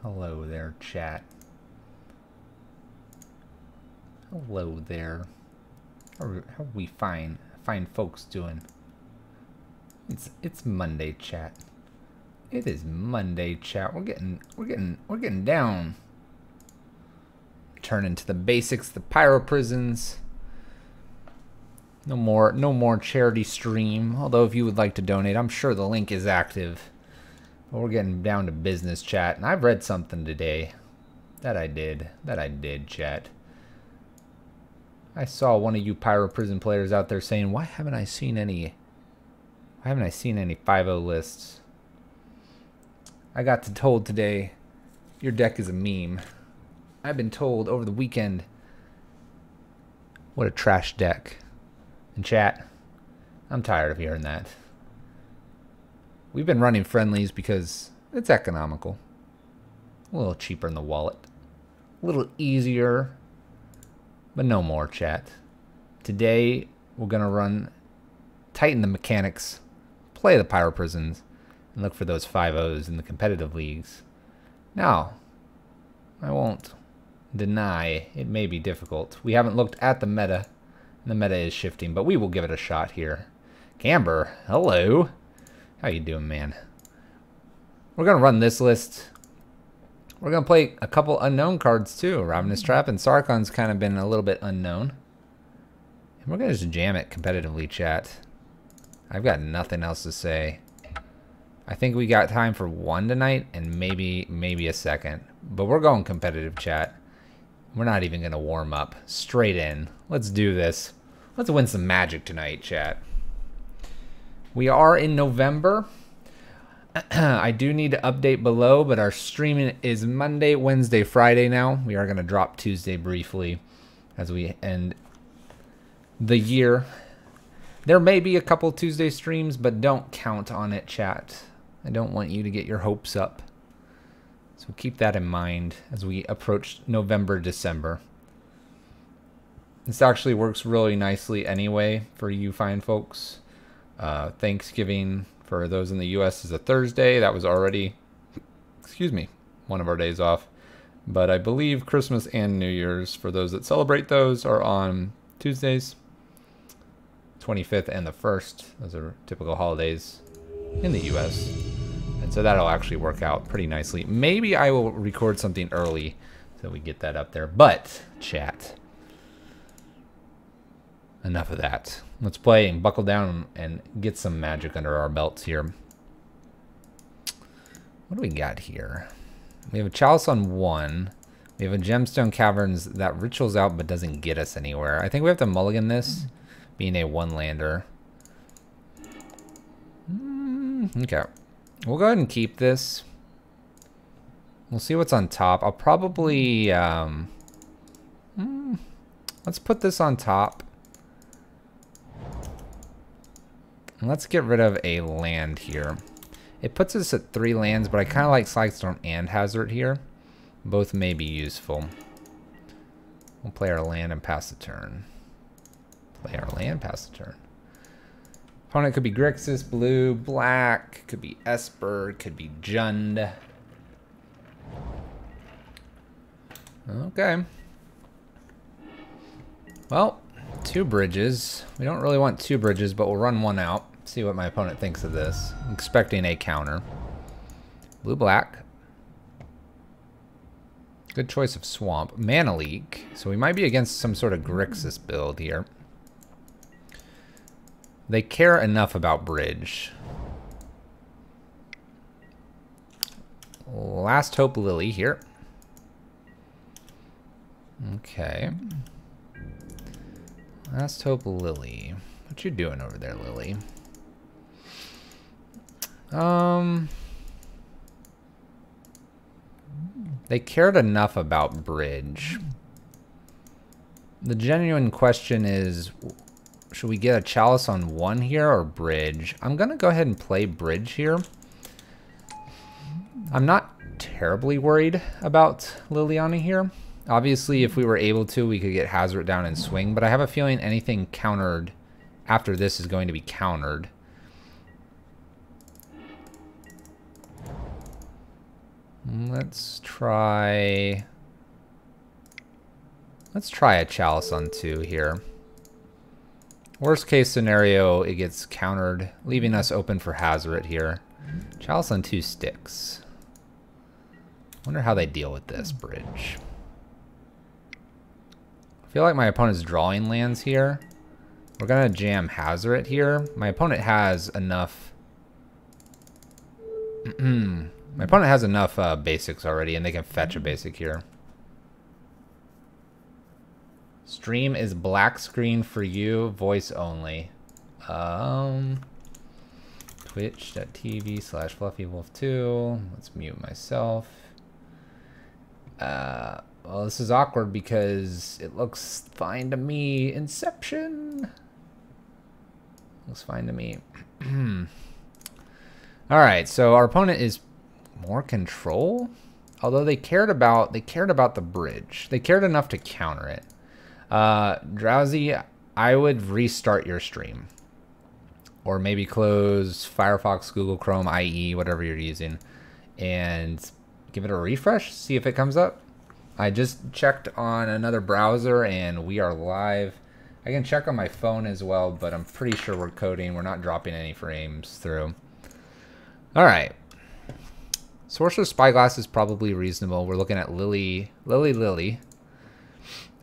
Hello there, chat. Hello there. How we fine folks doing? It's Monday, chat. It is Monday, chat. We're getting down. Turning to the basics, the Pyro prisons. No more charity stream. Although if you would like to donate, I'm sure the link is active. But we're getting down to business, chat. And I've read something today. That I did, chat. I saw one of you Pyro prison players out there saying, why haven't I seen any 5-0 lists? I got told today, your deck is a meme. I've been told over the weekend, what a trash deck. And chat, I'm tired of hearing that. We've been running friendlies because it's economical. A little cheaper in the wallet. A little easier, but no more, chat. Today, we're gonna tighten the mechanics, play the Pyro prisons, and look for those 5-0s in the competitive leagues. Now, I won't deny it may be difficult. We haven't looked at the meta, and the meta is shifting, but we will give it a shot here. Camber, hello. How you doing, man? We're gonna run this list. We're gonna play a couple unknown cards too. Ravenous Trap and Sarkon's kind of been a little bit unknown. And we're gonna just jam it competitively, chat. I've got nothing else to say. I think we got time for one tonight and maybe a second. But we're going competitive, chat. We're not even gonna warm up. Straight in. Let's do this. Let's win some magic tonight, chat. We are in November. I do need to update below, but our streaming is Monday, Wednesday, Friday now. We are going to drop Tuesday briefly as we end the year. There may be a couple Tuesday streams, but don't count on it, chat. I don't want you to get your hopes up. So keep that in mind as we approach November, December. This actually works really nicely anyway for you fine folks. Thanksgiving for those in the US is a Thursday. That was already, excuse me, one of our days off. But I believe Christmas and New Year's, for those that celebrate those, are on Tuesdays, 25th and the 1st. Those are typical holidays in the US. And so that'll actually work out pretty nicely. Maybe I will record something early so we get that up there. But, chat, enough of that. Let's play and buckle down and get some magic under our belts here. What do we got here? We have a Chalice on 1. We have a Gemstone Caverns that rituals out but doesn't get us anywhere. I think we have to mulligan this, being a 1-lander. Okay. We'll go ahead and keep this. We'll see what's on top. I'll probably... let's put this on top. Let's get rid of a land here. It puts us at 3 lands, but I kind of like Slagstorm and Hazard here. Both may be useful. We'll play our land and pass the turn. Play our land, pass the turn. Opponent could be Grixis, blue, black. Could be Esper, could be Jund. Okay. Well, 2 bridges. We don't really want 2 bridges, but we'll run 1 out. See what my opponent thinks of this. I'm expecting a counter. Blue-black. Good choice of Swamp. Mana Leak. So we might be against some sort of Grixis build here. They care enough about bridge. Last Hope Lily here. Okay. Last Hope Lily. What you doing over there, Lily? They cared enough about bridge. The genuine question is, should we get a chalice on 1 here or bridge? I'm gonna go ahead and play bridge here. I'm not terribly worried about Liliana here. Obviously, if we were able to, we could get Hazard down and swing, but I have a feeling anything countered after this is going to be countered. Let's try a chalice on 2 here. Worst case scenario, it gets countered, leaving us open for Hazard here. Chalice on 2 sticks. Wonder how they deal with this bridge. I feel like my opponent's drawing lands here. We're gonna jam Hazard here. My opponent has enough. My opponent has enough basics already, and they can fetch a basic here. Stream is black screen for you, voice only. Twitch.tv/FluffyWolf2. Let's mute myself. Well, this is awkward because it looks fine to me. Inception. Looks fine to me. All right, so our opponent is more control. Although they cared about the bridge. They cared enough to counter it. Drowsy, I would restart your stream. Or maybe close Firefox, Google Chrome, IE, whatever you're using, and give it a refresh, see if it comes up. I just checked on another browser and we are live. I can check on my phone as well, but I'm pretty sure we're coding. We're not dropping any frames through. All right. Sorcerer's Spyglass is probably reasonable. We're looking at Lily.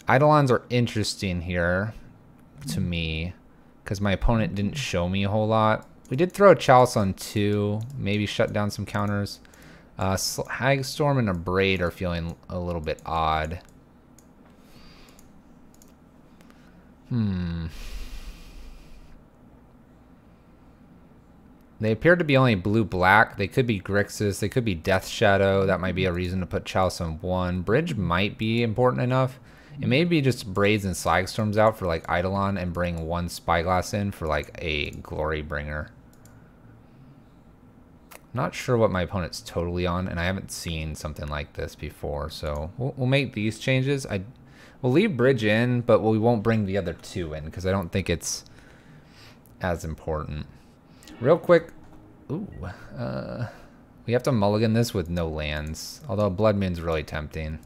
Eidolons are interesting here to me because my opponent didn't show me a whole lot. We did throw a chalice on 2, maybe shut down some counters. Hagstorm and a Braid are feeling a little bit odd. They appear to be only blue-black. They could be Grixis. They could be Death Shadow. That might be a reason to put chalice on 1. Bridge might be important enough. It may be just Braids and Slagstorms out for like Eidolon and bring 1 Spyglass in for like a Glory Bringer. Not sure what my opponent's totally on, and I haven't seen something like this before, so we'll make these changes. We'll leave bridge in, but we won't bring the other 2 in because I don't think it's as important. Real quick, we have to mulligan this with no lands, although Blood Moon's really tempting.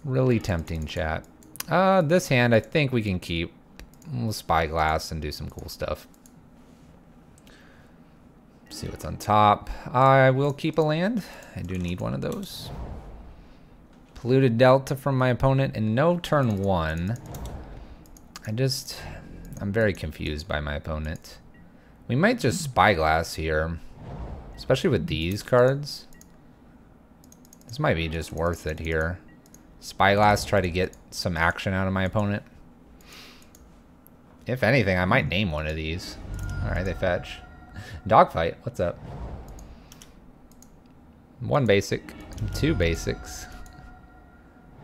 Really tempting, chat. This hand I think we can keep. We'll Spyglass and do some cool stuff. See what's on top. I will keep a land. I do need one of those. Polluted Delta from my opponent and no turn 1. I'm very confused by my opponent. We might just Spyglass here, especially with these cards. This might be just worth it here. Spyglass, try to get some action out of my opponent. If anything, I might name one of these. All right, they fetch. Dogfight, what's up? 1 basic, 2 basics.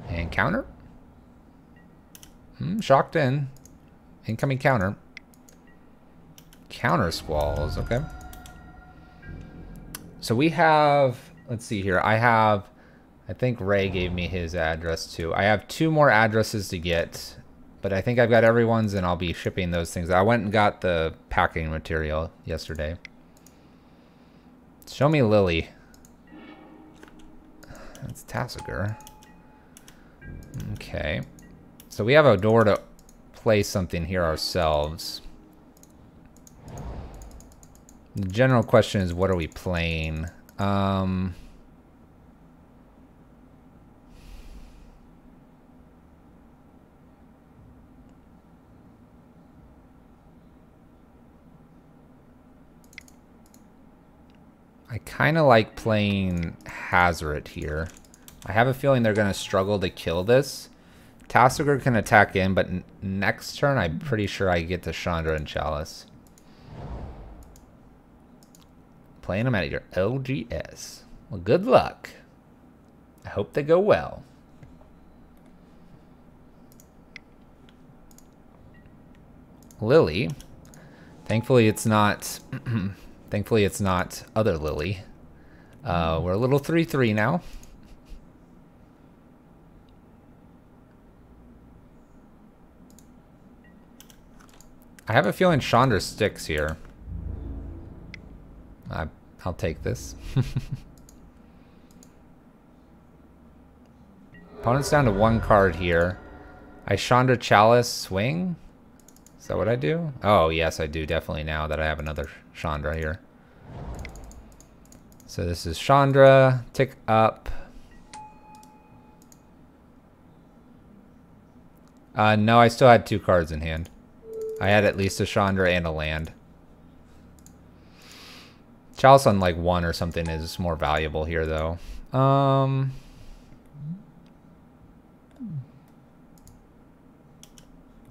And counter. Shocked in. Incoming counter. Counter Squalls, okay. So we have, let's see here. I think Ray gave me his address too. I have 2 more addresses to get, but I think I've got everyone's and I'll be shipping those things. I went and got the packing material yesterday. Show me Lily. That's Tassiger. Okay. So we have a door to play something here ourselves. The general question is, what are we playing? I kind of like playing Hazard here. I have a feeling they're going to struggle to kill this. Tassiger can attack in, but next turn I'm pretty sure I get to Chandra and Chalice. Playing them at your LGS. Well, good luck. I hope they go well. Lily. Thankfully it's not thankfully it's not other Lily. We're a little 3-3 now. I have a feeling Chandra sticks here. I'll take this. Opponent's down to 1 card here. I Chandra Chalice swing. Is that what I do? Oh, yes, I do definitely now that I have another Chandra here. So this is Chandra, tick up. No, I still had 2 cards in hand. I had at least a Chandra and a land. Chalice on like 1 or something is more valuable here though.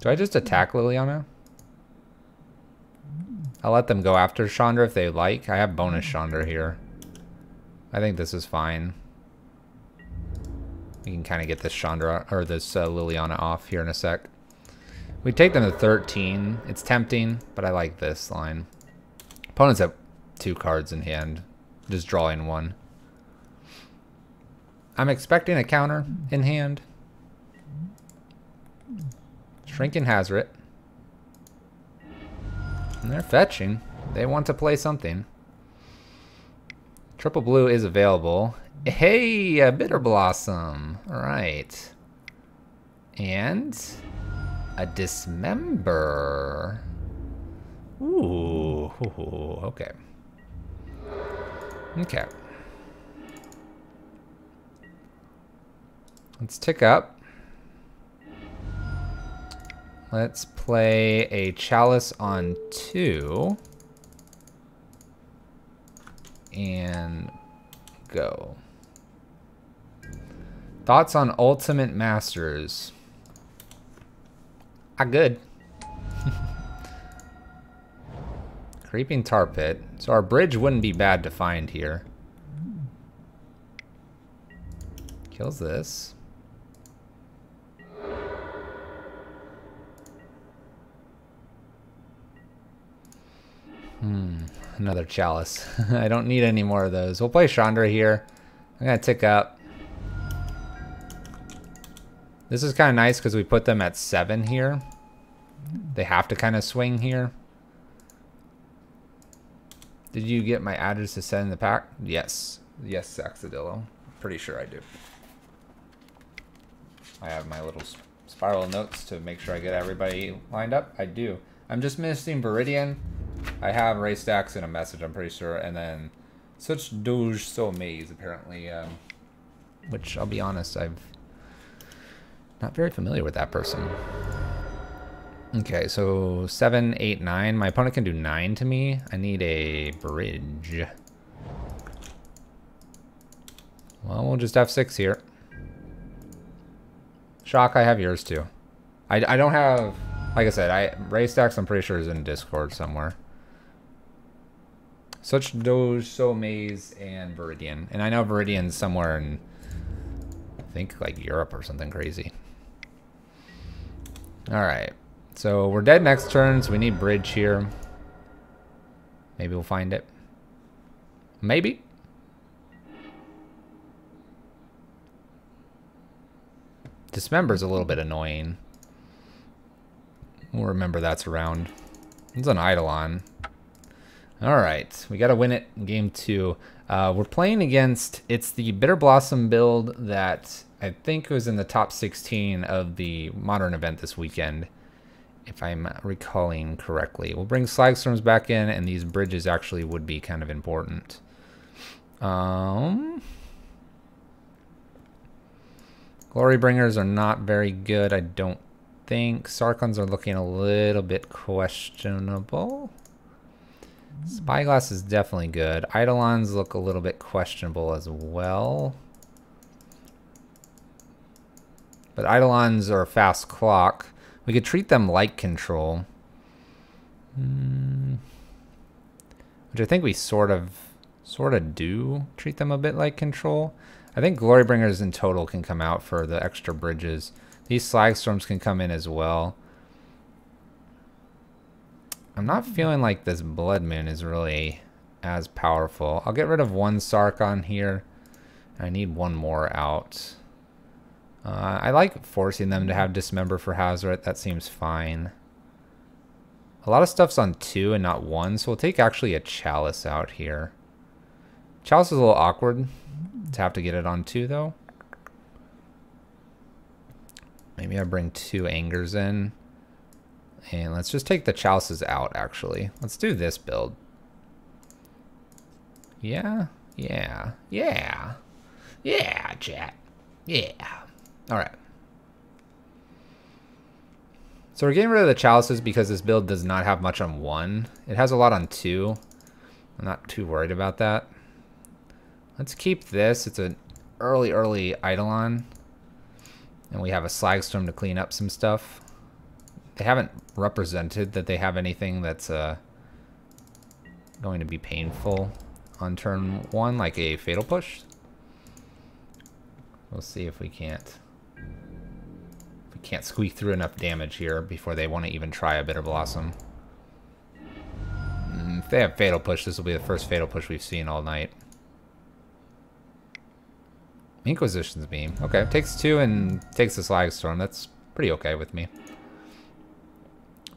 Do I just attack Liliana? I'll let them go after Chandra if they like. I have bonus Chandra here. I think this is fine. We can kind of get this Chandra or this Liliana off here in a sec. We take them to 13. It's tempting, but I like this line. Opponents have 2 cards in hand. Just drawing 1. I'm expecting a counter in hand. Shrinking Hazret. And they're fetching. They want to play something. Triple blue is available. Hey, a Bitter Blossom. Alright. And a Dismember. Ooh. Okay. Okay. Let's tick up. Let's play a Chalice on 2. And go. Thoughts on Ultimate Masters? Good. Creeping Tar Pit. So our bridge wouldn't be bad to find here. Kills this. Another Chalice. I don't need any more of those. We'll play Chandra here. I'm going to tick up. This is kind of nice because we put them at 7 here. They have to kind of swing here. Did you get my address to send in the pack? Yes. Yes, Saxadillo. Pretty sure I do. I have my little spiral notes to make sure I get everybody lined up. I do. I'm just missing Viridian. I have Ray Stacks in a message, I'm pretty sure, and then such Doge So Maze apparently, which I'll be honest, I'm not very familiar with that person. Okay, so 7, 8, 9. My opponent can do 9 to me. I need a bridge. Well, we'll just have 6 here. Shock, I have yours too. I don't have, like I said, Ray Stacks I'm pretty sure is in Discord somewhere. Such Doge, So Maze, and Viridian. And I know Viridian's somewhere in, I think, like Europe or something crazy. Alright. So we're dead next turn, so we need bridge here. Maybe we'll find it. Maybe. Dismember's a little bit annoying. We'll remember that's around. It's an Eidolon. Alright, we gotta win it in game 2. We're playing against, it's the Bitter Blossom build that I think was in the top 16 of the Modern event this weekend, if I'm recalling correctly. We'll bring Slagstorms back in, and these bridges actually would be kind of important. Glorybringers are not very good, I don't think. Sarkons are looking a little bit questionable. Spyglass is definitely good. Eidolons look a little bit questionable as well. But Eidolons are a fast clock. We could treat them like control. Which I think we sort of do treat them a bit like control. I think Glorybringers in total can come out for the extra bridges. These Slagstorms can come in as well. I'm not feeling like this Blood Moon is really as powerful. I'll get rid of one Sarkon here. I need one more out. I like forcing them to have Dismember for Hazoret. That seems fine. A lot of stuff's on 2 and not 1, so we'll take actually a Chalice out here. Chalice is a little awkward to have to get it on 2, though. Maybe I bring 2 Angers in. And let's just take the Chalices out, actually. Let's do this build. Yeah, yeah, yeah. Yeah, chat. Yeah. Alright. So we're getting rid of the Chalices because this build does not have much on 1. It has a lot on 2. I'm not too worried about that. Let's keep this. It's an early Eidolon. And we have a Slagstorm to clean up some stuff. They haven't represented that they have anything that's going to be painful on turn 1, like a Fatal Push. We'll see if we can't squeak through enough damage here before they want to even try a Bitter Blossom. If they have Fatal Push, this will be the first Fatal Push we've seen all night. Inquisition's Beam. Okay, takes 2 and takes the Slagstorm. That's pretty okay with me.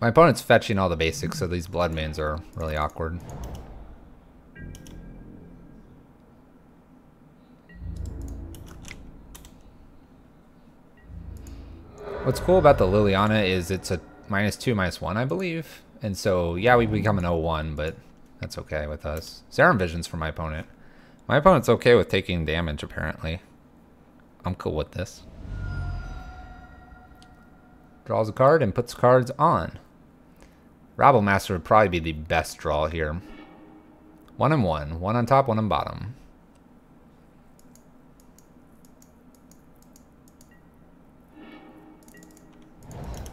My opponent's fetching all the basics, so these Blood Moons are really awkward. What's cool about the Liliana is it's a -2/-1, I believe. And so, yeah, we become an 0-1, but that's okay with us. Serum Vision's for my opponent. My opponent's okay with taking damage, apparently. I'm cool with this. Draws a card and puts cards on. Rabble Master would probably be the best draw here. 1 and 1. 1 on top, 1 on bottom.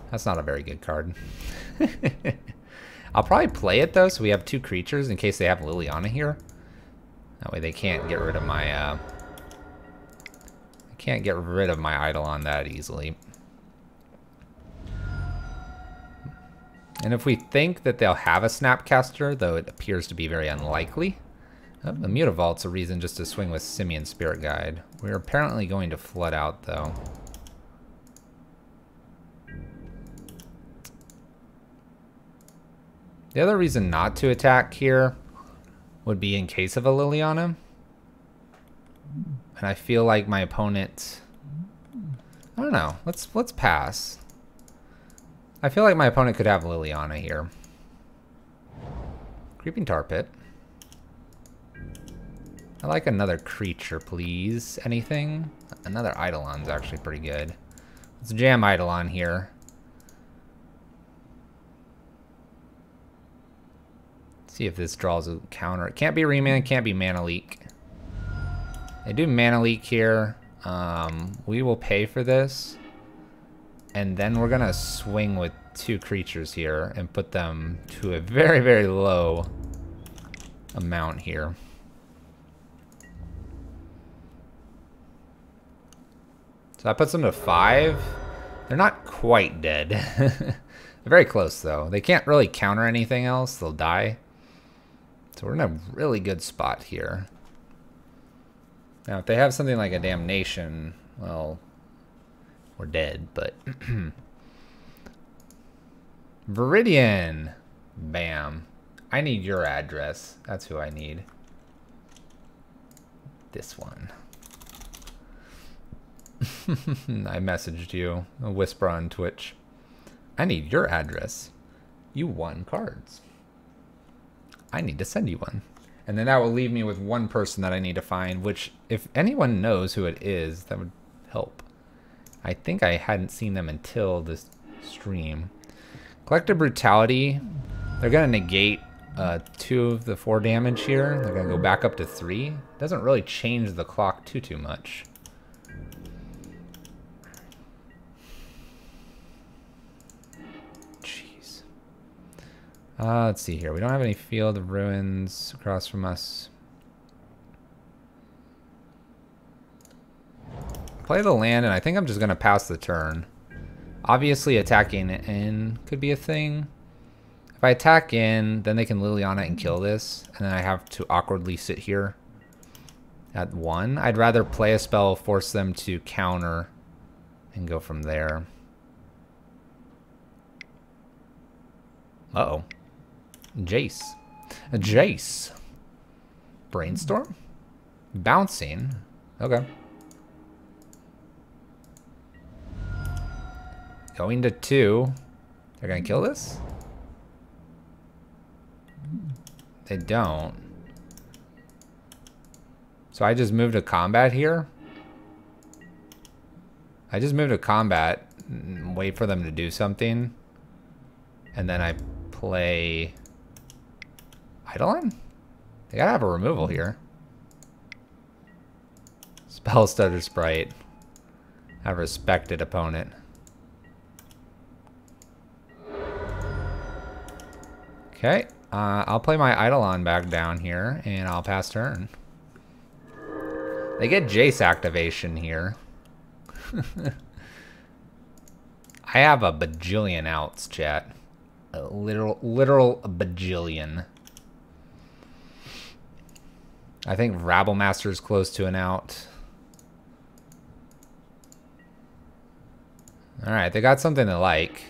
That's not a very good card. I'll probably play it, though, so we have 2 creatures in case they have Liliana here. That way they can't get rid of my... Eidolon that easily. And if we think that they'll have a Snapcaster, though it appears to be very unlikely... Oh, the Mutavault's a reason just to swing with Simian Spirit Guide. We're apparently going to flood out, though. The other reason not to attack here would be in case of a Liliana. And I feel like my opponent... I don't know. Let's pass. I feel like my opponent could have Liliana here. Creeping Tar Pit. I like another creature, please. Anything? Another Eidolon's actually pretty good. Let's jam Eidolon here. See if this draws a counter. It can't be Remand, can't be Mana Leak. They do Mana Leak here. We will pay for this. And then we're going to swing with 2 creatures here and put them to a very, very low amount here. So that puts them to 5. They're not quite dead. They're very close, though. They can't really counter anything else. They'll die. So we're in a really good spot here. Now, if they have something like a Damnation, well, we're dead, but... Viridian! Bam. I need your address. That's who I need. This one. I messaged you. A whisper on Twitch. I need your address. You won cards. I need to send you one. And then that will leave me with one person that I need to find, which if anyone knows who it is, that would help. I think I hadn't seen them until this stream. Collective Brutality. They're going to negate 2 of the 4 damage here. They're gonna go back up to 3. Doesn't really change the clock too much. Jeez. Let's see here. We don't have any Field of Ruins across from us. Play the land, and I think I'm just gonna pass the turn. Obviously, attacking in could be a thing. If I attack in, then they can Liliana and kill this, and then I have to awkwardly sit here at 1. I'd rather play a spell, force them to counter, and go from there. Uh-oh. Jace. A Jace. Brainstorm? Bouncing. Okay. Going to 2. They're gonna kill this? They don't. So I just moved to combat here? I just moved to combat, wait for them to do something, and then I play Eidolon? They gotta have a removal here. Spell Stutter Sprite. A respected opponent. Okay, I'll play my Eidolon back down here, and I'll pass turn. They get Jace activation here. I have a bajillion outs, chat. A literal bajillion. I think Rabblemaster is close to an out. Alright, they got something to like.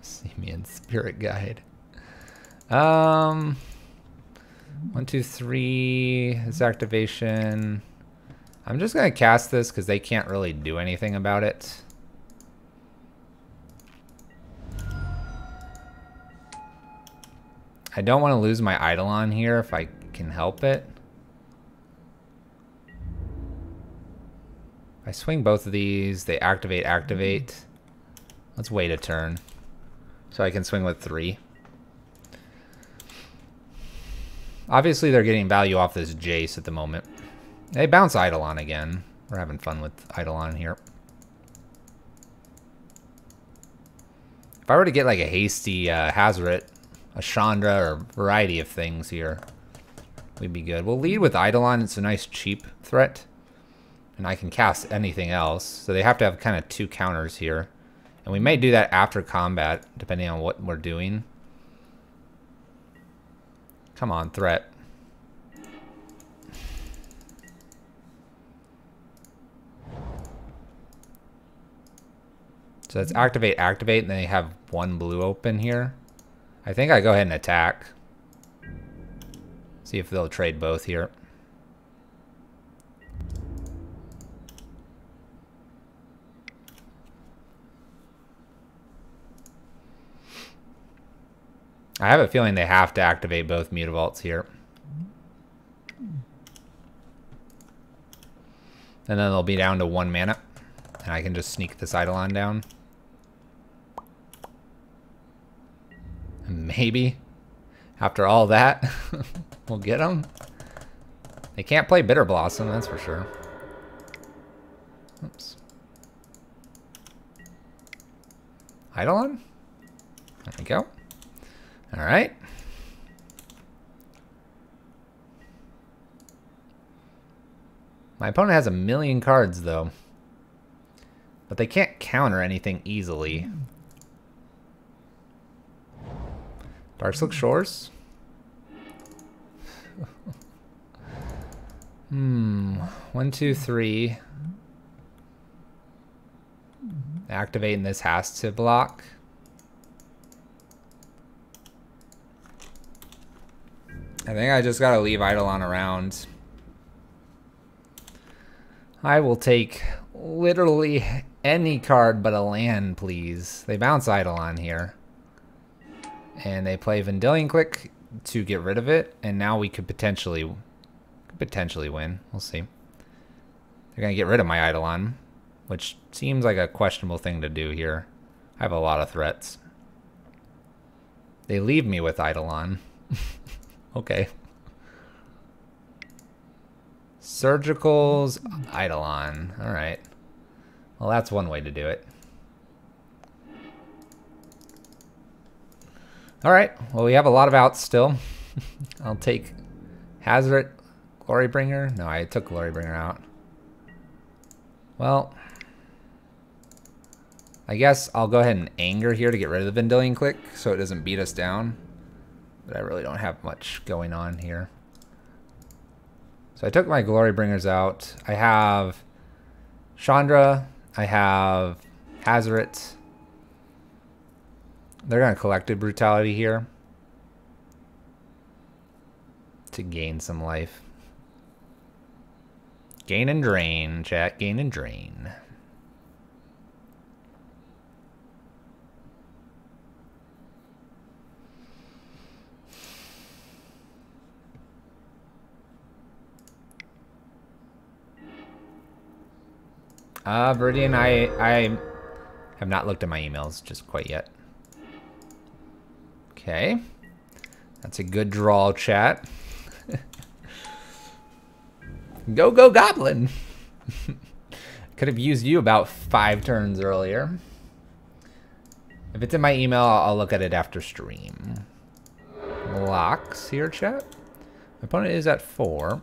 Simeon Spirit Guide. 1, 2, 3. This activation. I'm just gonna cast this because they can't really do anything about it. I don't want to lose my Eidolon here if I can help it. If I swing both of these, they activate. Let's wait a turn so I can swing with 3. Obviously, they're getting value off this Jace at the moment. They bounce Eidolon again. We're having fun with Eidolon here. If I were to get like a hasty Hazoret, a Chandra, or variety of things here, we'd be good. We'll lead with Eidolon. It's a nice cheap threat. And I can cast anything else. So they have to have kind of 2 counters here. And we may do that after combat, depending on what we're doing. Come on, threat. So that's activate, and then they have 1 blue open here. I think I go ahead and attack. See if they'll trade both here. I have a feeling they have to activate both Mutavaults here. And then they'll be down to 1 mana. And I can just sneak this Eidolon down. And maybe, after all that, we'll get them. They can't play Bitter Blossom, that's for sure. Oops. Eidolon? There we go. All right. My opponent has 1,000,000 cards, though. But they can't counter anything easily. Darkslick Shores? 1, 2, 3. Activating this has to block. I think I just gotta leave Eidolon around. I will take literally any card but a land, please. They bounce Eidolon here. And they play Vendilion Click to get rid of it. And now we could potentially win. We'll see. They're gonna get rid of my Eidolon, which seems like a questionable thing to do here. I have a lot of threats. They leave me with Eidolon. Okay. Surgicals, Eidolon. Alright. Well, that's one way to do it. Alright. Well, we have a lot of outs still. I'll take Hazard, Glorybringer. No, I took Glorybringer out. Well, I guess I'll go ahead and Anger here to get rid of the Vendilion Click so it doesn't beat us down. But I really don't have much going on here. So I took my Glorybringers out. I have Chandra. I have Hazoret. They're going to Collective Brutality here to gain some life. Gain and drain, chat. Gain and drain. Viridian, I have not looked at my emails just quite yet. Okay. That's a good draw, chat. Go, go, Goblin! Could have used you about 5 turns earlier. If it's in my email, I'll look at it after stream. Locks here, chat. My opponent is at 4.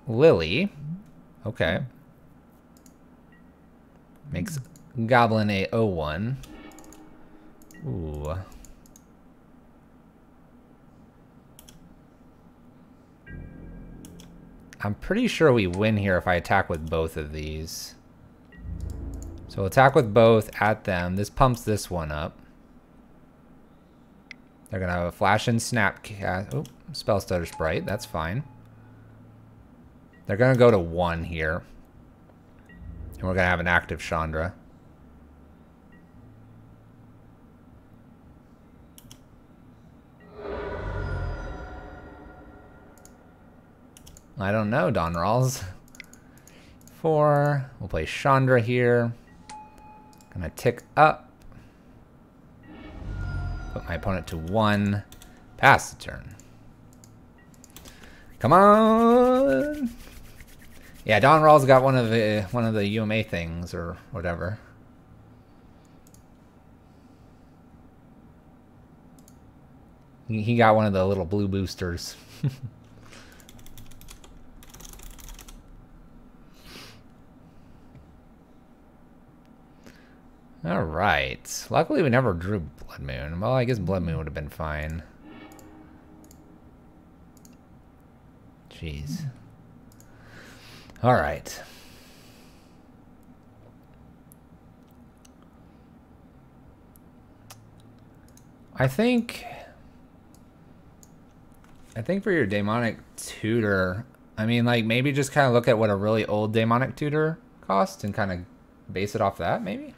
Lily. Okay. Makes Goblin a 0-1. Ooh. I'm pretty sure we win here if I attack with both of these. So we'll attack with both at them. This pumps this one up. They're going to have a Flash and Snap cast. Oh, Spell Stutter Sprite. That's fine. They're going to go to 1 here. And we're going to have an active Chandra. I don't know, Don Rawls. 4. We'll play Chandra here. Gonna tick up. Put my opponent to 1. Pass the turn. Come on! Yeah, Don Rawls got one of the UMA things or whatever. He got one of the little blue boosters. All right. Luckily, we never drew Blood Moon. Well, I guess Blood Moon would have been fine. Jeez. All right. I think for your Daemonic Tutor, I mean, like, maybe just kind of look at what a really old Daemonic Tutor costs and kind of base it off that, maybe?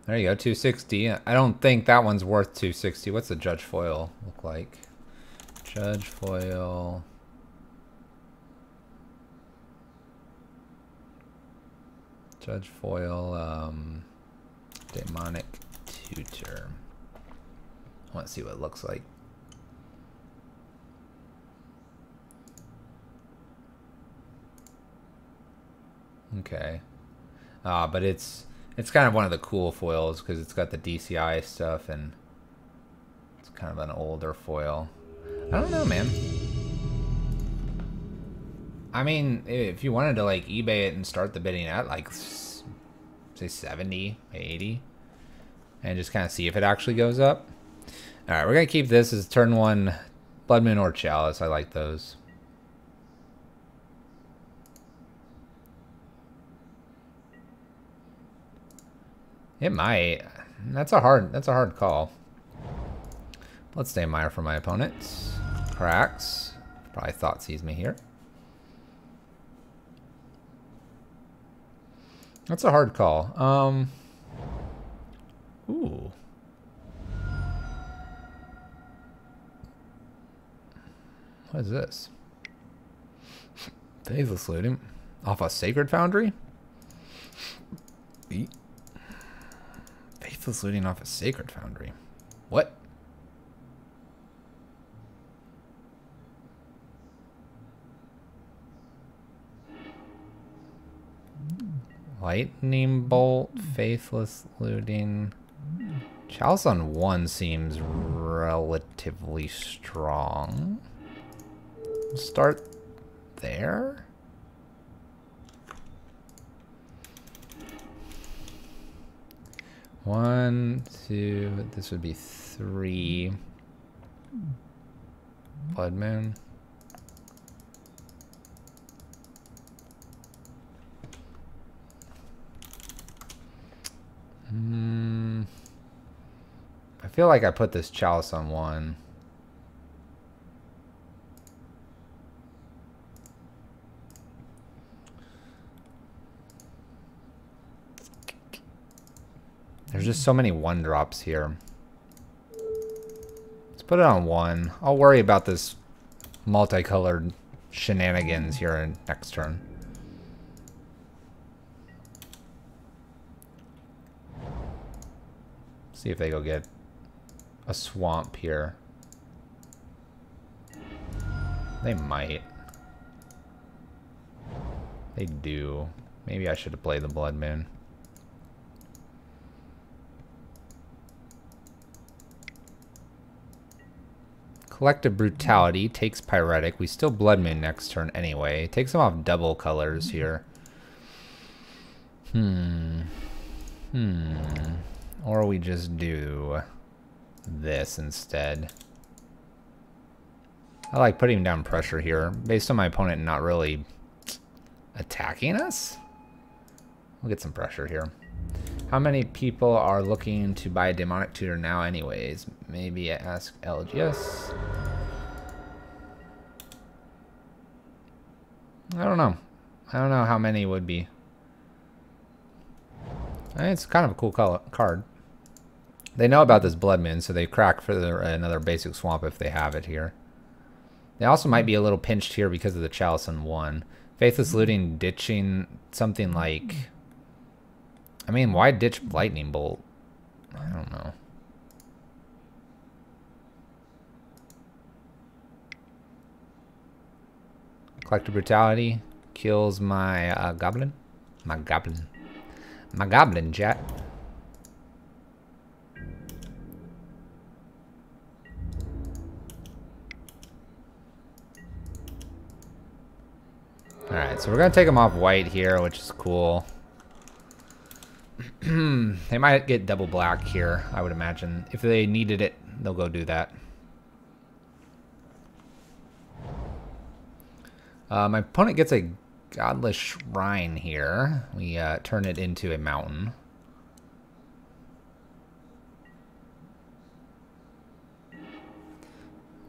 There you go, 260. I don't think that one's worth 260. What's the Judge Foil look like? Judge Foil. Judge Foil, Daemonic Tutor. I want to see what it looks like. Okay. But it's kind of one of the cool foils because it's got the DCI stuff and it's kind of an older foil. I don't know, man. I mean, if you wanted to like eBay it and start the bidding at like, say 70, 80, and just kind of see if it actually goes up. All right, we're going to keep this as turn 1 Blood Moon or Chalice. I like those. It might. That's a hard call. Let's stay Mire for my opponent. Cracks. Probably thought sees me here. That's a hard call. Ooh. What is this? Faithless looting. Off a Sacred Foundry? Faithless looting off a Sacred Foundry. What? Lightning Bolt, Faithless looting. Chalice on 1 seems relatively strong. Start there. One, two, this would be 3. Blood Moon. I feel like I put this Chalice on 1. There's just so many 1-drops here. Let's put it on 1. I'll worry about this multicolored shenanigans here in next turn. See if they go get a swamp here. They might. They do. Maybe I should have played the Blood Moon. Collective Brutality takes Pyretic. We still Blood Moon next turn anyway. Takes them off double colors here. Or we just do this instead. I like putting down pressure here. Based on my opponent not really attacking us, we'll get some pressure here. How many people are looking to buy a Demonic Tutor now anyways? Maybe ask LGS. I don't know. I don't know how many would be. It's kind of a cool card. They know about this Blood Moon, so they crack for another basic swamp if they have it here. They also might be a little pinched here because of the Chalice on 1. Faithless looting, ditching something like... I mean, why ditch Lightning Bolt? I don't know. Collective Brutality kills my goblin. My goblin, chat. Alright, so we're going to take them off white here, which is cool. They might get double black here, I would imagine. If they needed it, they'll go do that. My opponent gets a Godless Shrine here. We turn it into a mountain.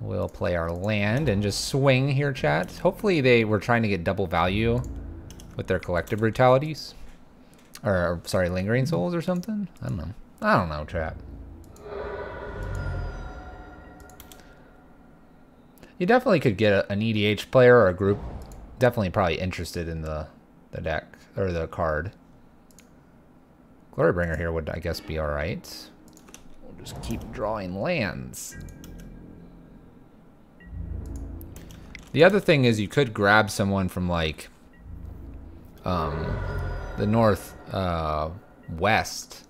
We'll play our land and just swing here, chat. Hopefully they were trying to get double value with their Collective Brutalities. Or, sorry, Lingering Souls or something? I don't know. I don't know, chat. You definitely could get an EDH player or a group definitely probably interested in the deck, or the card. Glorybringer here would, I guess, be alright. We'll just keep drawing lands. The other thing is you could grab someone from, like, the north west.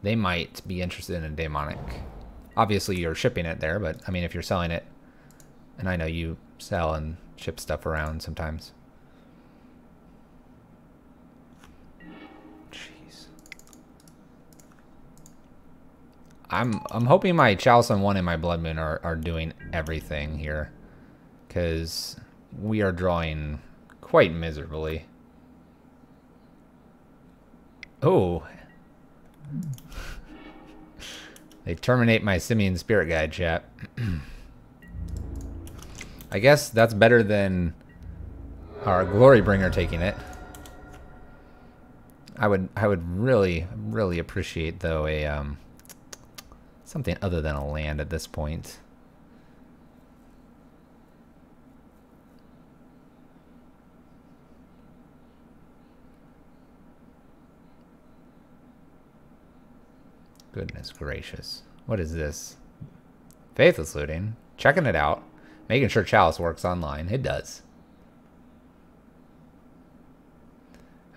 They might be interested in a Demonic. Obviously, you're shipping it there, but, I mean, if you're selling it, and I know you sell and ship stuff around sometimes. Jeez. I'm hoping my Chalice on 1 and my Blood Moon are doing everything here, because we are drawing quite miserably. Oh. They terminate my Simian Spirit Guide, chat. I guess that's better than our Glorybringer taking it. I would really appreciate, though, a something other than a land at this point. Goodness gracious. What is this? Faithless looting. Checking it out. Making sure Chalice works online. It does.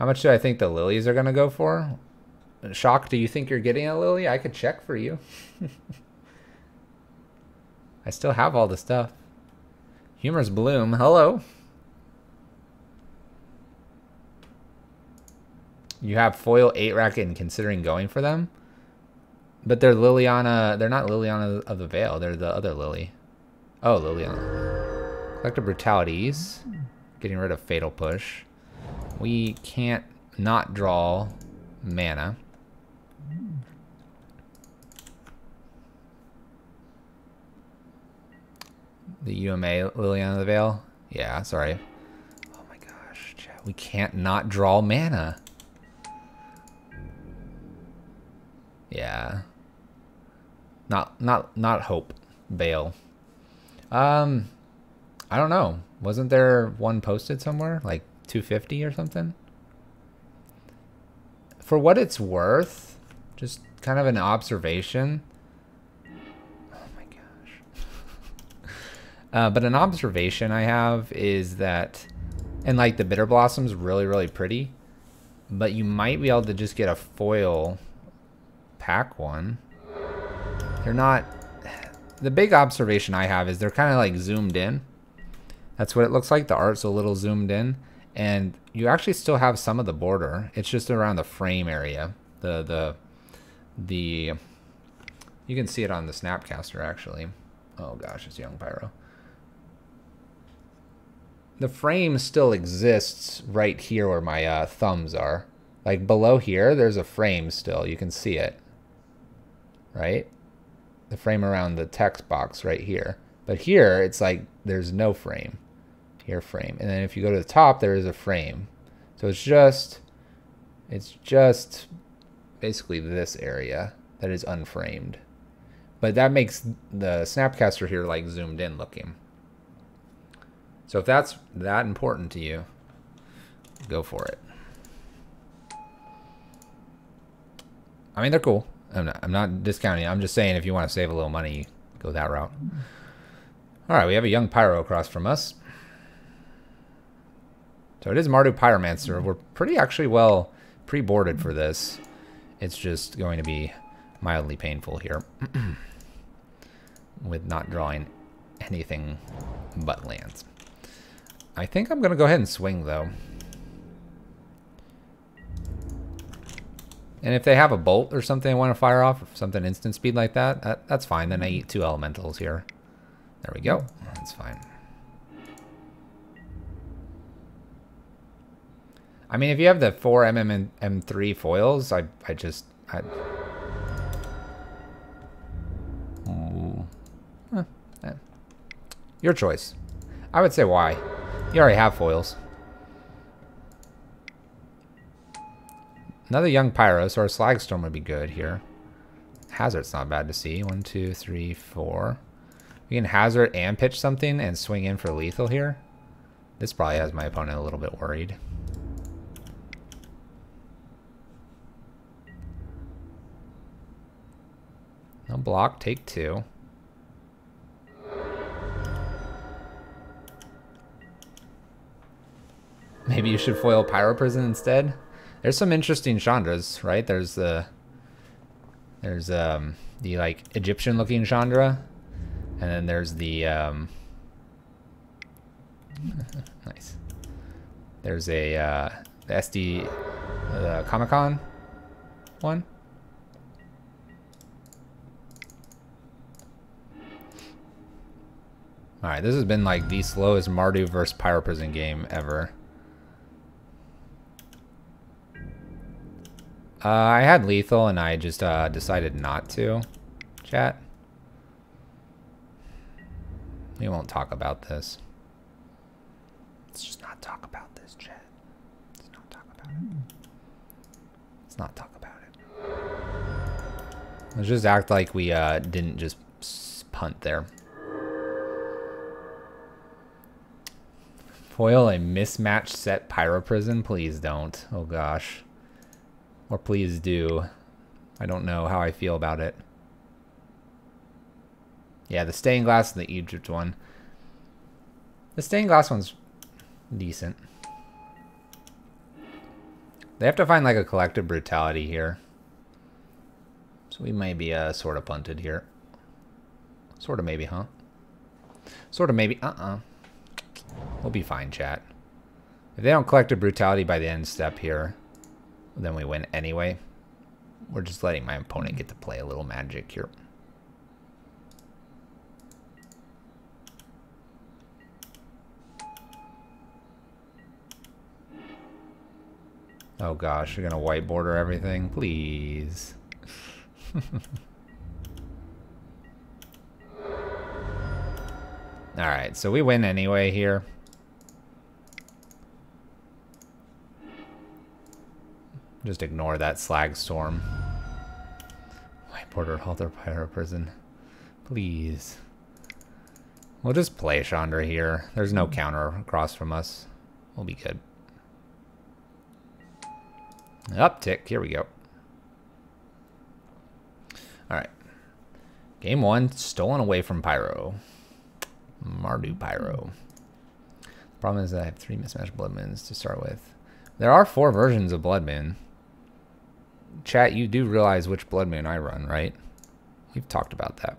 How much do I think the lilies are going to go for? Shock, do you think you're getting a lily? I could check for you. I still have all the stuff. Humorous Bloom. Hello. You have foil 8 racket and considering going for them? But they're Liliana. They're not Liliana of the Veil. They're the other Lily. Oh, Liliana. Collective Brutalities. Getting rid of Fatal Push. We can't not draw mana. The UMA Liliana of the Veil? Yeah, sorry. Oh my gosh. We can't not draw mana. Yeah. Not hope. Bail. I don't know. Wasn't there one posted somewhere? Like 250 or something? For what it's worth, just kind of an observation. Oh my gosh. But an observation I have is that, and like the Bitter Blossom's really, really pretty, but you might be able to just get a foil pack one. They're not, the big observation I have is they're kind of like zoomed in. That's what it looks like. The art's a little zoomed in, and you actually still have some of the border. It's just around the frame area. The you can see it on the Snapcaster actually. Oh gosh, it's young Pyro. The frame still exists right here where my thumbs are. Like below here, there's a frame still. You can see it, right? The frame around the text box right here. But here, it's like there's no frame. Here, frame. And then if you go to the top, there is a frame. So it's just basically this area that is unframed. But that makes the Snapcaster here like zoomed in looking. So if that's that important to you, go for it. I mean, they're cool. I'm not discounting it. I'm just saying if you want to save a little money, go that route. All right, we have a young Pyro across from us. So it is Mardu Pyromancer. We're pretty actually well pre-boarded for this. It's just going to be mildly painful here with not drawing anything but lands. I think I'm going to go ahead and swing, though. And if they have a bolt or something I want to fire off, something instant speed like that, that's fine. Then I eat 2 elementals here. There we go. That's fine. I mean, if you have the 4 MM and M3 foils, your choice. I would say why. You already have foils. Another young Pyro, so our Slagstorm would be good here. Hazard's not bad to see. 1, 2, 3, 4. We can Hazard and pitch something and swing in for lethal here. This probably has my opponent a little bit worried. No block, take 2. Maybe you should foil Pyro Prison instead. There's some interesting Chandras, right? There's the like Egyptian looking Chandra, and then there's the nice. There's a the SD the Comic-Con one. All right, this has been like the slowest Mardu versus Pyro Prison game ever. I had lethal and I just decided not to. Chat. We won't talk about this. Let's just not talk about this, chat. Let's not talk about it. Let's not talk about it. Let's just act like we didn't just punt there. Foil a mismatched set Pyro Prison? Please don't. Oh gosh. Or please do. I don't know how I feel about it. Yeah, the stained glass and the Egypt one. The stained glass one's decent. They have to find like a collective brutality here. So we may be sort of punted here. Sort of maybe, huh? Sort of maybe. We'll be fine, chat. If they don't collective brutality by the end step here, then we win anyway. We're just letting my opponent get to play a little magic here. Oh gosh, you're gonna white border everything? Please. Alright, so we win anyway here. Just ignore that slag storm. White border halter pyro prison. Please. We'll just play Chandra here. There's no counter across from us. We'll be good. Uptick. Here we go. Alright. Game 1, stolen away from Pyro. Mardu Pyro. The problem is that I have 3 mismatched Blood Moons to start with. There are 4 versions of Blood Moon. Chat, you do realize which Blood Moon I run, right? We've talked about that.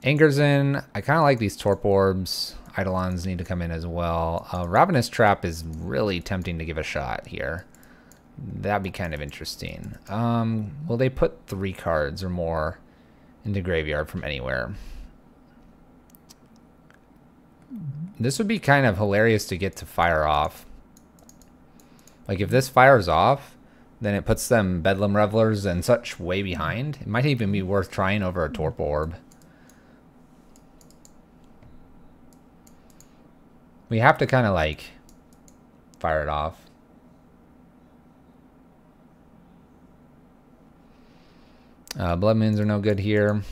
Anger's in. I kind of like these Torp Orbs. Eidolons need to come in as well. Ravenous Trap is really tempting to give a shot here. That'd be kind of interesting. Will they put 3 cards or more into graveyard from anywhere? This would be kind of hilarious to get to fire off. Like if this fires off, then it puts them Bedlam Revelers and such way behind. It might even be worth trying over a Torp Orb. We have to kind of like fire it off. Blood Moons are no good here.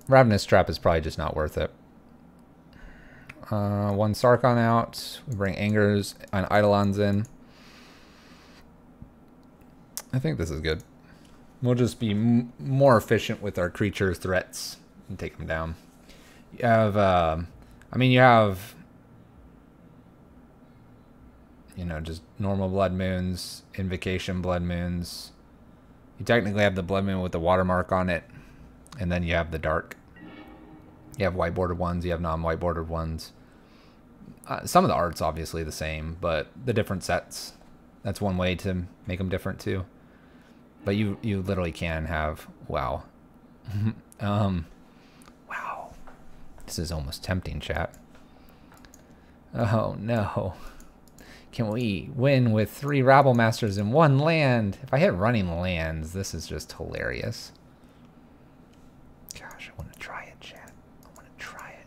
Ravenous Trap is probably just not worth it. 1 Sarkon out. We bring Angers and Eidolons in. I think this is good. We'll just be more efficient with our creature threats and take them down. You have, I mean, you have, you know, just normal Blood Moons, Invocation Blood Moons. You technically have the Blood Moon with the watermark on it, and then you have the dark. You have white bordered ones, you have non-white bordered ones. Some of the art's obviously the same, but the different sets, that's one way to make them different too. But you literally can have, wow. Wow. This is almost tempting, chat. Oh no. Can we win with 3 Rabble Masters in 1 land? If I hit running lands, this is just hilarious. Gosh, I want to try it, chat. I want to try it.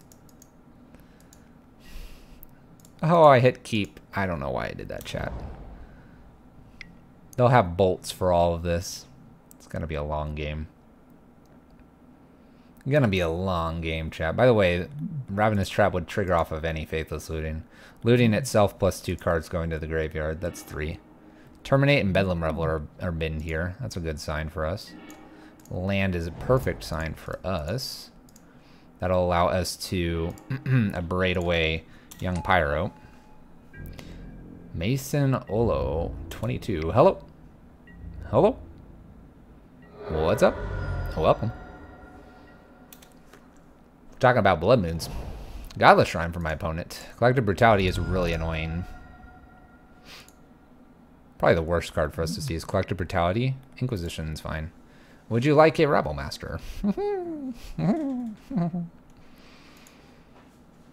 Oh, I hit keep. I don't know why I did that, chat. They'll have bolts for all of this. It's going to be a long game. Gonna be a long game, chat. By the way, Ravenous Trap would trigger off of any Faithless Looting. Looting itself plus 2 cards going to the graveyard. That's 3. Terminate and Bedlam Reveler are binned here. That's a good sign for us. Land is a perfect sign for us. That'll allow us to abrade away young Pyro. Mason Olo, 22. Hello. Hello. What's up? Welcome. Talking about Blood Moons. Godless Shrine for my opponent. Collective Brutality is really annoying. Probably the worst card for us to see is Collective Brutality. Inquisition's fine. Would you like a Rebel Master?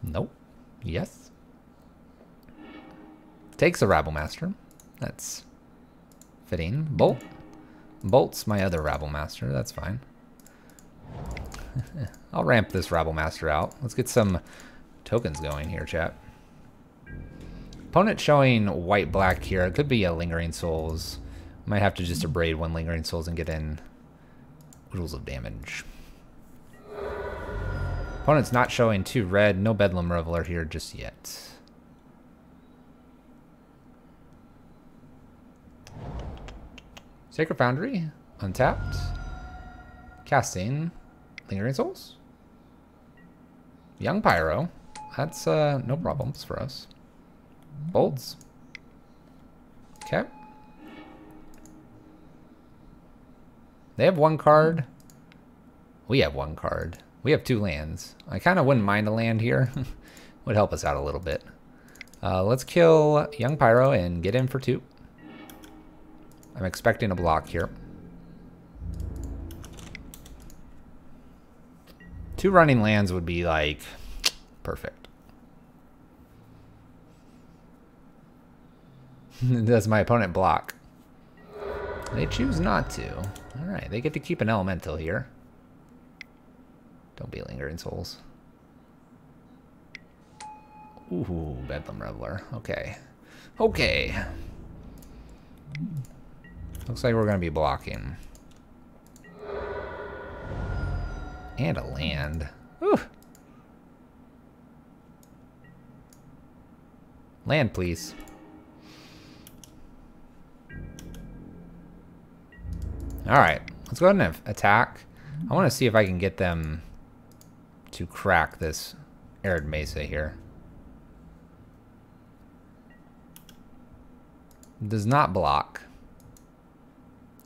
Nope. Yes. Takes a Rabble Master. That's fitting. Bolt. Bolt's my other Rabble Master. That's fine. I'll ramp this Rabble Master out. Let's get some tokens going here, chat. Opponent showing white-black here. It could be a Lingering Souls. Might have to just abrade 1 Lingering Souls and get in oodles of damage. Opponent's not showing 2 red. No Bedlam Reveler here just yet. Sacred Foundry, untapped. Casting, Lingering Souls. Young Pyro, that's no problems for us. Bolts. Okay. They have one card. We have one card. We have 2 lands. I kind of wouldn't mind a land here. Would help us out a little bit. Let's kill Young Pyro and get in for 2. I'm expecting a block here. 2 running lands would be like perfect. Does my opponent block? They choose not to. Alright, they get to keep an elemental here. Don't be Lingering Souls. Ooh, Bedlam Reveler. Okay. Okay. Looks like we're going to be blocking. And a land. Ooh. Land, please. Alright, let's go ahead and attack. I want to see if I can get them to crack this Arid Mesa here. Does not block.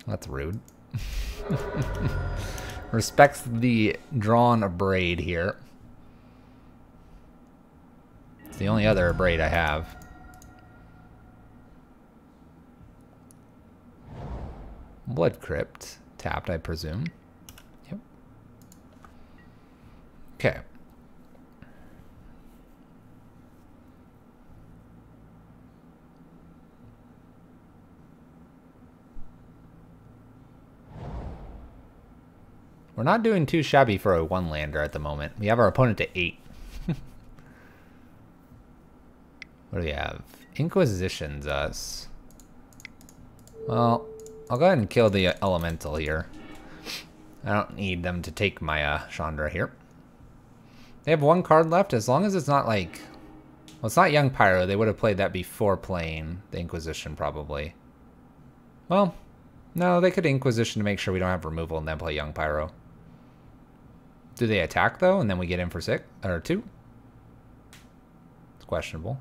That's rude. Respects the drawn Abrade here. It's the only other Abrade I have. Blood Crypt. Tapped, I presume. Yep. Okay. We're not doing too shabby for a 1-lander at the moment. We have our opponent to 8. What do we have? Inquisitions us. Well, I'll go ahead and kill the elemental here. I don't need them to take my Chandra here. They have 1 card left. As long as it's not like... Well, it's not Young Pyro. They would have played that before playing the Inquisition, probably. Well, no, they could Inquisition to make sure we don't have removal and then play Young Pyro. Do they attack, though, and then we get in for 6 or 2? It's questionable.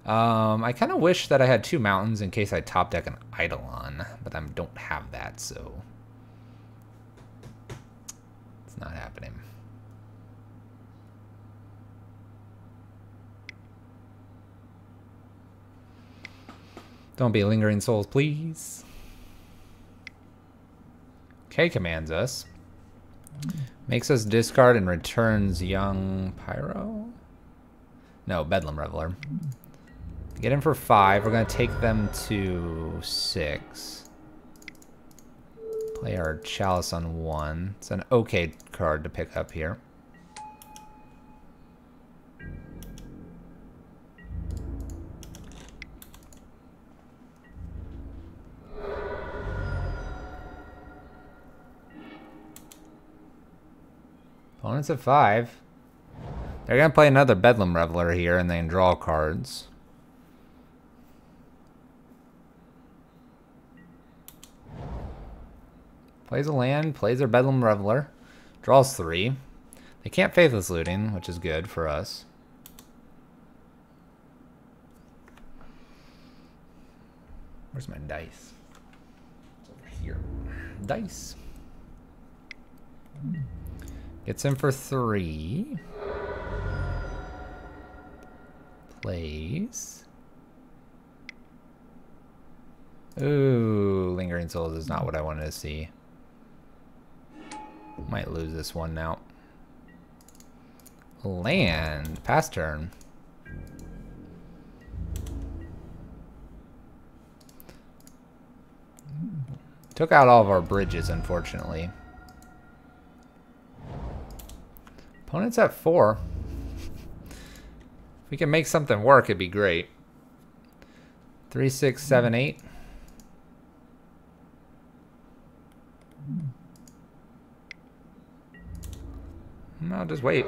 I kind of wish that I had 2 mountains in case I top deck an Eidolon, but I don't have that, so it's not happening. Don't be Lingering Souls, please. K commands us. Makes us discard and returns Young Pyro? No, Bedlam Reveler. Get in for 5. We're going to take them to 6. Play our Chalice on 1. It's an okay card to pick up here. Opponents at 5. They're going to play another Bedlam Reveler here and then draw cards. Plays a land, plays their Bedlam Reveler. Draws 3. They can't Faithless Looting, which is good for us. Where's my dice? It's over here. Dice. Gets in for 3. Plays. Ooh, Lingering Souls is not what I wanted to see. Might lose this one now. Land. Pass turn. Took out all of our bridges, unfortunately. Opponent's at 4. If we can make something work, it'd be great. 3, 6, 7, 8. No, just wait.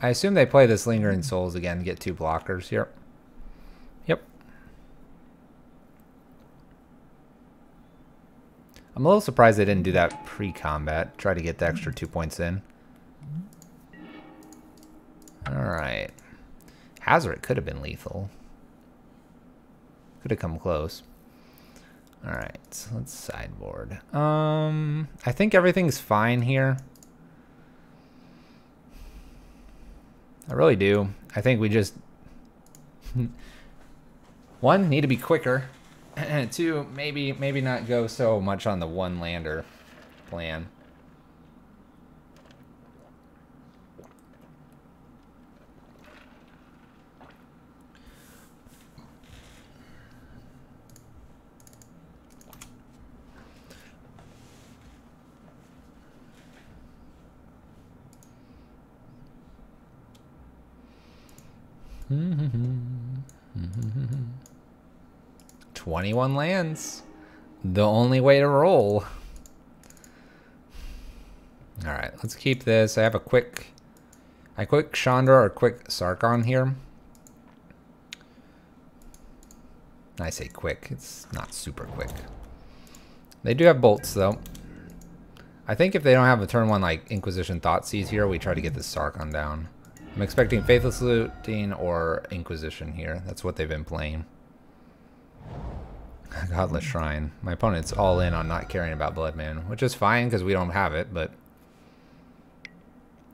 I assume they play this Lingering Souls again to get 2 blockers here. Yep. I'm a little surprised they didn't do that pre-combat. Try to get the extra 2 points in. Alright. Hazard could have been lethal. Could have come close. Alright, so let's sideboard. I think everything's fine here. I really do. I think we just... one, need to be quicker. And two, maybe not go so much on the one lander plan. Mm-hmm. 21 lands. The only way to roll. Alright, let's keep this. I have a quick Chandra or quick Sarkon here. I say quick, it's not super quick. They do have bolts though. I think if they don't have a turn one like Inquisition Thoughtseize here, we try to get the Sarkon down. I'm expecting Faithless Looting or Inquisition here. That's what they've been playing. Godless Shrine. My opponent's all in on not caring about Bloodman, which is fine because we don't have it, but...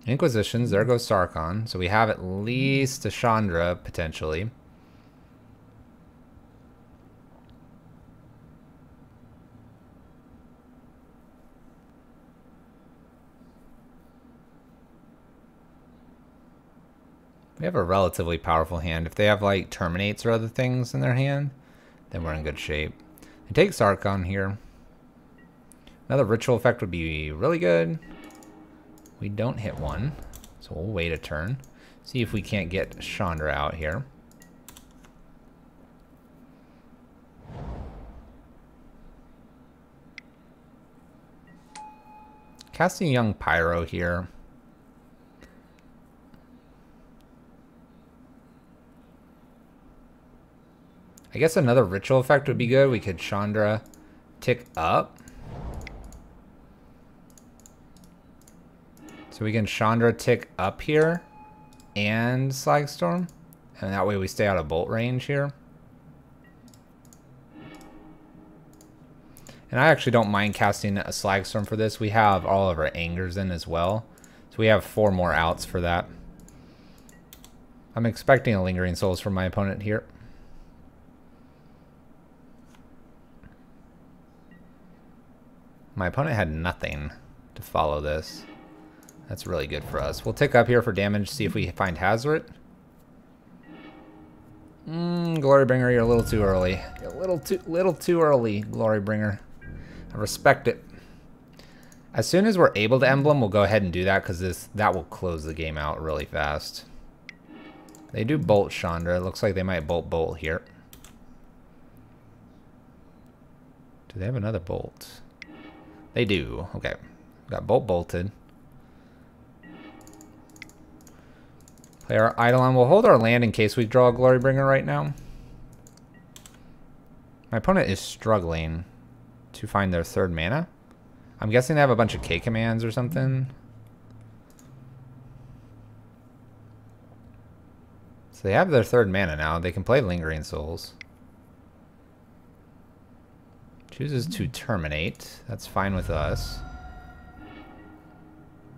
Inquisitions, there goes Sarkon. So we have at least a Chandra, potentially. We have a relatively powerful hand. If they have like Terminates or other things in their hand, then we're in good shape. I take Sarkon here. Another ritual effect would be really good. We don't hit one, so we'll wait a turn. See if we can't get Chandra out here. Casting Young Pyro here. I guess another ritual effect would be good. We could Chandra tick up. So we can Chandra tick up here and Slagstorm. And that way we stay out of bolt range here. And I actually don't mind casting a Slagstorm for this. We have all of our Angers in as well. So we have 4 more outs for that. I'm expecting a Lingering Souls from my opponent here. My opponent had nothing to follow this. That's really good for us. We'll tick up here for damage, see if we find Hazard. Glorybringer, you're a little too early. You're a little too early, Glorybringer. I respect it. As soon as we're able to emblem, we'll go ahead and do that because that will close the game out really fast. They do bolt Chandra. It looks like they might bolt here. Do they have another bolt? They do. Okay. Got bolted. Play our Eidolon. We'll hold our land in case we draw a Glorybringer right now. My opponent is struggling to find their 3rd mana. I'm guessing they have a bunch of K commands or something. So they have their 3rd mana now. They can play Lingering Souls. Chooses to terminate. That's fine with us.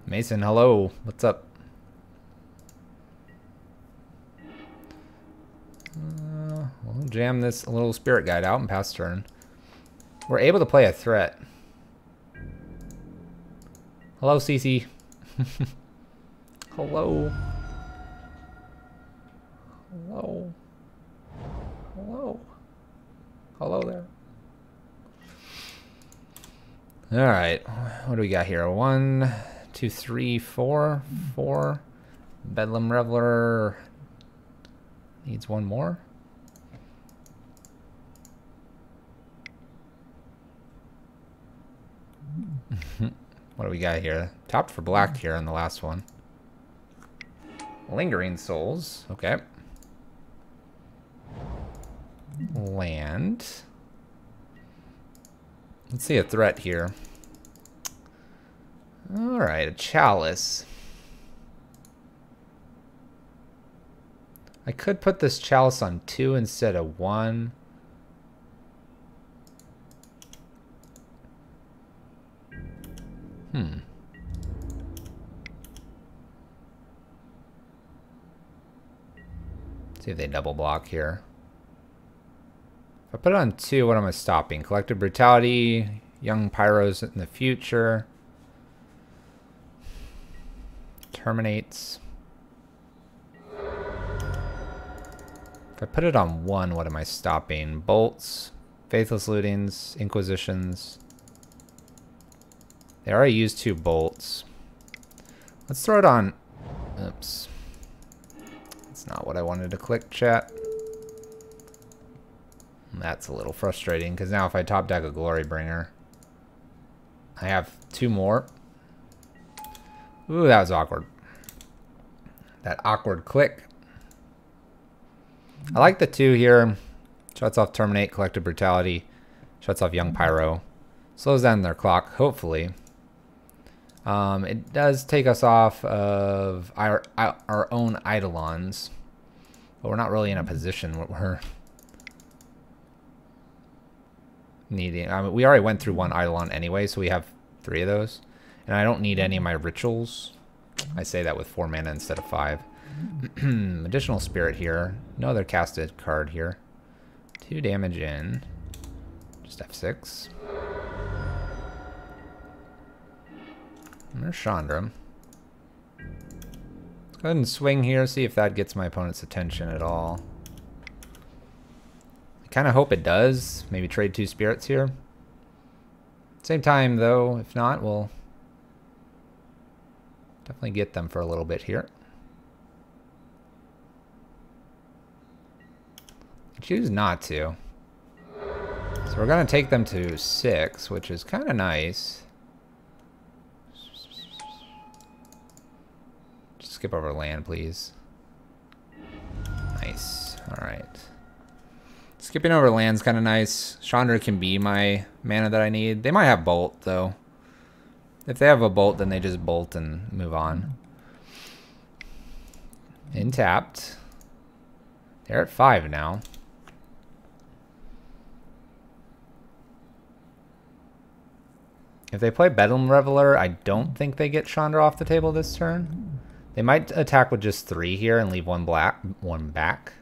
Mason, hello. What's up? We'll jam this little Spirit Guide out and pass turn. We're able to play a threat. Hello, CC. Hello. Hello. Hello. Hello there. All right, what do we got here? 1, 2, 3, 4. 4. Bedlam Reveler needs 1 more. What do we got here? Topped for black here on the last one. Lingering Souls. Okay. Land. Let's see a threat here. Alright, a chalice. I could put this chalice on 2 instead of 1. See if they double block here. If I put it on 2, what am I stopping? Collective Brutality, Young Pyros in the future. Terminates. If I put it on 1, what am I stopping? Bolts, Faithless Lootings, Inquisitions. They already used 2 bolts. Let's throw it on... Oops. That's not what I wanted to click, chat. That's a little frustrating, because now if I top deck a Glorybringer, I have 2 more. Ooh, that was awkward. That awkward click. I like the 2 here. Shuts off Terminate, Collective Brutality. Shuts off Young Pyro. Slows down their clock, hopefully. It does take us off of our own Eidolons. But we're not really in a position where we're needing... I mean, we already went through 1 Eidolon anyway, so we have 3 of those. And I don't need any of my rituals. I say that with 4 mana instead of 5. Additional Spirit here. No other casted card here. 2 damage in. Just F6. And there's Chandra. Let's go ahead and swing here, see if that gets my opponent's attention at all. I kind of hope it does. Maybe trade 2 spirits here. Same time, though, if not, we'll definitely get them for a little bit here. Choose not to. So we're going to take them to 6, which is kind of nice. Just skip over land, please. Nice. Alright. Skipping over land's kind of nice. Chandra can be my mana that I need. They might have Bolt, though. If they have a Bolt, then they just bolt and move on. Intapped. They're at 5 now. If they play Bedlam Reveler, I don't think they get Chandra off the table this turn. They might attack with just 3 here and leave one back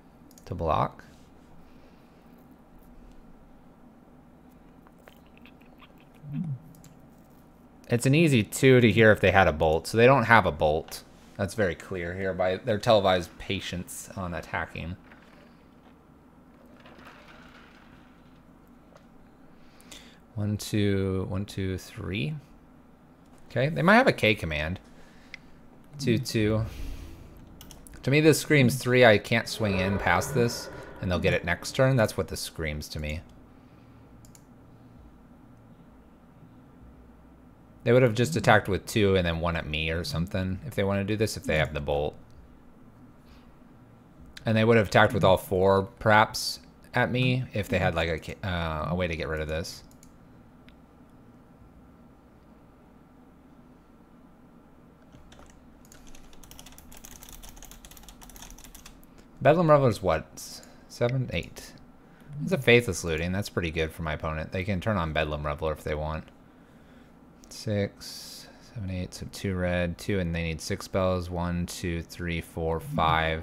to block. It's an easy 2 to hear if they had a Bolt, so they don't have a Bolt. That's very clear here by their televised patience on attacking. One, two, 3. Okay, they might have a K command. 2, 2. To me, this screams 3. I can't swing in past this, and they'll get it next turn. That's what this screams to me. They would have just attacked with 2 and then 1 at me or something if they want to do this, if they have the Bolt. And they would have attacked with all 4, perhaps, at me if they had like a way to get rid of this. Bedlam Reveler's what? 7, 8. It's a Faithless Looting. That's pretty good for my opponent. They can turn on Bedlam Reveler if they want. 6, 7, 8. So 2 red, 2, and they need 6 spells. 1, 2, 3, 4, 5.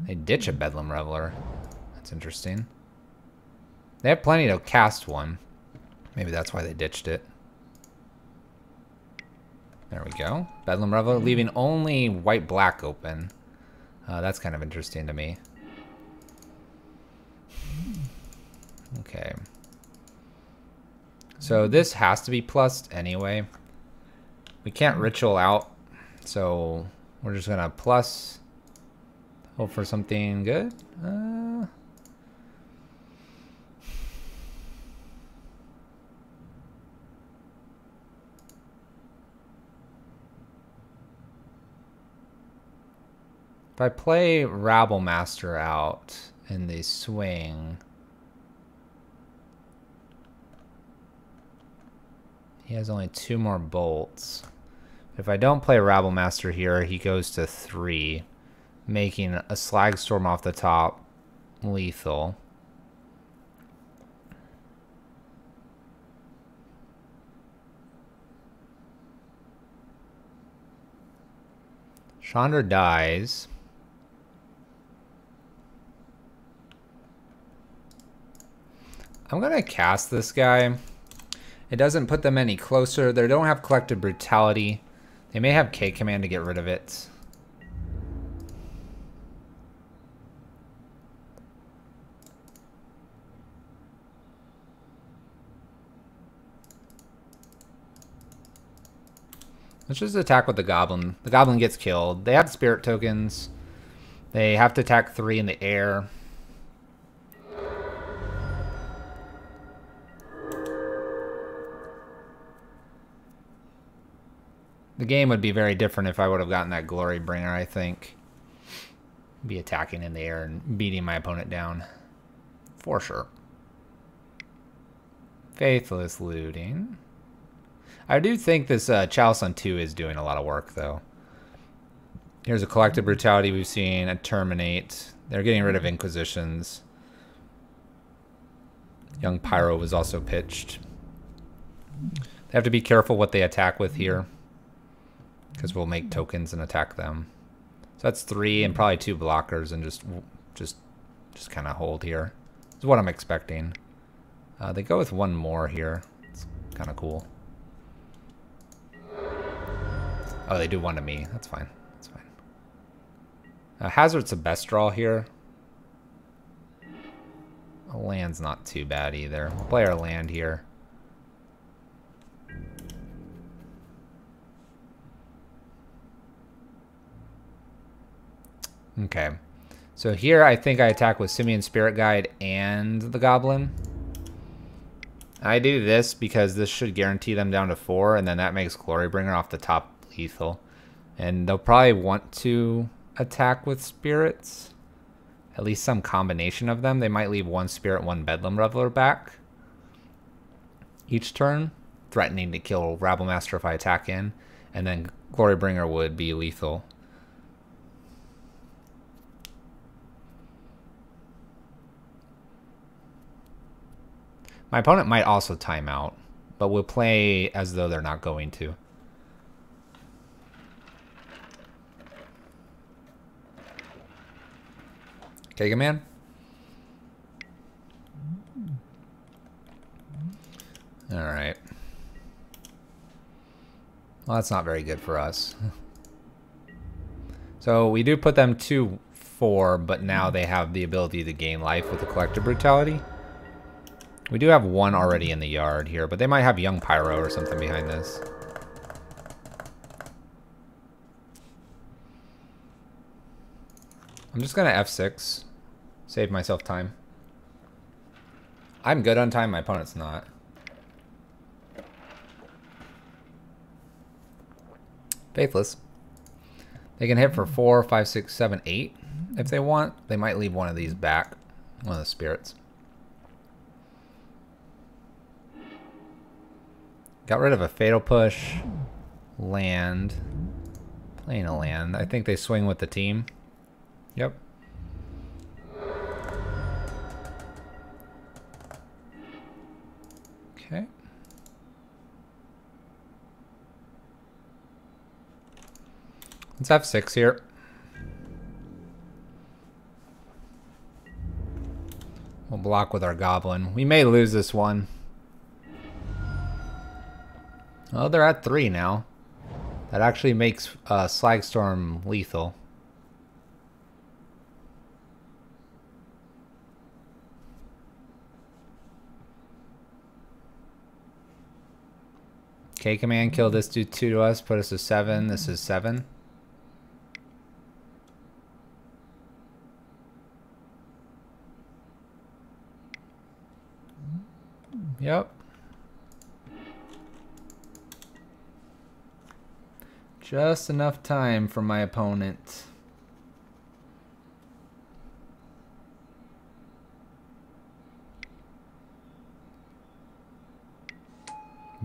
They ditch a Bedlam Reveler. That's interesting. They have plenty to cast one. Maybe that's why they ditched it. There we go. Bedlam Reveler, leaving only white-black open. That's kind of interesting to me. Okay. So this has to be plussed anyway. We can't ritual out, so we're just gonna plus. Hope for something good. If I play Rabble Master out and they swing, He has only 2 more bolts. If I don't play Rabble Master here, he goes to 3, making a Slag Storm off the top lethal. Chandra dies. I'm going to cast this guy. It doesn't put them any closer. They don't have Collective Brutality. They may have K command to get rid of it. Let's just attack with the Goblin. The Goblin gets killed. They have Spirit tokens. They have to attack 3 in the air. The game would be very different if I would have gotten that Glory Bringer, I think. Be attacking in the air and beating my opponent down. For sure. Faithless Looting. I do think this Chalice on 2 is doing a lot of work, though. Here's a Collective Brutality we've seen, a Terminate. They're getting rid of Inquisitions. Young Pyro was also pitched. They have to be careful what they attack with here, because we'll make tokens and attack them. So that's 3 and probably 2 blockers, and just kind of hold here. This is what I'm expecting. They go with 1 more here. It's kind of cool. Oh, they do 1 to me. That's fine. That's fine. Hazard's the best draw here. A land's not too bad either. We'll play our land here. Okay. So here I think I attack with Simian Spirit Guide and the Goblin. I do this because this should guarantee them down to 4, and then that makes Glorybringer off the top lethal. And they'll probably want to attack with spirits. At least some combination of them. They might leave 1 spirit, 1 Bedlam Reveler back each turn, threatening to kill Rabble Master if I attack in. And then Glorybringer would be lethal. My opponent might also time out, but we'll play as though they're not going to. Okay, man. All right. Well, that's not very good for us. So we do put them to 4, but now they have the ability to gain life with the Collective Brutality. We do have 1 already in the yard here, but they might have Young Pyro or something behind this. I'm just going to F6. Save myself time. I'm good on time, my opponent's not. Faithless. They can hit for 4, 5, 6, 7, 8 if they want. They might leave 1 of these back. One of the spirits. Got rid of a Fatal Push. Land. Playing a land. I think they swing with the team. Yep. Okay. Let's have 6 here. We'll block with our Goblin. We may lose this one. Well, they're at 3 now. That actually makes Slag Storm lethal. K command, kill this, do 2 to us, put us to 7. This is 7. Yep. Just enough time for my opponent.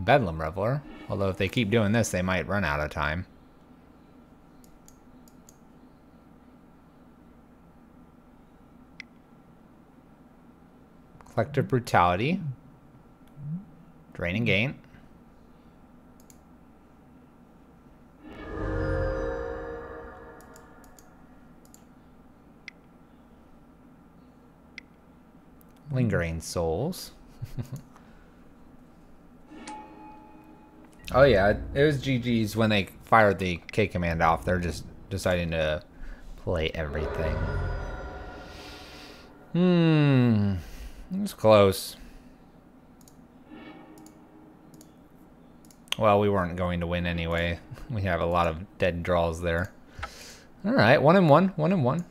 Bedlam Reveler. Although if they keep doing this, they might run out of time. Collective Brutality. Draining Gain. Lingering Souls. Oh yeah, it was GG's when they fired the K command off. They're just deciding to play everything. It was close. Well, we weren't going to win anyway. We have a lot of dead draws there. All right, 1-1, 1-1.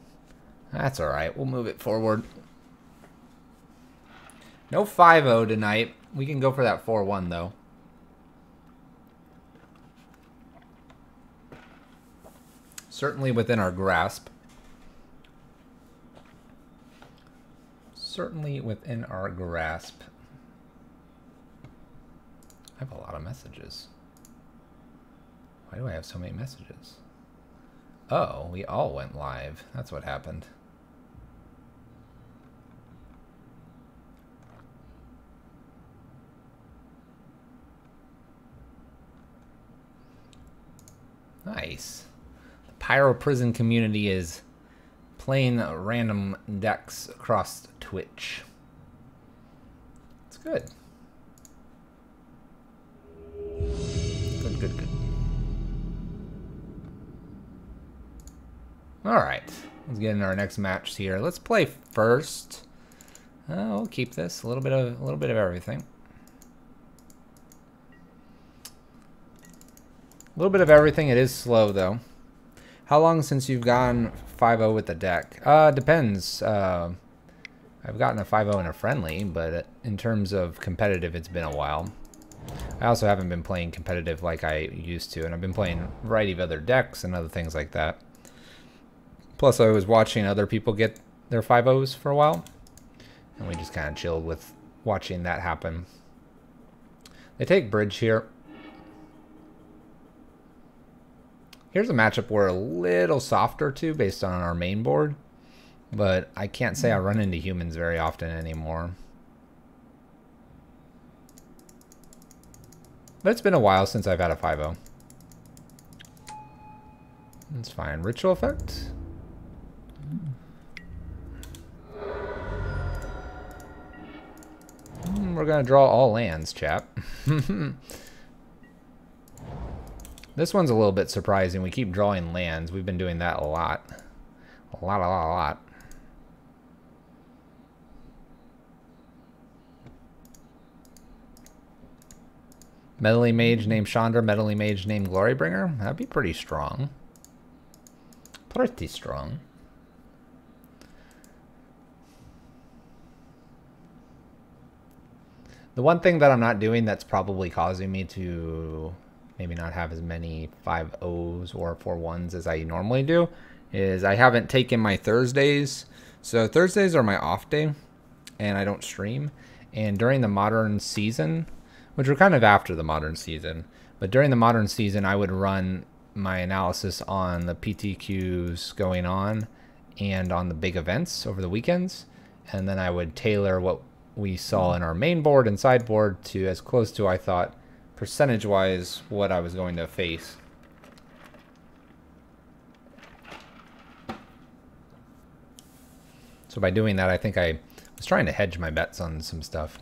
That's all right. We'll move it forward. No 5-0 tonight. We can go for that 4-1 though. Certainly within our grasp. Certainly within our grasp. I have a lot of messages. Why do I have so many messages? Oh, we all went live. That's what happened. Nice. The Pyro prison community is playing random decks across Twitch. It's good. Good. Alright. Let's get into our next match here. Let's play first. We'll keep this. A little bit of everything. A little bit of everything. It is slow though. How long since you've gone 5-0 with the deck? Depends. I've gotten a 5-0 in a friendly, but in terms of competitive, it's been a while. I also haven't been playing competitive like I used to, and I've been playing a variety of other decks and other things like that. Plus, I was watching other people get their 5-0s for a while, and we just kind of chilled with watching that happen. They take bridge here. Here's a matchup we're a little softer to based on our main board, but I can't say I run into humans very often anymore. But it's been a while since I've had a 5-0. That's fine. Ritual effect. We're going to draw all lands, chap. This one's a little bit surprising. We keep drawing lands. We've been doing that a lot. A lot. Meddling Mage named Chandra, Meddling Mage named Glorybringer. That'd be pretty strong. Pretty strong. The one thing that I'm not doing that's probably causing me to maybe not have as many 5-0s or 4-1s as I normally do is I haven't taken my Thursdays. So Thursdays are my off day and I don't stream. And during the modern season, which were kind of after the modern season, but during the modern season, I would run my analysis on the PTQs going on and on the big events over the weekends. And then I would tailor what we saw in our main board and sideboard to as close to, I thought, percentage-wise, what I was going to face. So by doing that, I think I was trying to hedge my bets on some stuff.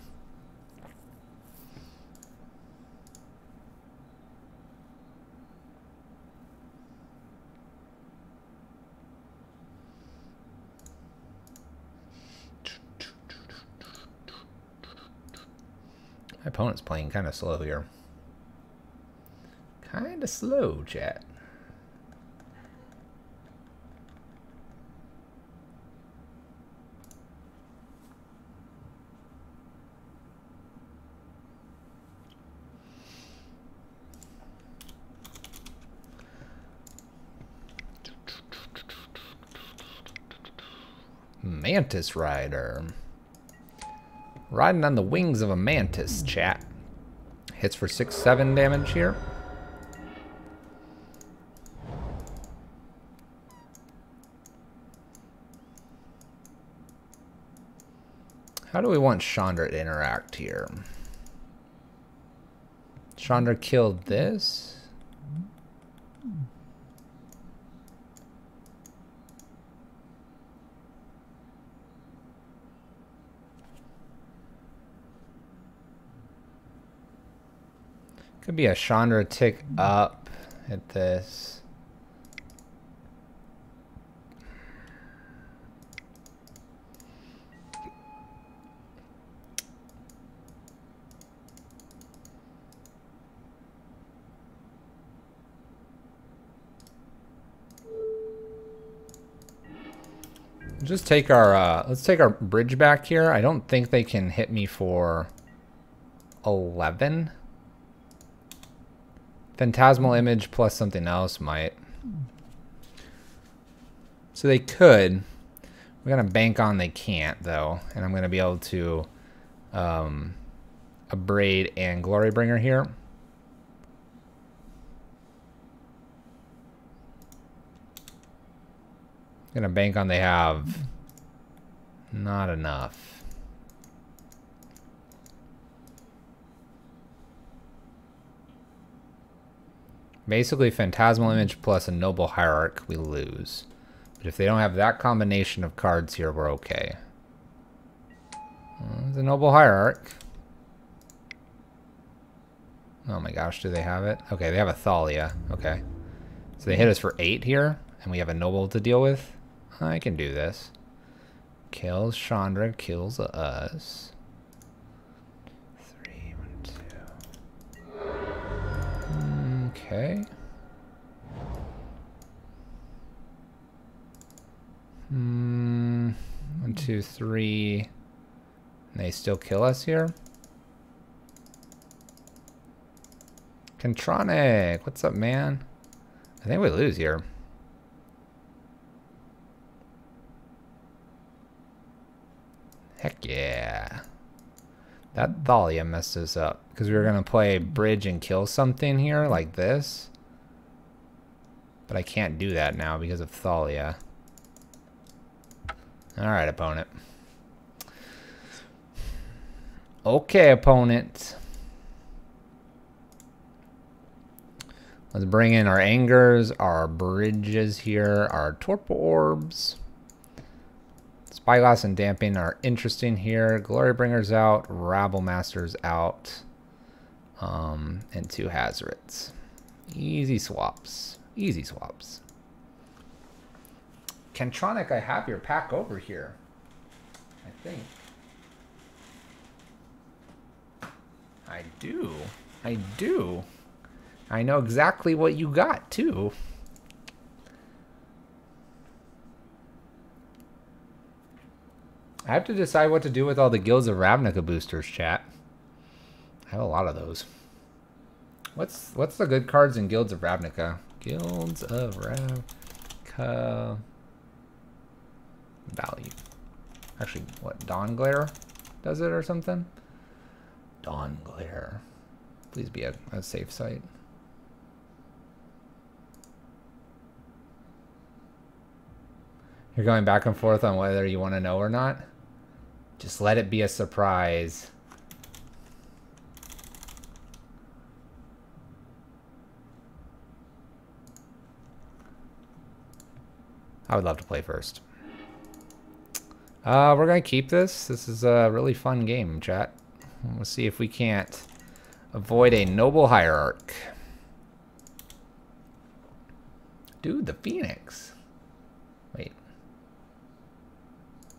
My opponent's playing kind of slow here. Kind of slow, chat. Mantis Rider. Riding on the wings of a mantis, chat. Hits for 6-7 damage here. How do we want Chandra to interact here? Chandra killed this. Could be a Chandra tick up at this. Just take our, let's take our bridge back here. I don't think they can hit me for 11. Phantasmal image plus something else might. So they could. We're gonna bank on they can't though. And I'm gonna be able to abrade and Glorybringer here. Gonna bank on they have not enough. Basically, Phantasmal Image plus a Noble Hierarch, we lose. But if they don't have that combination of cards here, we're okay. The Noble Hierarch. Oh my gosh, do they have it? Okay, they have a Thalia. Okay. So they hit us for 8 here, and we have a Noble to deal with. I can do this. Kills Chandra, kills us. 3, 1, 2. Okay. 1, 2, 3. And they still kill us here. Contronic, what's up, man? I think we lose here. Heck yeah. That Thalia messed us up. Because we were going to play bridge and kill something here like this. But I can't do that now because of Thalia. Alright, opponent. Okay, opponent. Let's bring in our Angers, our bridges here, our Torpor Orbs. Spyglass and Damping are interesting here. Glorybringer's out, Rabble Master's out, and 2 Hazards. Easy swaps. Easy swaps. Kentronic, I have your pack over here. I think. I do. I do. I know exactly what you got, too. I have to decide what to do with all the Guilds of Ravnica boosters, chat. I have a lot of those. What's the good cards in Guilds of Ravnica? Guilds of Ravnica value. Actually, what, Dawn Glare does it or something? Dawn Glare. Please be a safe site. You're going back and forth on whether you want to know or not? Just let it be a surprise. I would love to play first. We're going to keep this. This is a really fun game, chat. We'll see if we can't avoid a Noble Hierarch. Dude, the Phoenix. Wait.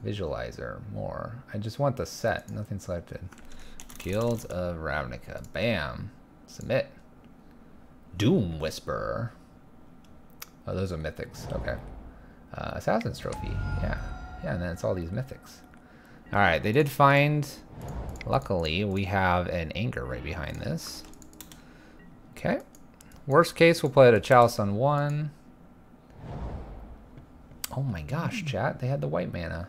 Visualizer, more. I just want the set. Nothing selected. Guilds of Ravnica. Bam. Submit. Doom Whisperer. Oh, those are mythics. Okay. Assassin's Trophy. Yeah. Yeah, and then it's all these mythics. Alright, they did find... Luckily, we have an Anger right behind this. Okay. Worst case, we'll play it a Chalice on 1. Oh my gosh, chat. They had the white mana.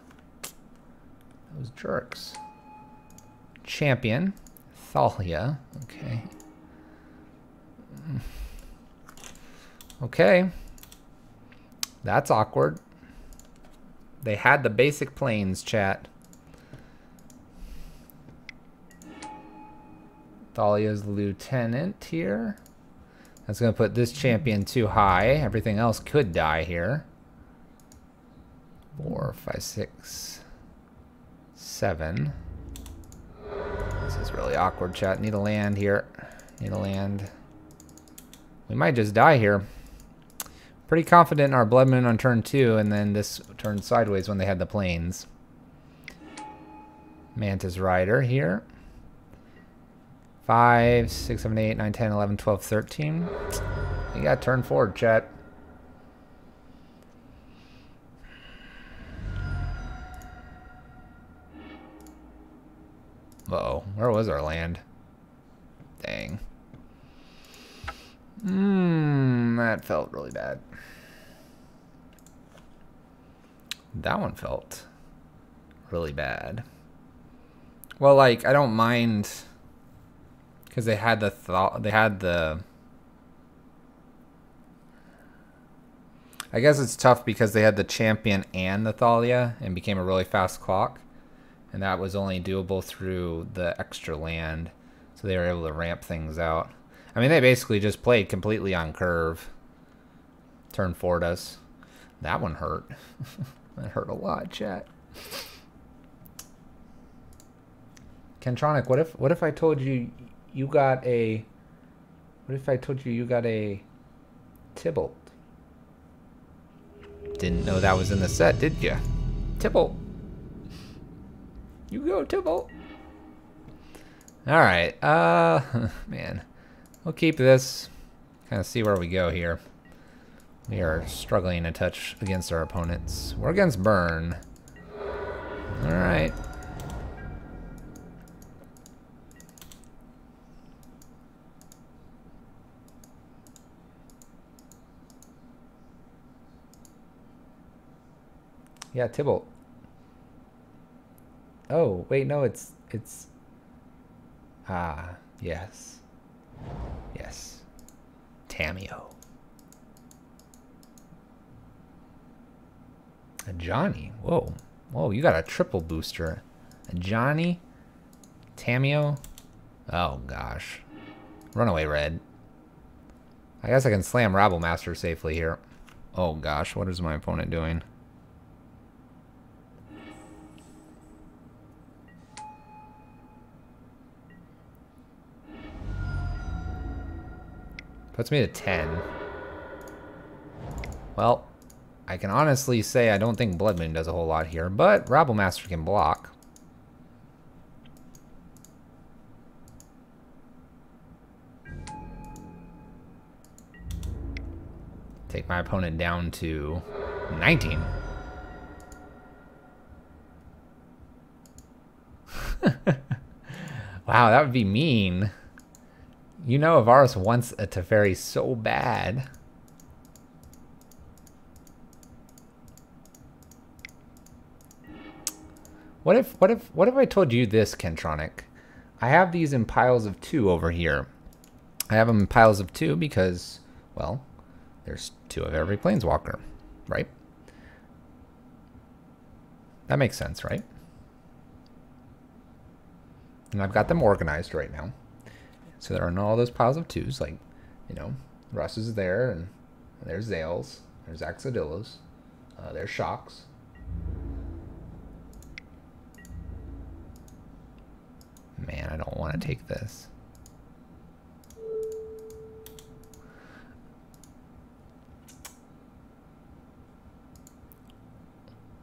Those jerks. Champion. Thalia. Okay. Okay. That's awkward. They had the basic planes, chat. Thalia's lieutenant here. That's going to put this champion too high. Everything else could die here. 4, 5, 6, 7. This is really awkward, chat. Need a land here. Need a land. We might just die here. Pretty confident in our Blood Moon on turn 2, and then this turned sideways when they had the planes. Mantis Rider here. 5, 6, 7, 8, 9, 10, 11, 12, 13. You got turn forward, chat. Uh-oh. Where was our land? Dang. That felt really bad. That one felt really bad. Well, like, I don't mind because they had the I guess it's tough because they had the champion and the Thalia and became a really fast clock. And that was only doable through the extra land. So they were able to ramp things out. I mean, they basically just played completely on curve. Turn forward us. That one hurt. That hurt a lot, chat. Kentronic, what if I told you you got a... What if I told you you got a Tybalt? Didn't know that was in the set, did ya? Tybalt. You go, Tybalt. Alright, man. We'll keep this. Kind of see where we go here. We are struggling a touch against our opponents. We're against Burn. Alright. Yeah, Tybalt. Oh, wait, no, it's... Ah, yes. Yes. Tamio. A Johnny. Whoa. Whoa, you got a triple booster. A Johnny. Tamio. Oh, gosh. Runaway Red. I guess I can slam Rabble Master safely here. Oh, gosh. What is my opponent doing? Puts me to 10. Well, I can honestly say I don't think Blood Moon does a whole lot here, but Rabble Master can block. Take my opponent down to 19. Wow, that would be mean. You know Avaros wants a Teferi so bad. What if I told you this, Kentronic? I have these in piles of 2 over here. I have them in piles of 2 because, well, there's 2 of every Planeswalker, right? That makes sense, right? And I've got them organized right now. So there are all those piles of 2s, like, you know, Russ is there, and there's Zales, there's Axodillos, there's Shocks. Man, I don't want to take this.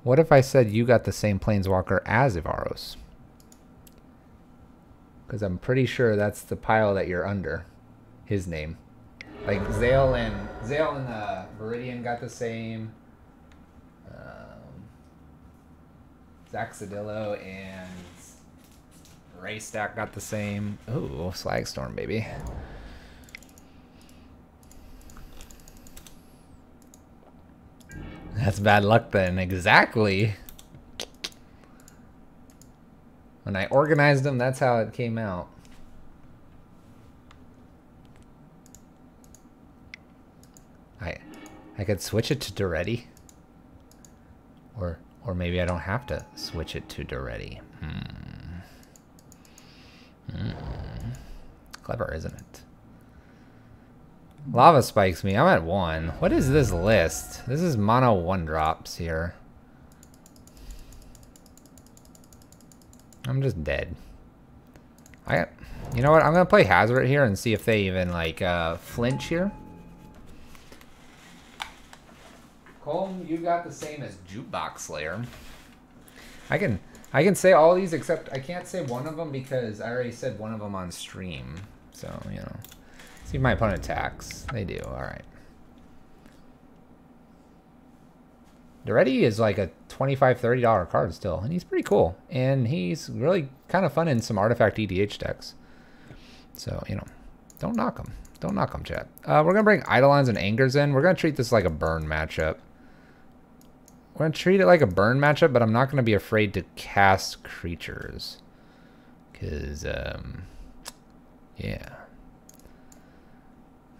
What if I said you got the same Planeswalker as Avaros? Because I'm pretty sure that's the pile that you're under. His name. Like Zale and Viridian got the same. Zaxodillo and Raystack got the same. Ooh, Slagstorm, baby. That's bad luck then. Exactly. When I organized them, that's how it came out. I could switch it to Duretti. Or maybe I don't have to switch it to Duretti. Clever, isn't it? Lava spikes me. I'm at 1. What is this list? This is mono 1-drops here. I'm just dead. You know what? I'm gonna play Hazard here and see if they even like flinch here. Colm, you got the same as Jukebox Slayer. I can say all these except I can't say one of them because I already said one of them on stream. So, you know. See if my opponent attacks. They do. All right. Duretti is like a $25, $30 card still, and he's pretty cool. And he's really kind of fun in some Artifact EDH decks. So, you know, don't knock him. Don't knock him, chat. We're going to bring Eidolons and Angers in. We're going to treat this like a burn matchup. We're going to treat it like a burn matchup, but I'm not going to be afraid to cast creatures. Because, yeah.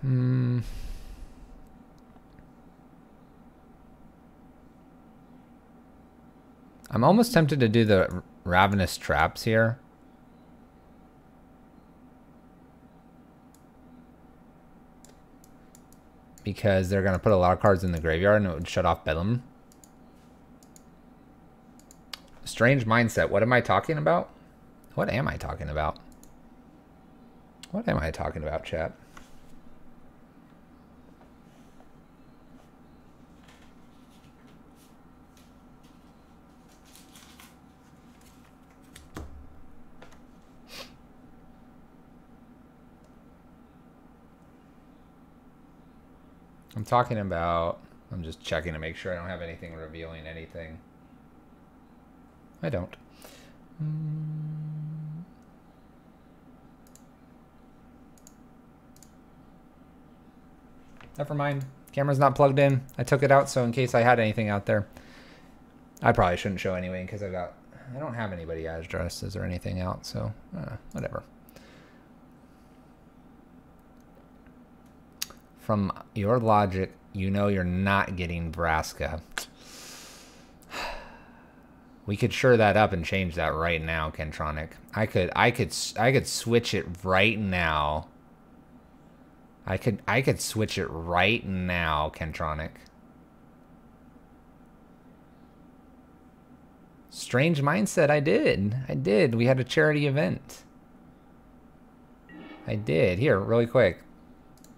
I'm almost tempted to do the Ravenous Traps here. Because they're going to put a lot of cards in the graveyard and it would shut off Bedlam. Strange Mindset. What am I talking about? What am I talking about? What am I talking about, chat? I'm talking about, I'm just checking to make sure I don't have anything revealing anything. I don't. Never mind. Camera's not plugged in. I took it out so in case I had anything out there. I probably shouldn't show anyway because I don't have anybody as dresses or anything out, so whatever. From your logic, you know you're not getting Vraska. We could sure that up and change that right now, Kentronic. I could switch it right now. I could switch it right now, Kentronic. Strange Mindset, I did. We had a charity event. I did. Here, really quick.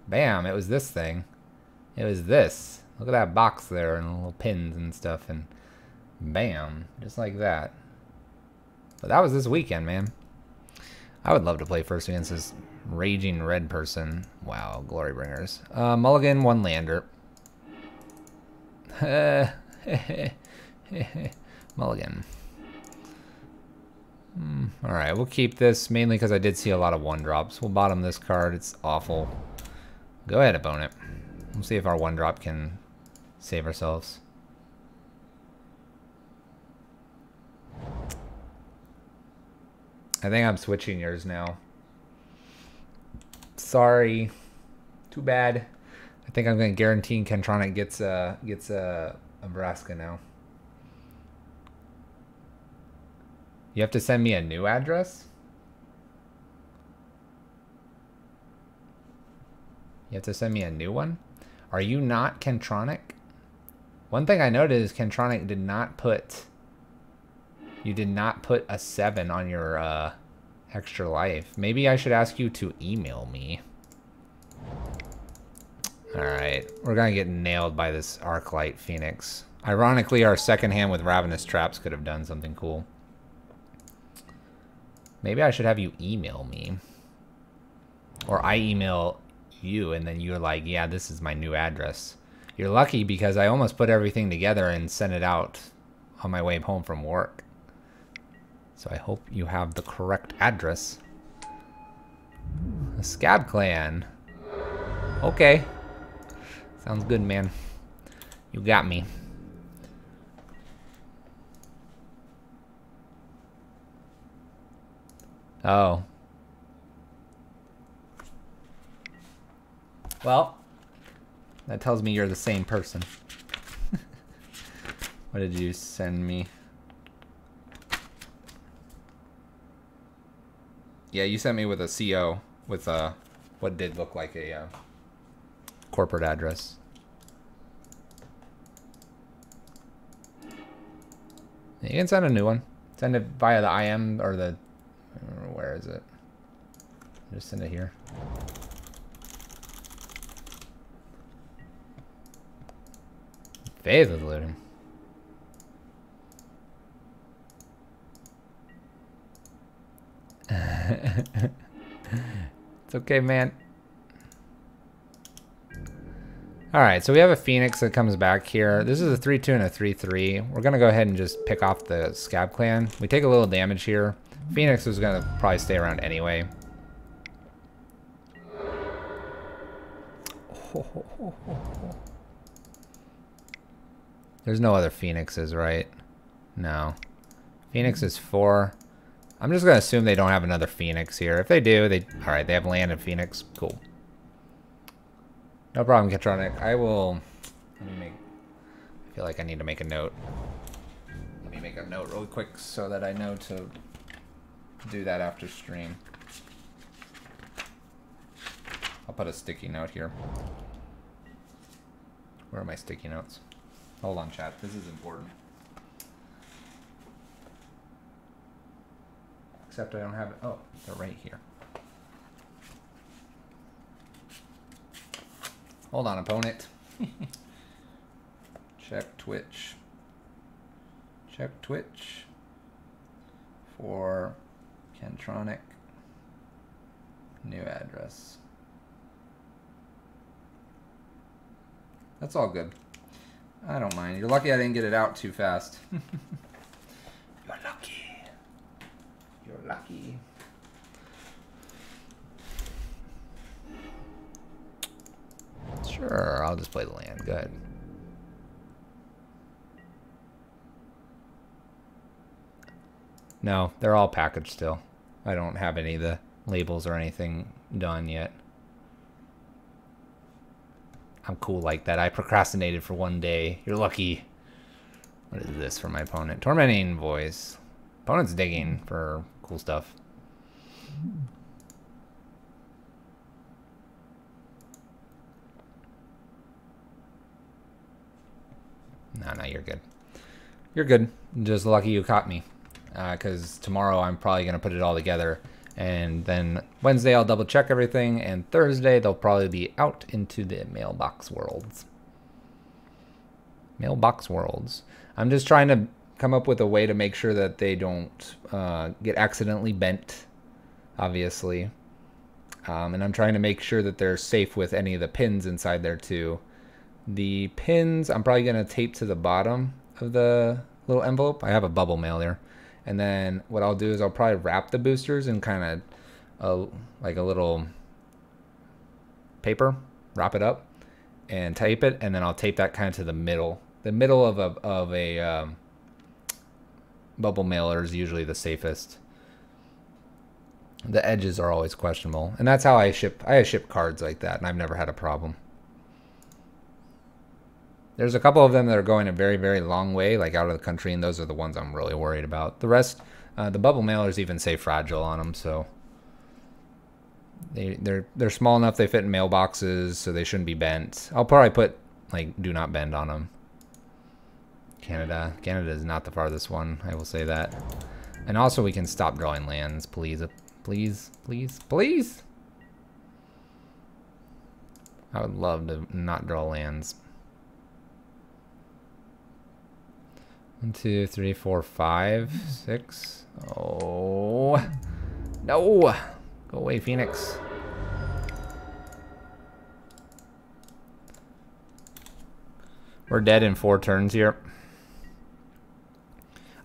Bam, it was this thing. It was this. Look at that box there and little pins and stuff and bam, just like that. But that was this weekend, man. I would love to play first against this raging red person. Wow, Glory Bringers. Mulligan, 1 lander. Mulligan. Alright, we'll keep this mainly because I did see a lot of 1-drops. We'll bottom this card. It's awful. Go ahead, opponent. We'll see if our 1-drop can save ourselves. I think I'm switching yours now. Sorry. Too bad. I think I'm going to guarantee Kentronic gets a Vraska now. You have to send me a new address? You have to send me a new one? Are you not Kentronic? One thing I noticed is Kentronic did not put... You did not put a 7 on your extra life. Maybe I should ask you to email me. Alright, we're gonna get nailed by this Arclight Phoenix. Ironically, our second hand with Ravenous Traps could have done something cool. Maybe I should have you email me. Or I email you and then you're like, yeah, this is my new address. You're lucky because I almost put everything together and sent it out on my way home from work. So I hope you have the correct address. The Scab Clan. Okay. Sounds good, man. You got me. Oh. Well, That tells me you're the same person. What did you send me? Yeah, you sent me with a CO with what did look like a corporate address. You can send a new one. Send it via the IM or the... where is it? Just send it here. Faith is looting. It's okay, man. Alright, so we have a Phoenix that comes back here. This is a 3-2 and a 3-3. We're going to go ahead and just pick off the Scab Clan. We take a little damage here. Phoenix is going to probably stay around anyway. There's no other Phoenixes, right? No. Phoenix is 4. I'm just going to assume they don't have another Phoenix here. If they do, they... Alright, they have land in Phoenix. Cool. No problem, Katronic. I will... Let me make... I feel like I need to make a note. Let me make a note real quick so that I know to do that after stream. I'll put a sticky note here. Where are my sticky notes? Hold on, chat. This is important. Except I don't have it. Oh, they're right here. Hold on, opponent. Check Twitch. Check Twitch for Kentronic. New address. That's all good. I don't mind. You're lucky I didn't get it out too fast. You're lucky. You're lucky. Sure, I'll just play the land. Good. No, they're all packaged still. I don't have any of the labels or anything done yet. I'm cool like that. I procrastinated for one day. You're lucky. What is this for my opponent? Tormenting Voice. Opponent's digging for cool stuff. No, you're good. You're good. Just lucky you caught me. Because tomorrow I'm probably going to put it all together. And then Wednesday I'll double check everything. And Thursday they'll probably be out into the mailbox worlds. Mailbox worlds. I'm just trying to come up with a way to make sure that they don't get accidentally bent, obviously. And I'm trying to make sure that they're safe with any of the pins inside there too. The pins I'm probably going to tape to the bottom of the little envelope. I have a bubble mail there. And then what I'll do is I'll probably wrap the boosters in kind of like a little paper, wrap it up and tape it. And then I'll tape that kind of to the middle. The middle of a bubble mailer is usually the safest. The edges are always questionable. And that's how I ship cards like that. And I've never had a problem. There's a couple of them that are going a very, very long way, like out of the country, and those are the ones I'm really worried about. The rest, the bubble mailers even say fragile on them, so they're small enough they fit in mailboxes, so they shouldn't be bent. I'll probably put like do not bend on them. Canada is not the farthest one, I will say that. And also we can stop drawing lands, please, please, please, please. I would love to not draw lands. 1, 2, 3, 4, 5, 6. Oh. No. Go away, Phoenix. We're dead in 4 turns here.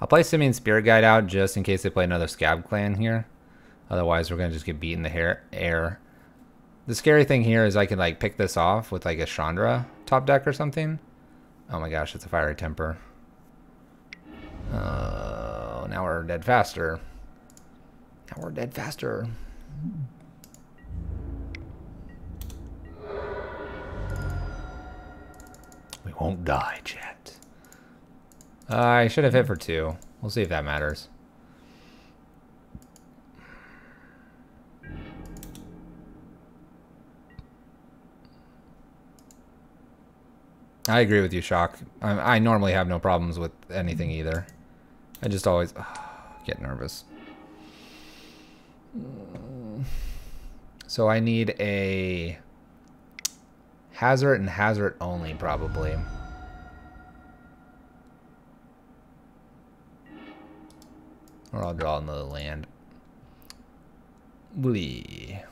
I'll play Simian Spirit Guide out just in case they play another Scab Clan here. Otherwise, we're going to just get beat in the air. The scary thing here is I can like pick this off with like a Chandra top deck or something. Oh my gosh, it's a Fiery Temper. Now we're dead faster. Now we're dead faster. We won't die, chat. I should have hit for 2. We'll see if that matters. I agree with you, Shock. I normally have no problems with anything either. I just always get nervous. So I need a hazard and hazard only, probably. Or I'll draw another land. We're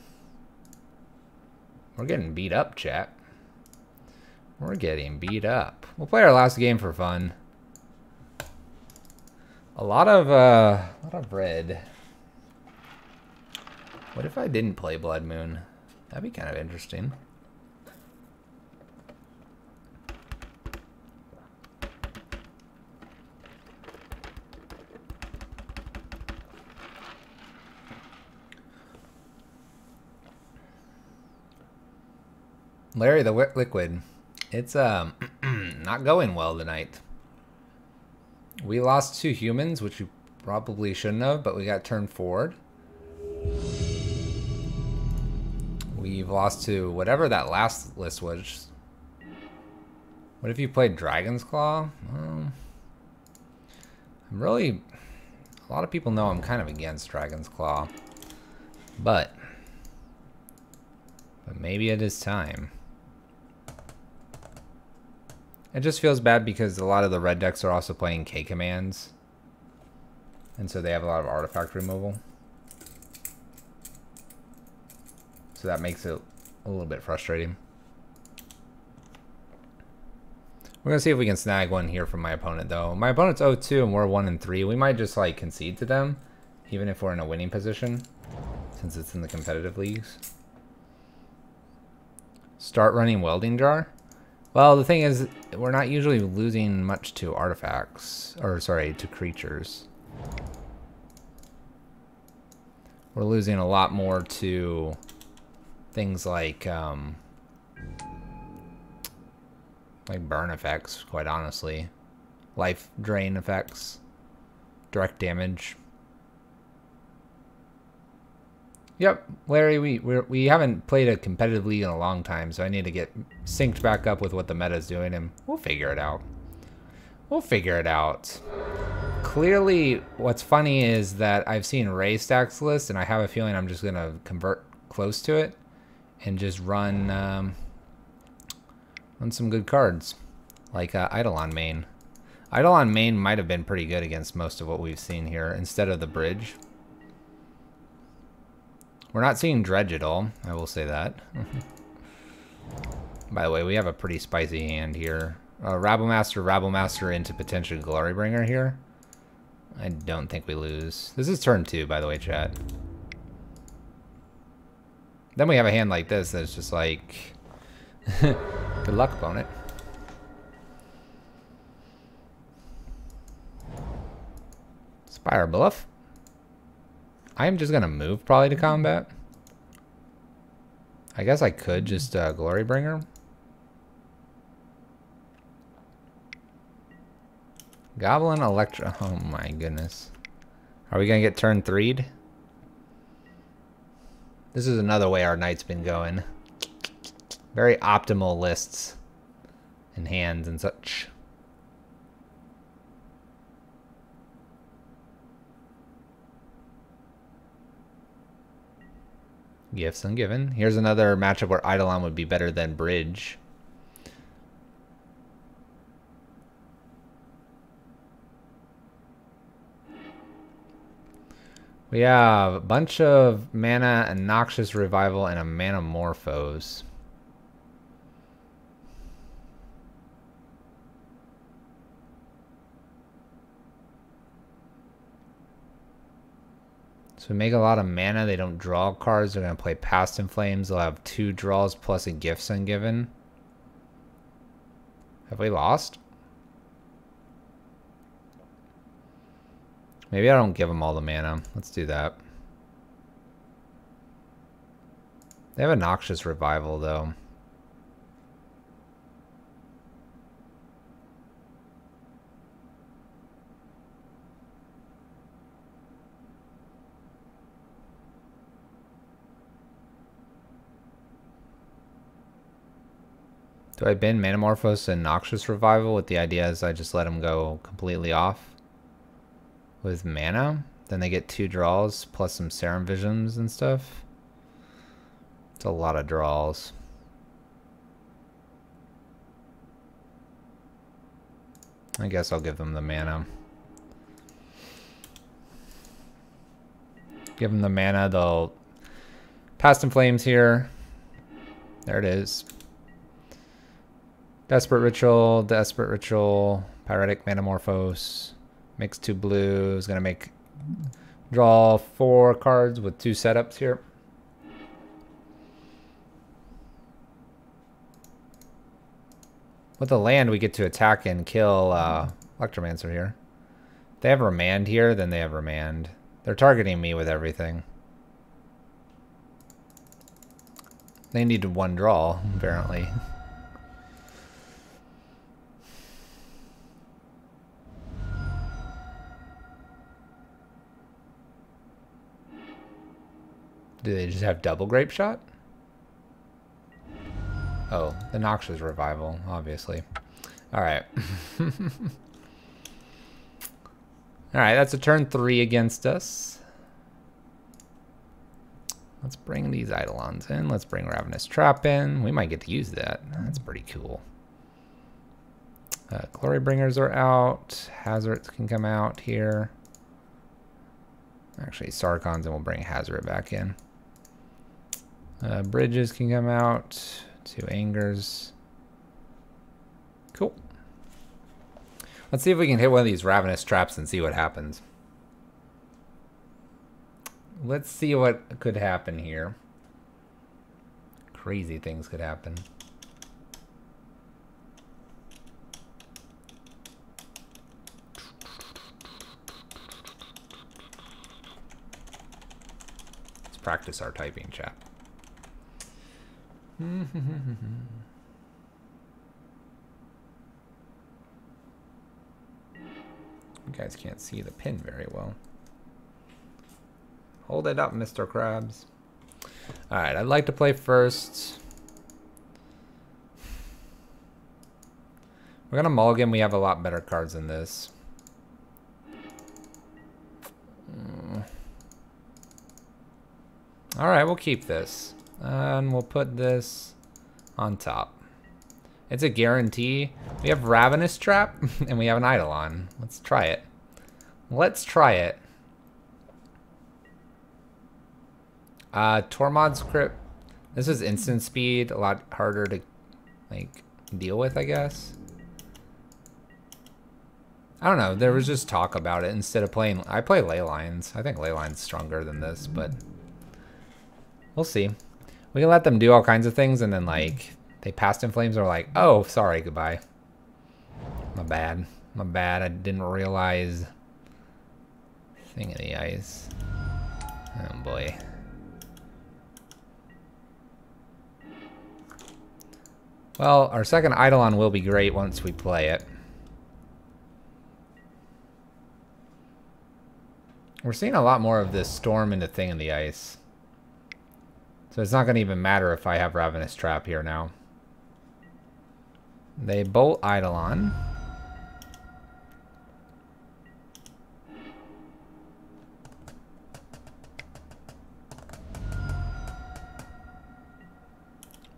getting beat up, chat. We're getting beat up. We'll play our last game for fun. A lot of red. What if I didn't play Blood Moon? That'd be kind of interesting. Larry the Liquid. It's not going well tonight. We lost 2 humans, which we probably shouldn't have, but we got turned forward. We've lost to whatever that last list was. What if you played Dragon's Claw? I'm really... A lot of people know I'm kind of against Dragon's Claw. But maybe it is time. It just feels bad because a lot of the red decks are also playing K commands. And so they have a lot of artifact removal. So that makes it a little bit frustrating. We're going to see if we can snag one here from my opponent, though. My opponent's 0-2 and we're 1-3. We might just, like, concede to them, even if we're in a winning position, since it's in the competitive leagues. Start running Welding Jar? Well, the thing is, we're not usually losing much to artifacts, or sorry, to creatures. We're losing a lot more to things like burn effects, quite honestly. Life drain effects, direct damage. Yep, Larry, we haven't played a competitive league in a long time, so I need to get synced back up with what the meta is doing, and we'll figure it out. We'll figure it out. Clearly, what's funny is that I've seen Ray Stack's list, and I have a feeling I'm just going to convert close to it and just run some good cards, like Eidolon Main. Eidolon Main might have been pretty good against most of what we've seen here, instead of the bridge. We're not seeing Dredge at all, I will say that. By the way, we have a pretty spicy hand here. Rabblemaster into potentially Glorybringer here. I don't think we lose. This is turn 2, by the way, chat. Then we have a hand like this that's just like... Good luck, opponent. Spire Bluff. I'm just gonna move probably to combat. I guess I could just Glorybringer. Goblin Electro. Oh my goodness. Are we gonna get turn 3'd? This is another way our night's been going. Very optimal lists and hands and such. Gifts ungiven. Here's another matchup where Eidolon would be better than Bridge. We have a bunch of mana, a Noxious Revival, and a Manamorphose. So we make a lot of mana. They don't draw cards. They're going to play Past in Flames. They'll have 2 draws plus a Gifts Ungiven. Have we lost? Maybe I don't give them all the mana. Let's do that. They have a Noxious Revival, though. Do I bin Manamorphose and Noxious Revival with the idea is I just let them go completely off with mana? Then they get 2 draws plus some Serum Visions and stuff. It's a lot of draws. I guess I'll give them the mana. Give them the mana, they'll Past in Flames here. There it is. Desperate Ritual, Pyretic Manamorphose. Makes 2 blue. Is gonna make draw 4 cards with 2 setups here. With the land, we get to attack and kill Electromancer here. If they have Remand here, then they have Remand. They're targeting me with everything. They need 1 draw, apparently. Do they just have double Grape Shot? Oh, the Noxious Revival, obviously. Alright. Alright, that's a turn 3 against us. Let's bring these Eidolons in. Let's bring Ravenous Trap in. We might get to use that. That's pretty cool. Glorybringers are out. Hazards can come out here. Actually, Sarkons, and we'll bring Hazard back in. Bridges can come out. 2 Angers. Cool. Let's see if we can hit one of these Ravenous Traps and see what happens. Let's see what could happen here. Crazy things could happen. Let's practice our typing, chat. You guys can't see the pin very well. Hold it up, Mr. Krabs. Alright, I'd like to play first. We're gonna mulligan. We have a lot better cards than this. Alright, we'll keep this. And we'll put this on top. It's a guarantee. We have Ravenous Trap, and we have an Eidolon. Let's try it. Let's try it. Tormod's Crypt. This is instant speed. A lot harder to, like, deal with, I guess. I don't know. There was just talk about it instead of playing... I play Leylines. I think Leyline's stronger than this, but... we'll see. We can let them do all kinds of things, and then, like, they Past in Flames are like, oh, sorry, goodbye. My bad. My bad. I didn't realize. Thing of the ice. Oh, boy. Well, our second Eidolon will be great once we play it. We're seeing a lot more of this Storm into Thing in the Ice. So it's not going to even matter if I have Ravenous Trap here now. They bolt Eidolon.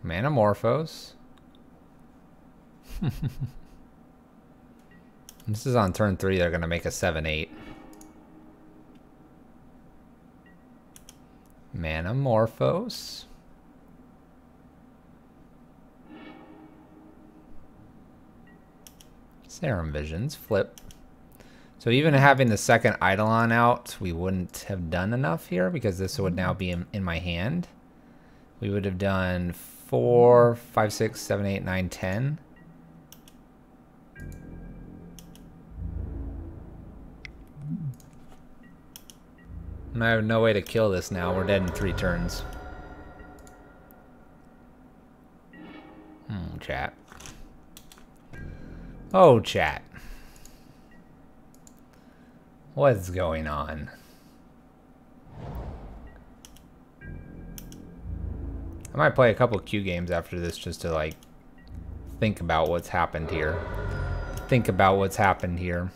Manamorphose. This is on turn 3. They're going to make a 7/8. Manamorphose. Serum Visions. Flip. So even having the second Eidolon out, we wouldn't have done enough here because this would now be in my hand. We would have done 4, 5, 6, 7, 8, 9, 10. I have no way to kill this now. We're dead in 3 turns. Chat. Oh, chat. What's going on? I might play a couple Q games after this just to, like, think about what's happened here. Think about what's happened here.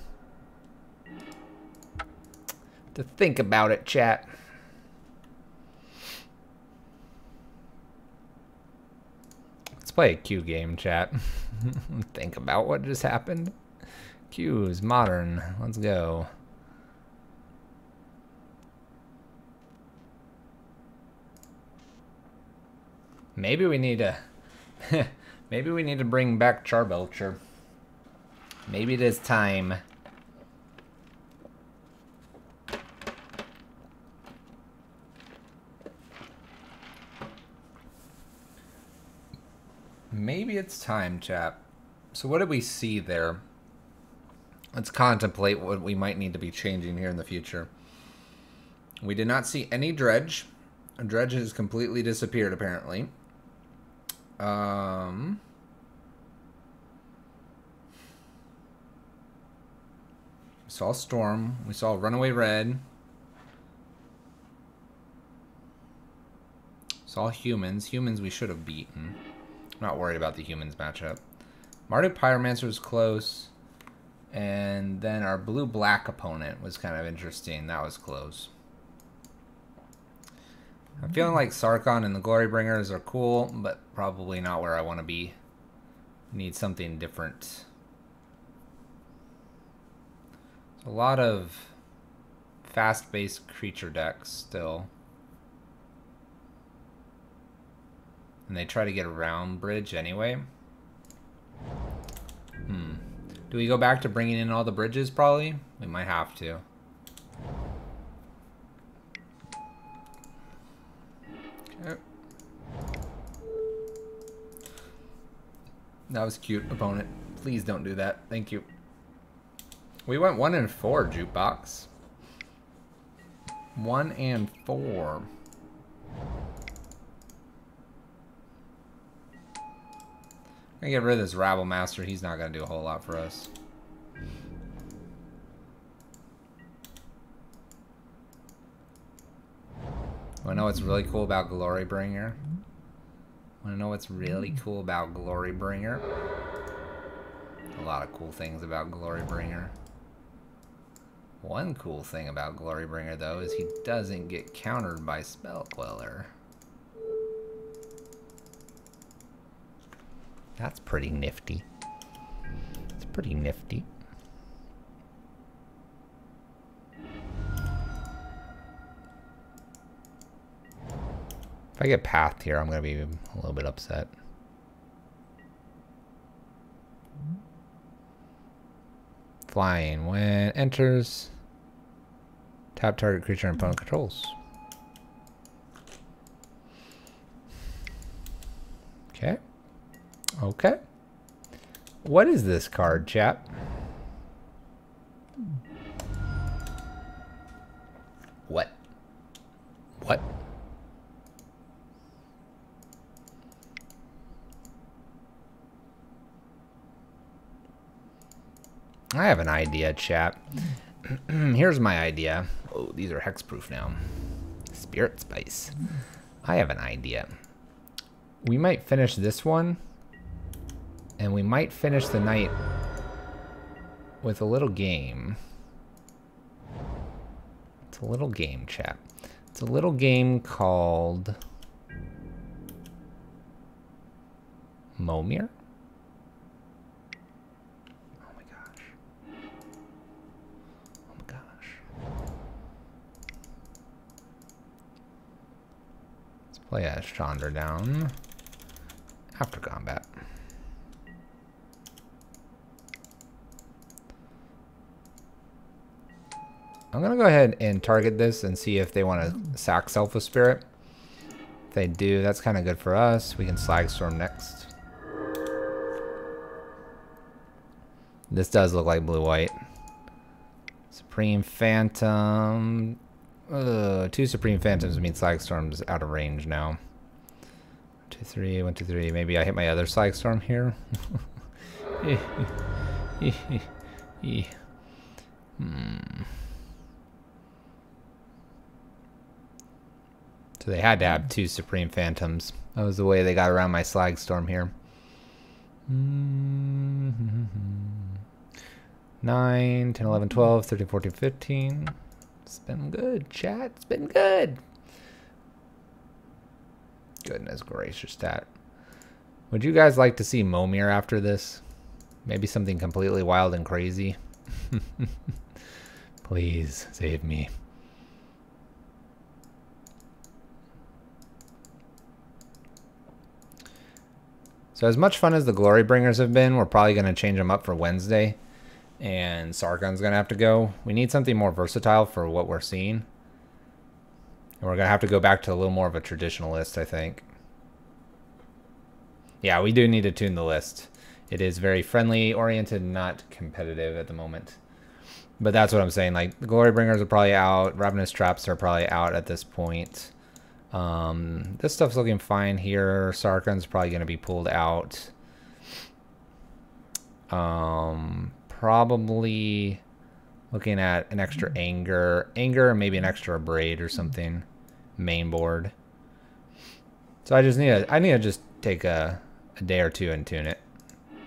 To think about it, chat. Let's play a Q game, chat. Think about what just happened. Q is modern. Let's go. Maybe we need to maybe we need to bring back Charbelcher. Maybe it is time. Maybe it's time, chat. So what did we see there? Let's contemplate what we might need to be changing here in the future. We did not see any dredge. Dredge has completely disappeared, apparently. We saw Storm. We saw Runaway Red. Saw Humans. Humans we should have beaten. Not worried about the Humans matchup. Marduk Pyromancer was close. And then our blue-black opponent was kind of interesting. That was close. I'm feeling like Sarkon and the Glorybringers are cool, but probably not where I want to be. Need something different. A lot of fast-based creature decks still. And they try to get around bridge anyway. Do we go back to bringing in all the bridges, probably? We might have to. Okay. That was cute, opponent. Please don't do that. Thank you. We went 1 and 4, Jukebox. 1 and 4. I'm gonna get rid of this Rabble Master. He's not gonna do a whole lot for us. Wanna know what's really cool about Glorybringer? Wanna know what's really cool about Glorybringer? A lot of cool things about Glorybringer. One cool thing about Glorybringer, though, is he doesn't get countered by Spell Queller. That's pretty nifty. It's pretty nifty. If I get pathed here, I'm going to be a little bit upset. Flying. When enters, tap target creature and opponent controls. Okay. Okay. What is this card, chat? What? What? I have an idea, chat. Here's my idea. Oh, these are hexproof now. Spirit Spice. I have an idea. We might finish this one. And we might finish the night with a little game. It's a little game, chat. It's a little game called Momir. Oh my gosh. Oh my gosh. Let's play a Chandra down after combat. I'm gonna go ahead and target this and see if they want to sack Selfless Spirit. If they do, that's kind of good for us. We can Slagstorm next. This does look like blue-white. Supreme Phantom. 2 Supreme Phantoms mean Slagstorm's out of range now. 2, 3, 1, 2, 3. Maybe I hit my other Slagstorm here. So they had to have 2 Supreme Phantoms. That was the way they got around my Slagstorm here. 9, 10, 11, 12, 13, 14, 15. It's been good, chat. It's been good. Goodness gracious, chat. Would you guys like to see Momir after this? Maybe something completely wild and crazy? Please, save me. So as much fun as the Glory Bringers have been, we're probably going to change them up for Wednesday. And Sargon's going to have to go. We need something more versatile for what we're seeing. And we're going to have to go back to a little more of a traditional list, I think. Yeah, we do need to tune the list. It is very friendly oriented, not competitive at the moment. But that's what I'm saying. Like, the Glory Bringers are probably out. Ravenous Traps are probably out at this point. This stuff's looking fine here. Sargon's probably going to be pulled out. Probably looking at an extra anger, maybe an extra braid or something. Main board. So I need to just take a day or two and tune it.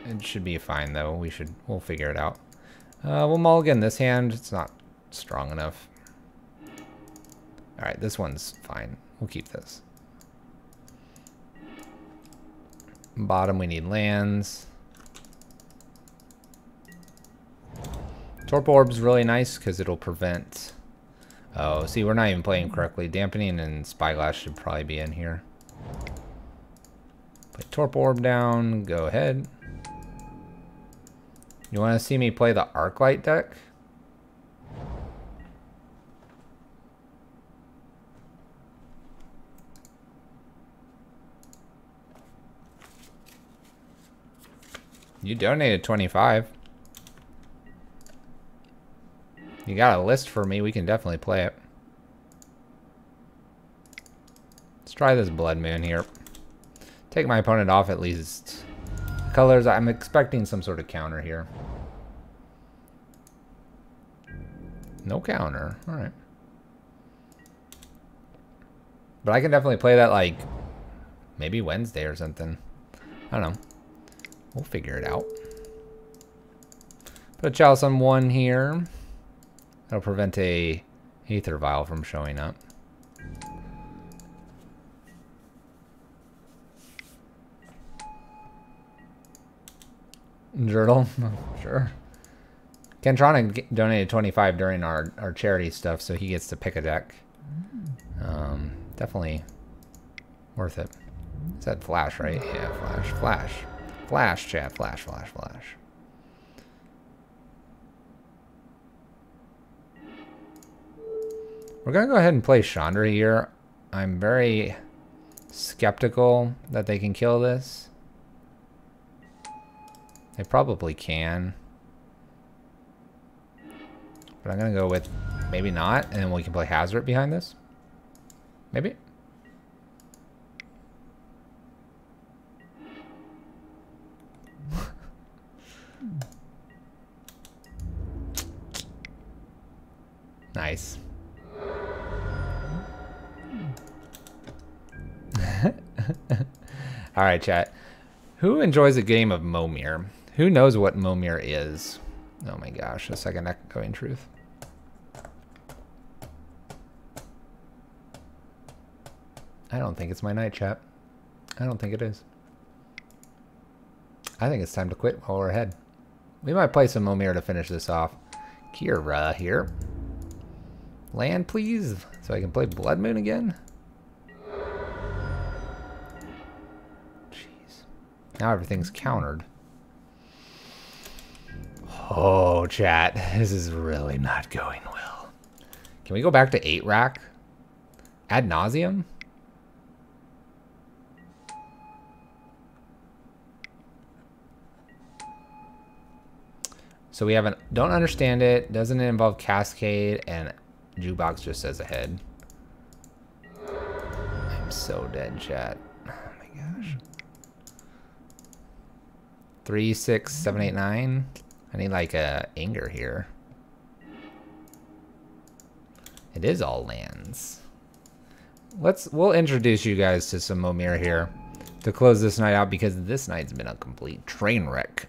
It should be fine though. We'll figure it out. We'll mulligan this hand. It's not strong enough. All right, this one's fine. We'll keep this. Bottom, we need lands. Torp Orb's really nice because it'll prevent... Oh, see, we're not even playing correctly. Dampening and Spyglass should probably be in here. Put Torp Orb down. Go ahead. You want to see me play the Arclight deck? You donated 25. You got a list for me. We can definitely play it. Let's try this Blood Moon here. Take my opponent off at least. The colors, I'm expecting some sort of counter here. No counter. Alright. But I can definitely play that like maybe Wednesday or something. I don't know. We'll figure it out. Put a Chalice on 1 here. That'll prevent a Aether Vial from showing up. Jurtle? Sure. Kentronic donated 25 during our charity stuff, so he gets to pick a deck. Definitely worth it. It said flash, right? Yeah, flash, flash. Flash, chat, flash, flash, flash. We're going to go ahead and play Chandra here. I'm very skeptical that they can kill this. They probably can. But I'm going to go with maybe not, and then we can play Hazard behind this. Maybe. Nice. All right, chat. Who enjoys a game of Momir? Who knows what Momir is? Oh my gosh, a second echoing truth. I don't think it's my night, chat. I don't think it is. I think it's time to quit while we're ahead. We might play some Momir to finish this off. Kira here. Land, please, so I can play Blood Moon again. Jeez. Now everything's countered. Oh, chat. This is really not going well. Can we go back to 8 rack? Ad nauseum? So we haven't, don't understand it. Doesn't it involve Cascade? And Jukebox just says ahead. I'm so dead, chat. Oh my gosh. 3, 6, 7, 8, 9. I need like a anger here. It is all lands. We'll introduce you guys to some Momir here to close this night out, because this night's been a complete train wreck.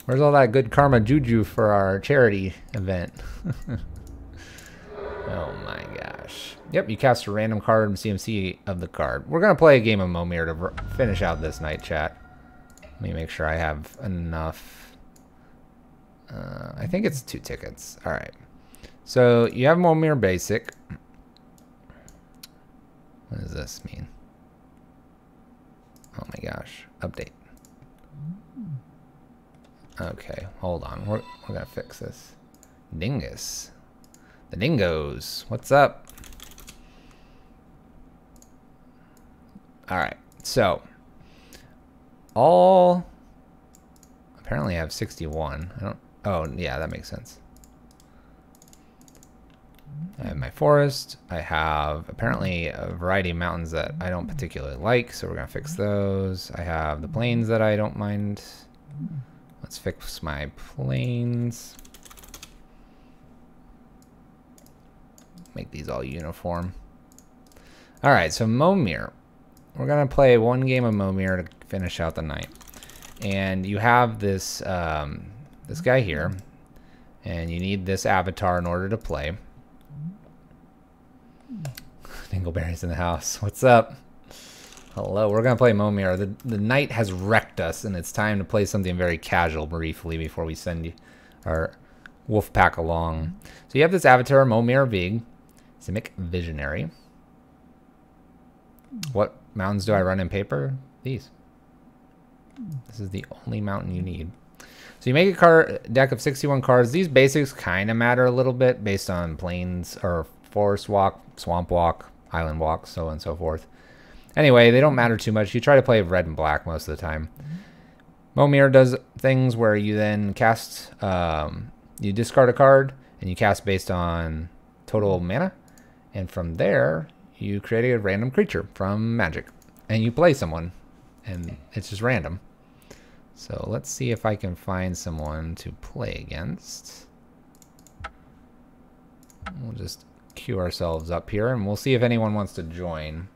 Where's all that good karma juju for our charity event? Oh my gosh. Yep, you cast a random card and CMC of the card. We're going to play a game of Momir to finish out this night, chat. Let me make sure I have enough. I think it's 2 tickets. All right. So you have Momir Basic. What does this mean? Oh my gosh. Update. Okay, hold on. We're going to fix this. Dingus. The dingoes. What's up? All right. So, apparently I have 61. Oh, yeah, that makes sense. I have my forest. I have apparently a variety of mountains that I don't particularly like, so we're going to fix those. I have the plains that I don't mind. Let's fix my plains. Make these all uniform. All right, so Momir. We're gonna play one game of Momir to finish out the night. And you have this this guy here, and you need this avatar in order to play. Dingleberry's in the house. What's up? Hello. We're gonna play Momir. The night has wrecked us, and it's time to play something very casual briefly before we send our wolf pack along. So you have this avatar, Momir Vig. Simic Visionary. What mountains do I run in paper? These. This is the only mountain you need. So you make a deck of 61 cards. These basics kind of matter a little bit based on plains or forest walk, swamp walk, island walk, so on and so forth. Anyway, they don't matter too much. You try to play red and black most of the time. Momir does things where you then cast, you discard a card and you cast based on total mana. And from there, you create a random creature from Magic. And you play someone. And it's just random. So let's see if I can find someone to play against. We'll just queue ourselves up here. And we'll see if anyone wants to join.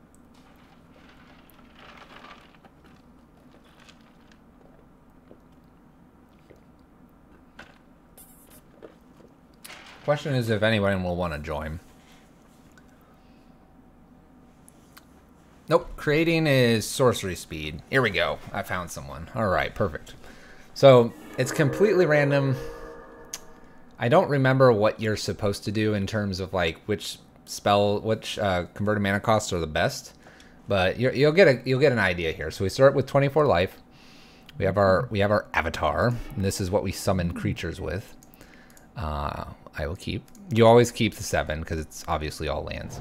Question is if anyone will want to join. Nope, creating is sorcery speed. Here we go. I found someone. All right, perfect. So it's completely random. I don't remember what you're supposed to do in terms of like which converted mana costs are the best, but you'll get an idea here. So we start with 24 life. We have our avatar, and this is what we summon creatures with. I will keep. You always keep the 7 because it's obviously all lands.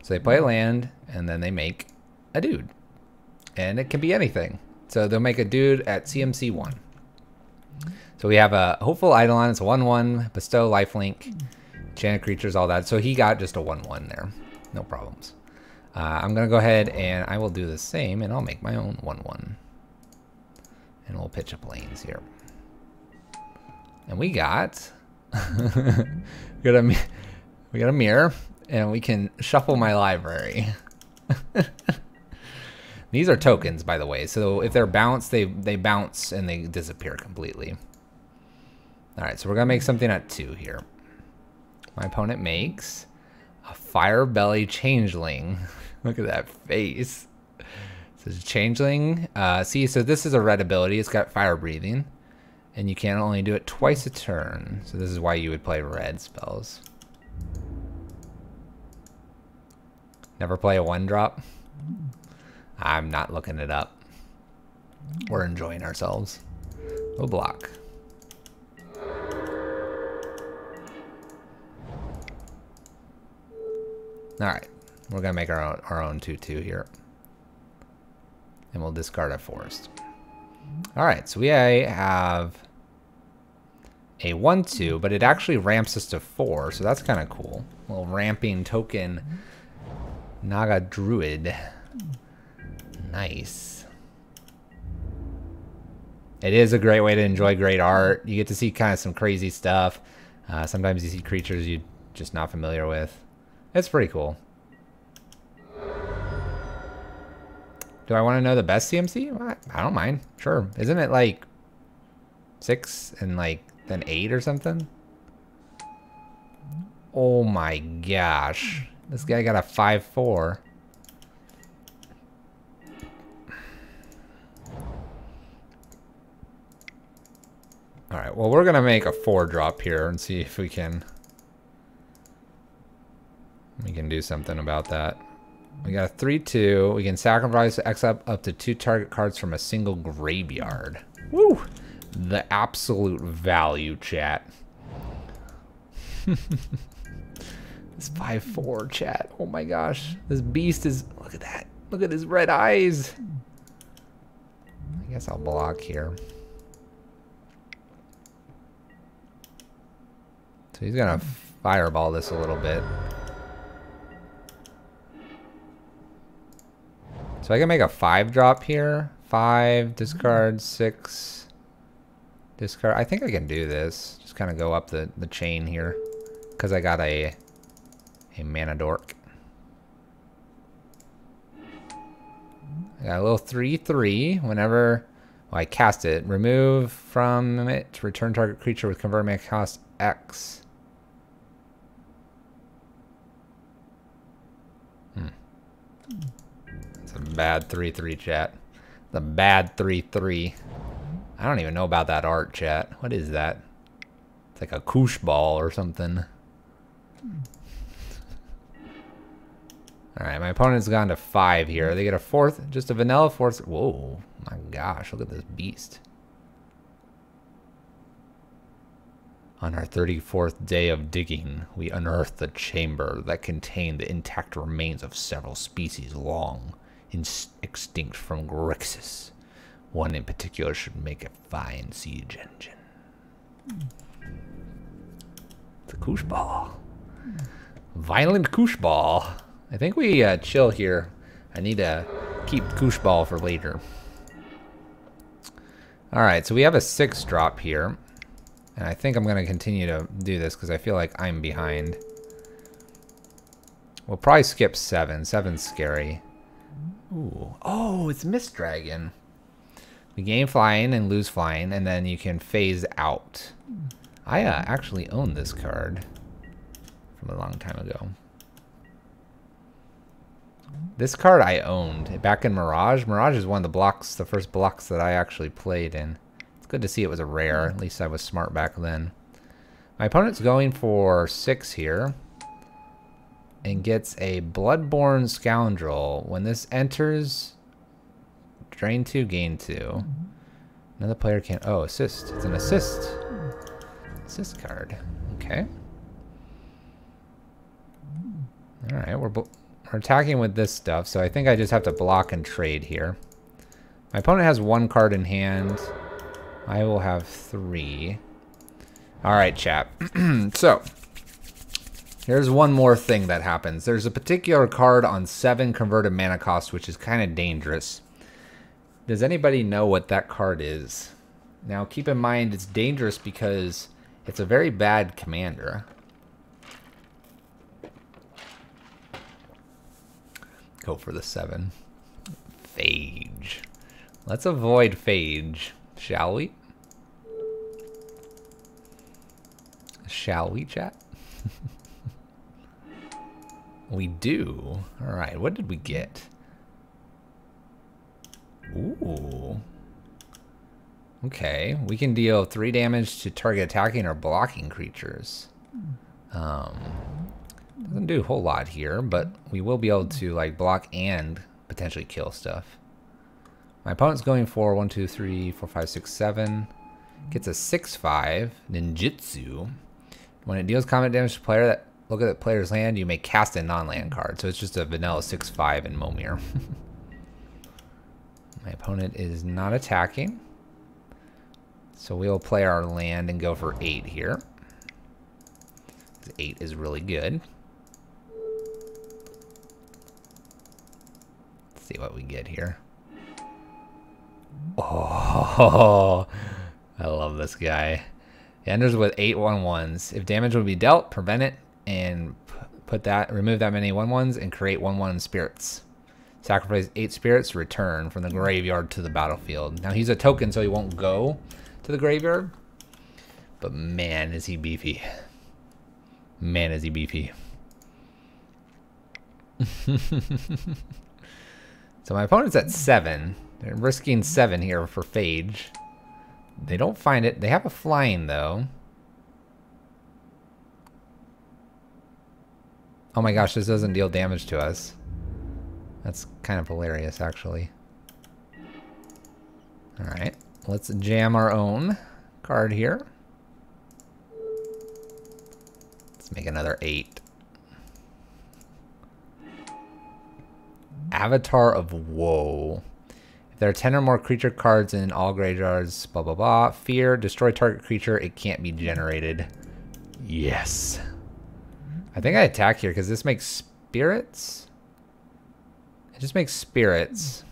So they play a land, and then they make a dude. And it can be anything. So they'll make a dude at CMC 1. So we have a Hopeful Eidolon. It's a 1/1, bestow lifelink, enchanted creatures, all that. So he got just a 1/1 there. No problems. I'm going to go ahead and I will do the same, and I'll make my own 1/1. And we'll pitch a plains here. And we got... we got a mirror, and we can shuffle my library. These are tokens, by the way, so if they're bounced, they bounce and they disappear completely. All right, so we're gonna make something at 2 here. My opponent makes a Fire Belly Changeling. Look at that face. So it's a Changeling. See, so this is a red ability. It's got fire breathing. And you can only do it twice a turn. So this is why you would play red spells. Never play a 1-drop? I'm not looking it up. We're enjoying ourselves. We'll block. Alright. We're going to make our own 2/2 here. And we'll discard a forest. Alright, so we have a 1/2, but it actually ramps us to 4, so that's kind of cool. A little ramping token Naga Druid. Nice. It is a great way to enjoy great art. You get to see kind of some crazy stuff. Sometimes you see creatures you're just not familiar with. It's pretty cool. Do I want to know the best CMC? I don't mind. Sure. Isn't it like 6 and like then 8 or something. Oh my gosh. This guy got a 5-4. Alright, well we're gonna make a 4 drop here and see if we can do something about that. We got a 3-2. We can sacrifice X up to 2 target cards from a single graveyard. Woo! The absolute value, chat. This 5-4, chat. Oh my gosh. This beast is... Look at that. Look at his red eyes. I guess I'll block here. So he's gonna fireball this a little bit. So I can make a 5 drop here. 5, discard, 6, discard. I think I can do this. Just kind of go up the chain here. Because I got a mana dork. I got a little 3-3. Whenever I cast it, remove from it, return target creature with convert mana cost X. It's a bad 3-3, chat. The bad 3-3. I don't even know about that art, chat. What is that? It's like a koosh ball or something. Alright, my opponent's gone to 5 here. They get a 4th, just a vanilla 4th. Whoa, my gosh, look at this beast. On our 34th day of digging, we unearthed the chamber that contained the intact remains of several species long extinct from Grixis. One in particular should make a fine siege engine. It's a koosh ball. Violent koosh ball. I think we chill here. I need to keep koosh ball for later. Alright, so we have a 6 drop here. And I think I'm going to continue to do this because I feel like I'm behind. We'll probably skip 7. 7's scary. Ooh. Oh, it's Mist Dragon. We gain flying and lose flying, and then you can phase out. I actually own this card from a long time ago. This card I owned back in Mirage. Mirage is one of the blocks, the first blocks that I actually played in. It's good to see it was a rare. At least I was smart back then. My opponent's going for 6 here. And gets a Bloodborne Scoundrel. When this enters, drain 2, gain 2. Another player can... Oh, assist. It's an assist. Assist card. Okay. Alright, we're attacking with this stuff, so I think I just have to block and trade here. My opponent has 1 card in hand. I will have 3. Alright, chat. So... here's one more thing that happens. There's a particular card on 7 converted mana cost, which is kind of dangerous. Does anybody know what that card is? Now, keep in mind, it's dangerous because it's a very bad commander. Go for the 7. Phage. Let's avoid Phage, shall we? Shall we, chat? We do. All right, what did we get? Ooh. Okay, we can deal 3 damage to target attacking or blocking creatures. Doesn't do a whole lot here, but we will be able to like block and potentially kill stuff. My opponent's going for 1, 2, 3, 4, 5, 6, 7. Gets a 6/5 ninjutsu. When it deals combat damage to player that look at the player's land, you may cast a non-land card. So it's just a vanilla 6/5 in Momir. My opponent is not attacking. So we'll play our land and go for 8 here. 8 is really good. Let's see what we get here. Oh, I love this guy. It enters with 8 1/1s. If damage would be dealt, prevent it and remove that many 1/1s and create 1/1 spirits. Sacrifice 8 spirits, return from the graveyard to the battlefield. Now he's a token, so he won't go. to the graveyard. But man, is he beefy. Man, is he beefy. So my opponent's at 7. They're risking 7 here for Phage. They don't find it. They have a flying, though. Oh my gosh, this doesn't deal damage to us. That's kind of hilarious, actually. Alright, let's jam our own card here. Let's make another 8. Avatar of Woe. If there are 10 or more creature cards in all graveyards, blah blah blah. Fear, destroy target creature, it can't be generated. Yes. I think I attack here because this makes spirits. It just makes spirits.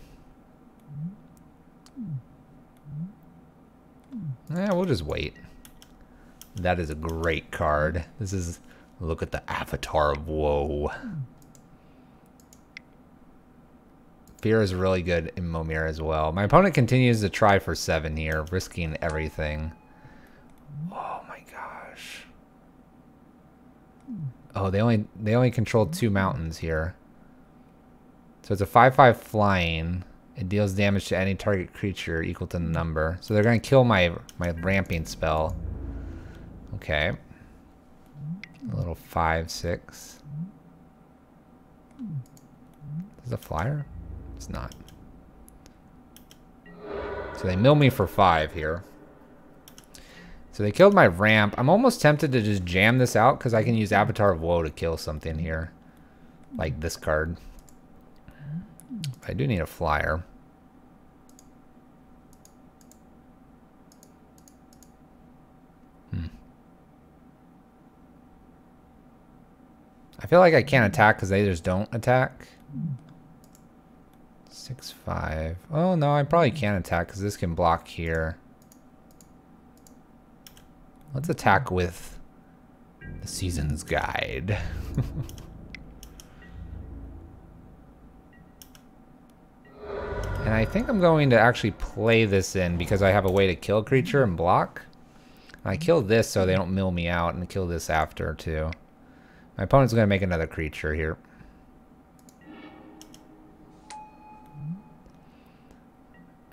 Yeah, we'll just wait. That is a great card. This is, look at the Avatar of Woe. Fear is really good in Momir as well. My opponent continues to try for 7 here, risking everything. Oh my gosh. Oh, they only control 2 mountains here. So it's a 5/5 flying. It deals damage to any target creature equal to the number. So they're going to kill my ramping spell. Okay. A little 5/6. Is it a flyer? It's not. So they mill me for 5 here. So they killed my ramp. I'm almost tempted to just jam this out because I can use Avatar of Woe to kill something here. Like this card. I do need a flyer. I feel like I can't attack because they just don't attack. 6/5. Oh no, I probably can attack because this can block here. Let's attack with the Season's Guide. And I think I'm going to actually play this in because I have a way to kill a creature and block. And I kill this so they don't mill me out, and kill this after too. My opponent's going to make another creature here.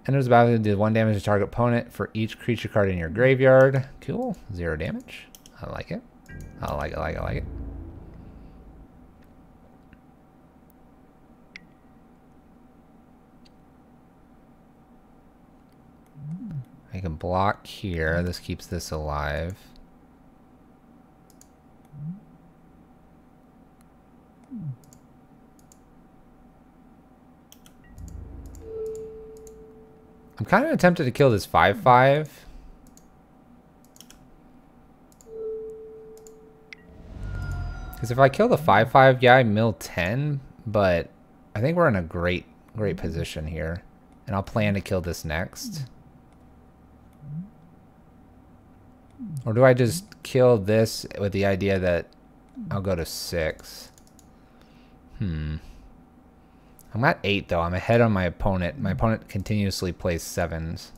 Enters the battle, do 1 damage to target opponent for each creature card in your graveyard. Cool. 0 damage. I like it. I like it, like it, like it. I can block here. This keeps this alive. I'm kind of tempted to kill this 5/5. Because if I kill the 5/5, yeah, I mill 10, but I think we're in a great position here. And I'll plan to kill this next. Or do I just kill this with the idea that I'll go to 6? I'm at 8 though. I'm ahead on my opponent. My opponent continuously plays 7s.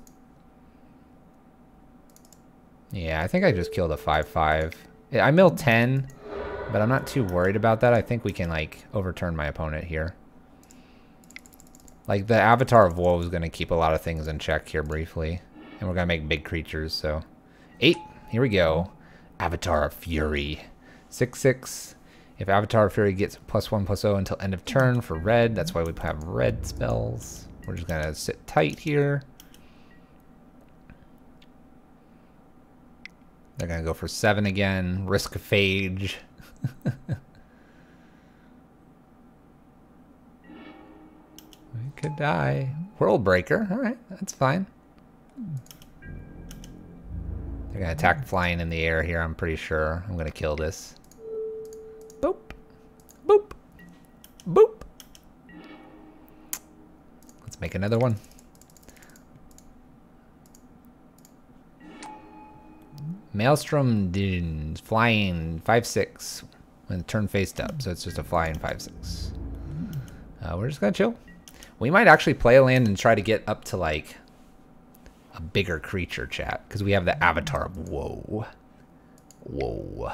Yeah, I think I just killed a 5/5. Yeah, I mill 10, but I'm not too worried about that. I think we can like overturn my opponent here. Like the Avatar of Woe is going to keep a lot of things in check here briefly. And we're going to make big creatures, so. 8, here we go. Avatar of Fury. 6/6. If Avatar of Fury gets +1/+0 until end of turn for red, that's why we have red spells. We're just going to sit tight here. They're going to go for 7 again. Risk a Phage. We could die. World Breaker. Alright, that's fine. They're going to attack flying in the air here, I'm pretty sure. I'm going to kill this. Boop. Boop. Boop. Let's make another one. Maelstrom Dunes. Flying 5/6 when turn faced up. So it's just a flying 5/6. We're just going to chill. We might actually play a land and try to get up to like a bigger creature, chat, because we have the avatar of woe. Whoa.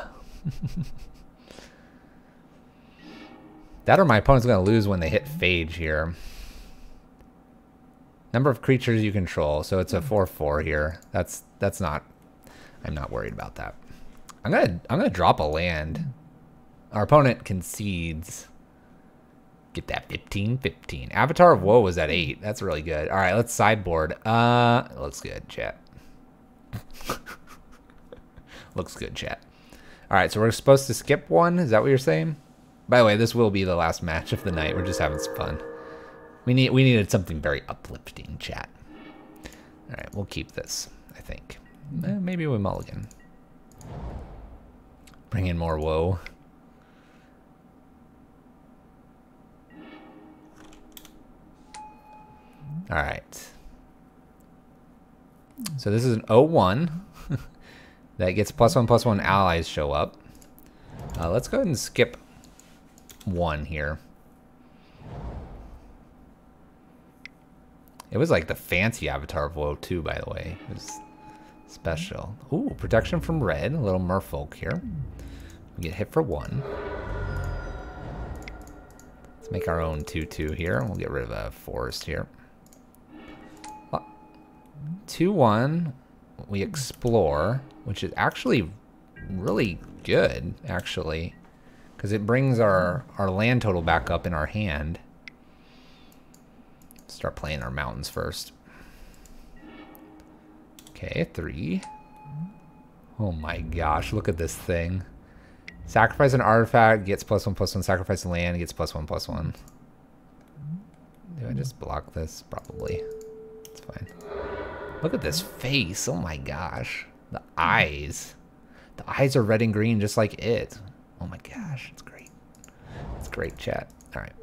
That or my opponent's going to lose when they hit Phage here. Number of creatures you control. So it's a 4/4 here. That's not... I'm not worried about that. I'm gonna drop a land. Our opponent concedes. Get that 15/15. Avatar of Woe was at 8. That's really good. All right, let's sideboard. It looks good, chat. Looks good, chat. All right, so we're supposed to skip one. Is that what you're saying? By the way, this will be the last match of the night. We're just having some fun. We needed something very uplifting, chat. All right, we'll keep this, I think. Maybe we mulligan. Bring in more woe. All right. So this is an 0/1 that gets +1/+1 allies show up. Let's go ahead and skip 1 here. It was like the fancy Avatar of Woe too, by the way. It was special. Ooh, protection from red. A little merfolk here. We get hit for 1. Let's make our own 2/2 here. We'll get rid of a forest here. 2/1. We explore, which is actually really good, actually, because it brings our land total back up in our hand. Start playing our mountains first. Okay, 3. Oh my gosh, look at this thing. Sacrifice an artifact, gets +1/+1. Sacrifice a land, gets +1/+1. Do I just block this? Probably. It's fine. Look at this face. Oh my gosh. The eyes. The eyes are red and green just like it. Oh my gosh, it's great. It's great, chat. All right.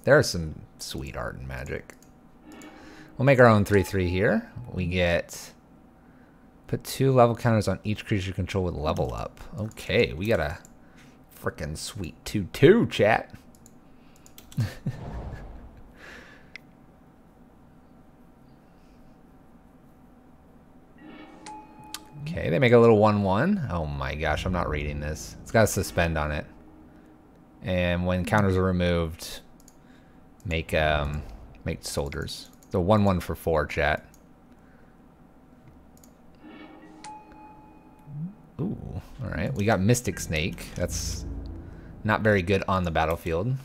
There's some sweet art and magic. We'll make our own 3/3 here. We get... Put 2 level counters on each creature you control with level up. Okay, we got a freaking sweet 2/2, chat. Okay, they make a little 1/1. Oh my gosh, I'm not reading this. It's got a suspend on it. And when counters are removed, make soldiers. So 1/1 for 4, chat. Ooh, all right. We got Mystic Snake. That's not very good on the battlefield.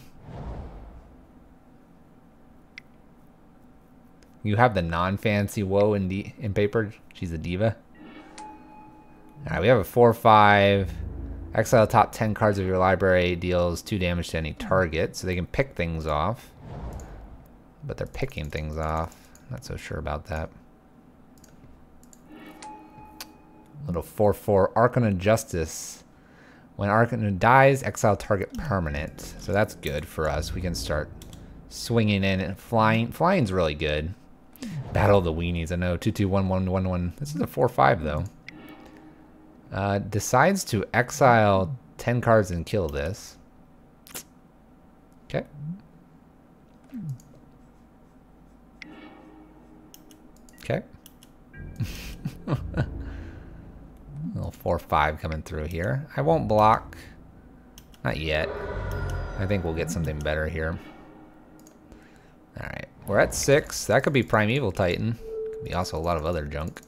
You have the non-fancy woe in paper. She's a diva. All right, we have a 4/5. Exile top 10 cards of your library. Deals 2 damage to any target. So they can pick things off. But they're picking things off. Not so sure about that. Little 4/4 Archon of Justice. When Archon dies, exile target permanent. So that's good for us. We can start swinging in and flying. Flying's really good. Battle of the Weenies. I know. 2/2 1/1 This is a 4/5 though. Decides to exile 10 cards and kill this. Okay. Okay. Little 4/5 coming through here. I won't block. Not yet. I think we'll get something better here. Alright. We're at 6. That could be Primeval Titan. Could be also a lot of other junk.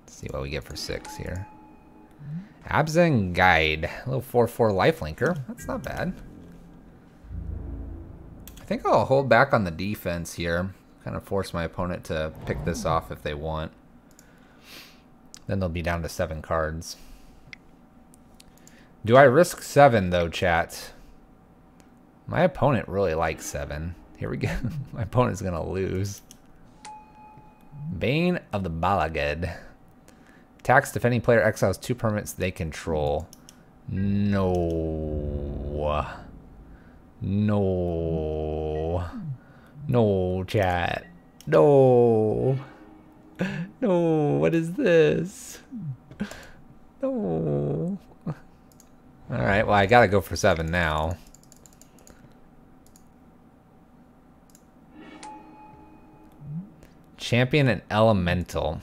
Let's see what we get for 6 here. Abzan Guide. A little 4/4 lifelinker. That's not bad. I think I'll hold back on the defense here. Kind of force my opponent to pick this off if they want. Then they'll be down to 7 cards. Do I risk 7 though, chat? My opponent really likes 7. Here we go. My opponent's gonna lose. Bane of the Balagad. Attacks defending player exiles 2 permanents they control. No. No. No, chat. No. No, what is this? No. Alright, well, I gotta go for 7 now. Champion and Elemental.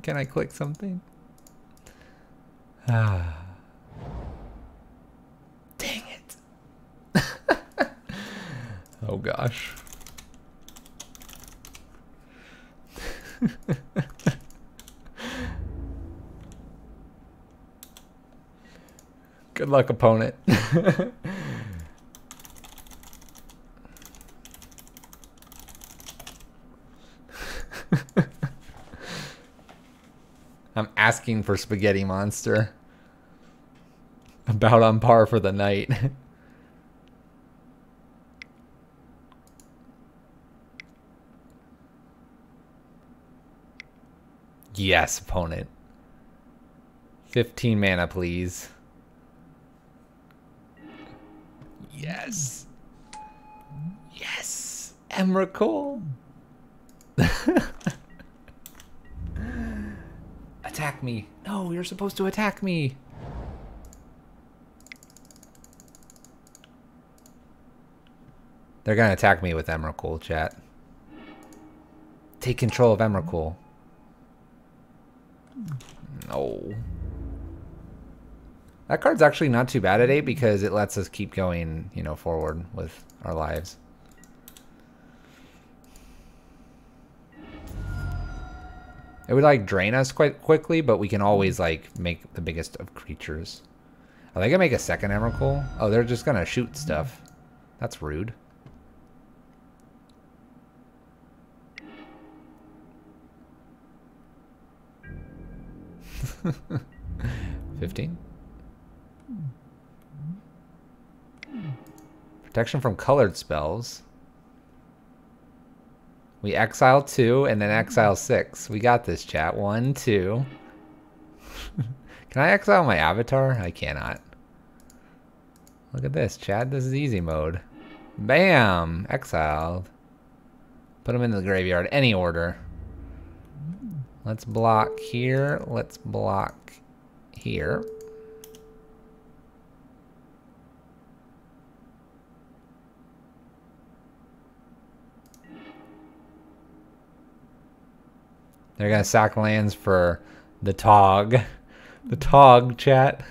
Can I click something? Ah. Dang it. Oh gosh. Good luck, opponent. I'm asking for Spaghetti Monster. About on par for the night. Yes, opponent. 15 mana, please. Yes. Yes. Emrakul. Attack me. No, you're supposed to attack me. They're going to attack me with Emrakul, chat. Take control of Emrakul. No. That card's actually not too bad at 8 because it lets us keep going, you know, forward with our lives. It would like drain us quite quickly, but we can always like make the biggest of creatures. Are they gonna make a second Emrakul? Oh, they're just gonna shoot stuff. That's rude. $15. Protection from colored spells. We exile 2 and then exile 6. We got this, chat. 1, 2. Can I exile my avatar? I cannot. Look at this, chat. This is easy mode. Bam! Exiled. Put them in the graveyard. Any order. Let's block here. Let's block here. They're gonna sack lands for the Tog. The Tog, chat.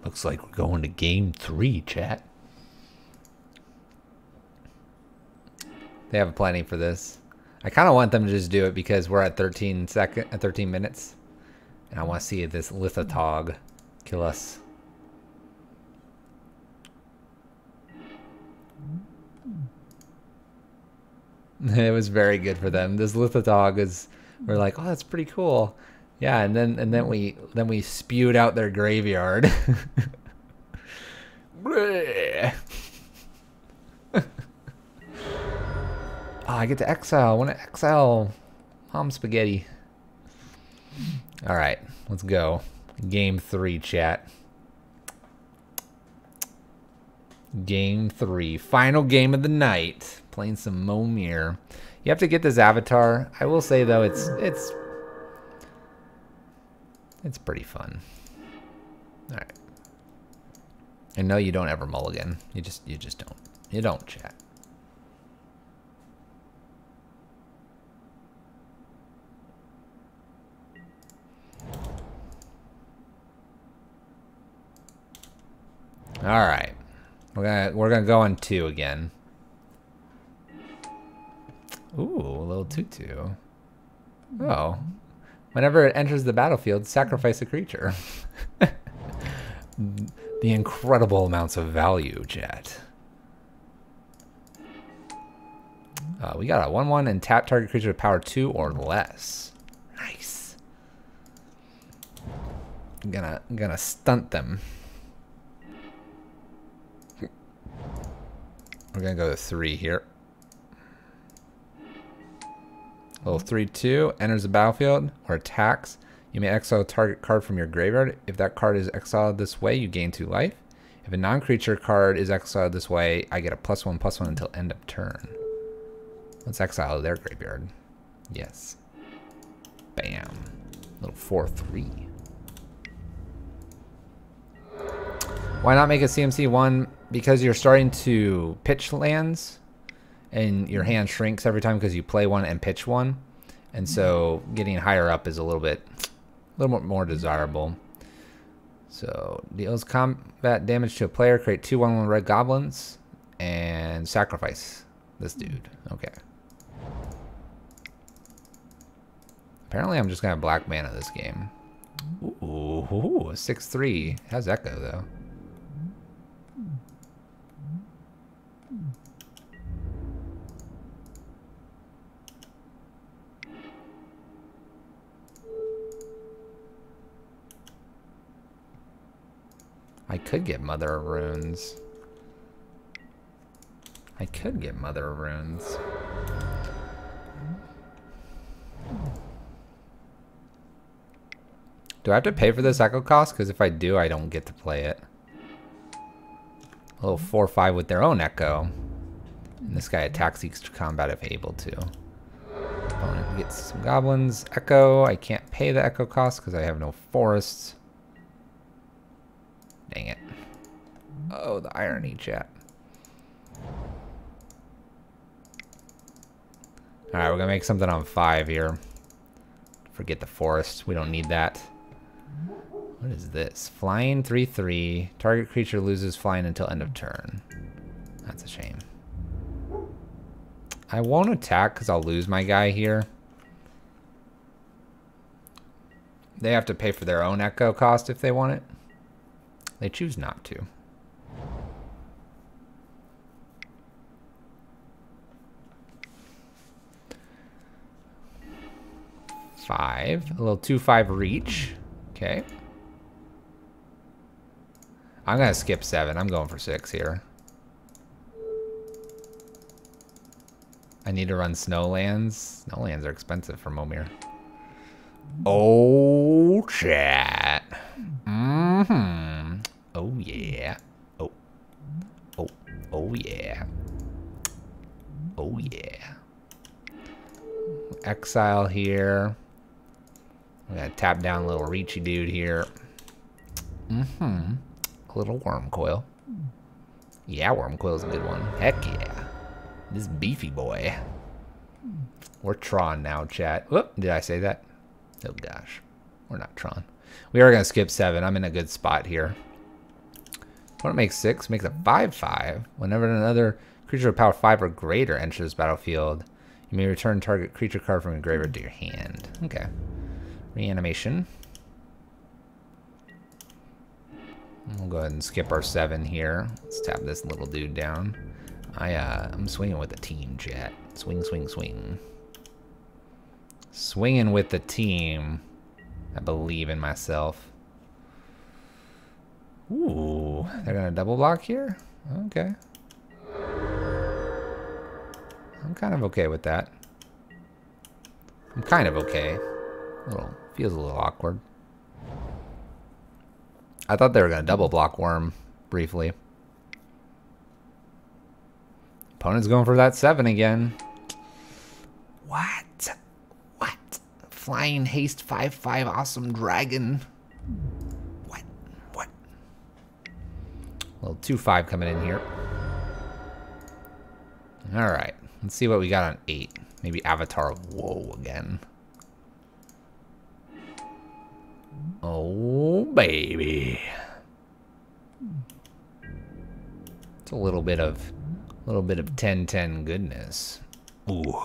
Looks like we're going to game 3, chat. They have a planning for this. I kind of want them to just do it because we're at 13 minutes. And I want to see this Lithotog kill us. It was very good for them. This Lithotog is, we're like, oh, that's pretty cool. Yeah, and then we spewed out their graveyard. Oh, I get to exile. I want to exile Mom Spaghetti. All right, let's go. Game 3, chat. Game 3, final game of the night. Playing some Momir. You have to get this avatar. I will say though, it's pretty fun. All right. And no, you don't ever mulligan. You just don't. You don't, chat. All right. We're gonna go on 2 again. Ooh, a little tutu. Oh. Whenever it enters the battlefield, sacrifice a creature. The incredible amounts of value, chat. We got a 1/1 and tap target creature with power 2 or less. Nice. I'm gonna stunt them. We're gonna go to 3 here. Little 3/2 enters the battlefield or attacks. You may exile a target card from your graveyard. If that card is exiled this way, you gain 2 life. If a non-creature card is exiled this way, I get a +1/+1 until end of turn. Let's exile their graveyard. Yes. Bam. Little 4-3. Why not make a CMC 1? Because you're starting to pitch lands, and your hand shrinks every time because you play one and pitch one. And so getting higher up is a little bit more desirable. So deals combat damage to a player, create 2/1/1 red goblins, and sacrifice this dude. Okay. Apparently I'm just gonna have black mana this game. Ooh, 6/3. How's Echo though? I could get Mother of Runes. Do I have to pay for this Echo cost? Because if I do, I don't get to play it. A little 4/5 with their own Echo. And this guy attacks each combat if able to. Opponent gets some goblins. Echo. I can't pay the Echo cost because I have no forests. Dang it. Oh, the irony, chat. Alright, we're going to make something on 5 here. Forget the forest. We don't need that. What is this? Flying 3/3. Target creature loses flying until end of turn. That's a shame. I won't attack because I'll lose my guy here. They have to pay for their own Echo cost if they want it. They choose not to. Five. A little 2/5 reach. Okay. I'm going to skip 7. I'm going for 6 here. I need to run Snowlands. Snowlands are expensive for Momir. Oh, chat. Mm-hmm. Oh, yeah. Oh. Oh. Oh, yeah. Oh, yeah. Exile here. I'm going to tap down a little reachy dude here. Mm-hmm. A little Worm Coil. Yeah, Worm Coil's a good one. Heck yeah. This beefy boy. We're Tron now, chat. Whoop, did I say that? Oh, gosh. We're not Tron. We are going to skip 7. I'm in a good spot here. Opponent makes 6. Makes a 5/5. Whenever another creature of power 5 or greater enters the battlefield, you may return target creature card from your graveyard to your hand. Okay. Reanimation. We'll go ahead and skip our 7 here. Let's tap this little dude down. I'm swinging with the team, chat. Swing, swing, swing. Swinging with the team. I believe in myself. Ooh, they're gonna double block here? Okay. I'm kind of okay with that. I'm kind of okay. Feels a little awkward. I thought they were gonna double block Worm briefly. Opponent's going for that 7 again. What? What? Flying haste 5/5 awesome dragon. What? What? A little 2/5 coming in here. Alright. Let's see what we got on 8. Maybe Avatar of Woe again. Oh, baby. It's a little bit of 10/10 goodness. Ooh.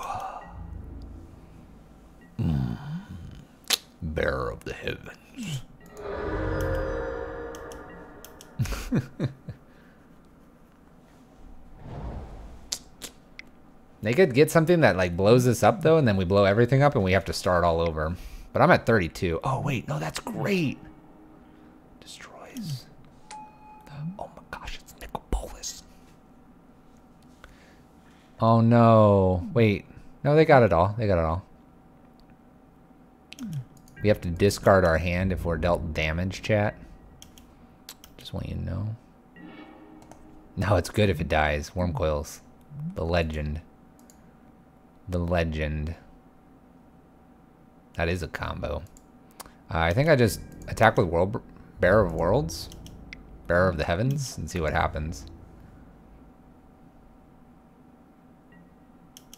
Bearer of the heavens. They could get something that like blows this up though, and then we blow everything up and we have to start all over. But I'm at 32. Oh wait, no, that's great. Destroys. Oh my gosh, it's Nicopolis. Oh no. Wait. No, they got it all. They got it all. We have to discard our hand if we're dealt damage, chat. Just want you to know. No, it's good if it dies. Worm Coils. The legend. The legend. That is a combo. I think I just attack with Bearer of Worlds. Bearer of the Heavens, and see what happens.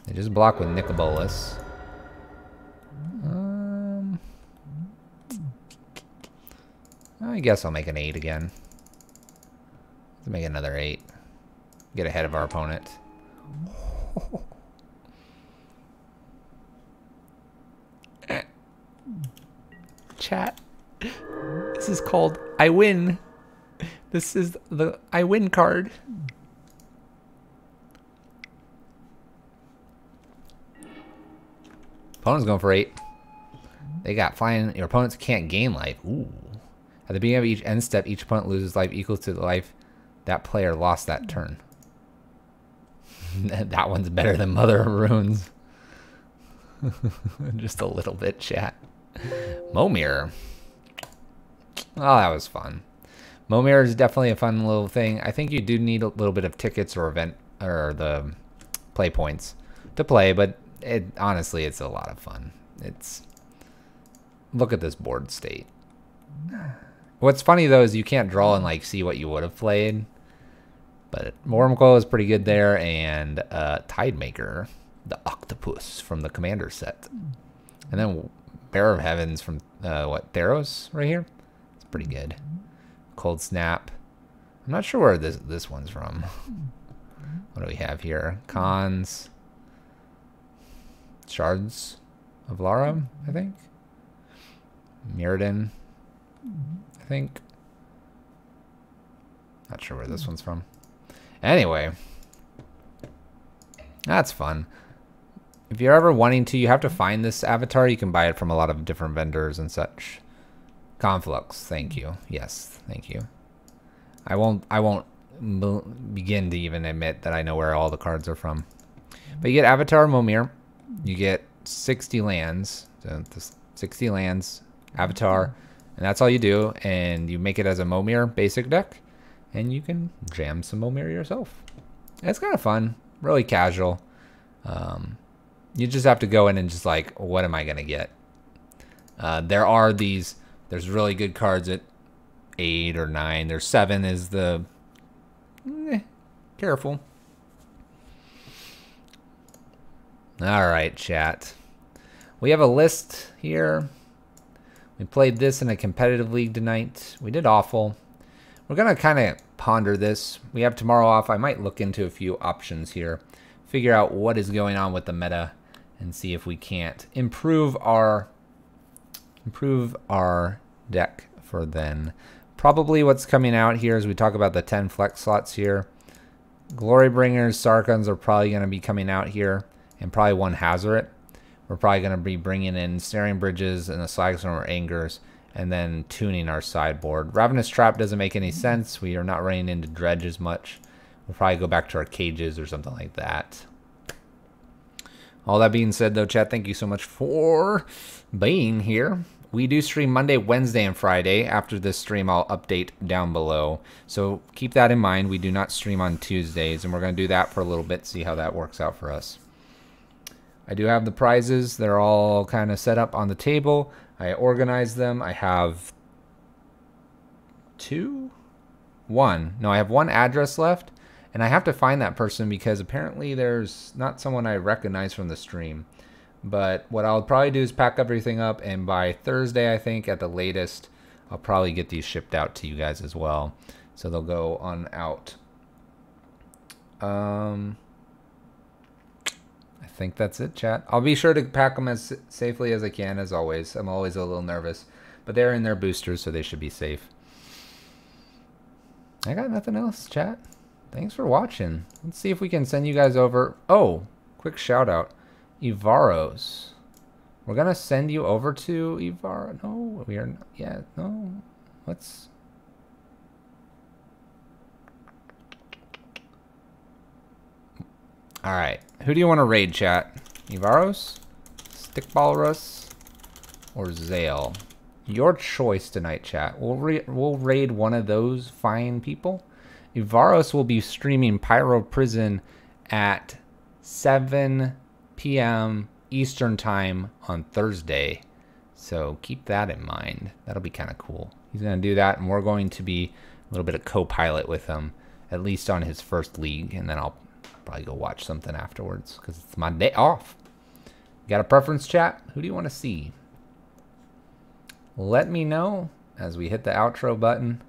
They just block with Nicobolus. I guess I'll make an 8 again. Let's make another 8. Get ahead of our opponent. Chat. This is called I Win. This is the I Win card. Opponent's going for 8. They got flying. Your opponents can't gain life. Ooh. At the beginning of each end step, each opponent loses life equal to the life that player lost that turn. That one's better than Mother of Runes. Just a little bit, chat. Momir. Oh, that was fun. Momir is definitely a fun little thing. I think you do need a little bit of tickets or event or the play points to play, but honestly, it's a lot of fun. Look at this board state. What's funny though is you can't draw and like see what you would have played. But Wormcoil is pretty good there, and Tidemaker, the octopus from the Commander set. And then Bearer of Heavens from Theros right here. It's pretty good. Cold Snap. I'm not sure where this one's from. What do we have here? Cons. Shards of Lara, I think. Mirrodin, I think. Not sure where this one's from. Anyway, that's fun. If you're ever wanting to, you have to find this avatar. You can buy it from a lot of different vendors and such. Conflux, thank you. Yes, thank you. I won't begin to even admit that I know where all the cards are from. But you get Avatar Momir. You get 60 lands. So 60 lands, Avatar, and that's all you do. And you make it as a Momir basic deck. And you can jam some Momir yourself. It's kind of fun, really casual. You just have to go in and just like, what am I gonna get? There's really good cards at 8 or 9. There's 7 is the careful. All right, chat. We have a list here. We played this in a competitive league tonight. We did awful. We're going to kind of ponder this. We have tomorrow off. I might look into a few options here, figure out what is going on with the meta, and see if we can't improve our deck for then. Probably what's coming out here as we talk about the 10 flex slots here. Glorybringers, Sarkons are probably going to be coming out here, and probably one Hazoret. We're probably going to be bringing in Snaring Bridges and the Slagstorm or Angers, and then tuning our sideboard. Ravenous Trap doesn't make any sense. We are not running into Dredge as much. We'll probably go back to our cages or something like that. All that being said, though, chat, thank you so much for being here. We do stream Monday, Wednesday, and Friday. After this stream, I'll update down below. So keep that in mind. We do not stream on Tuesdays, and we're going to do that for a little bit, see how that works out for us. I do have the prizes. They're all kind of set up on the table. I organized them. I have I have one address left, and I have to find that person because apparently there's not someone I recognize from the stream. But what I'll probably do is pack everything up, and by Thursday, I think at the latest, I'll probably get these shipped out to you guys as well. So they'll go on out. I think that's it, chat. I'll be sure to pack them as safely as I can, as always. I'm always a little nervous, but they're in their boosters, so they should be safe. I got nothing else, chat. Thanks for watching. Let's see if we can send you guys over. Oh, quick shout out. Ivaros. We're going to send you over to Ivaro. No, we are not. Yeah, no. Let's... Alright, who do you want to raid, chat? Ivaros, Stickballrus, or Zale? Your choice tonight, chat. We'll raid one of those fine people. Ivaros will be streaming Pyro Prison at 7 p.m. Eastern Time on Thursday. So keep that in mind. That'll be kind of cool. He's going to do that, and we're going to be a little bit of co-pilot with him, at least on his first league, and then I'll probably go watch something afterwards because it's my day off. You got a preference, chat? Who do you want to see? Let me know as we hit the outro button.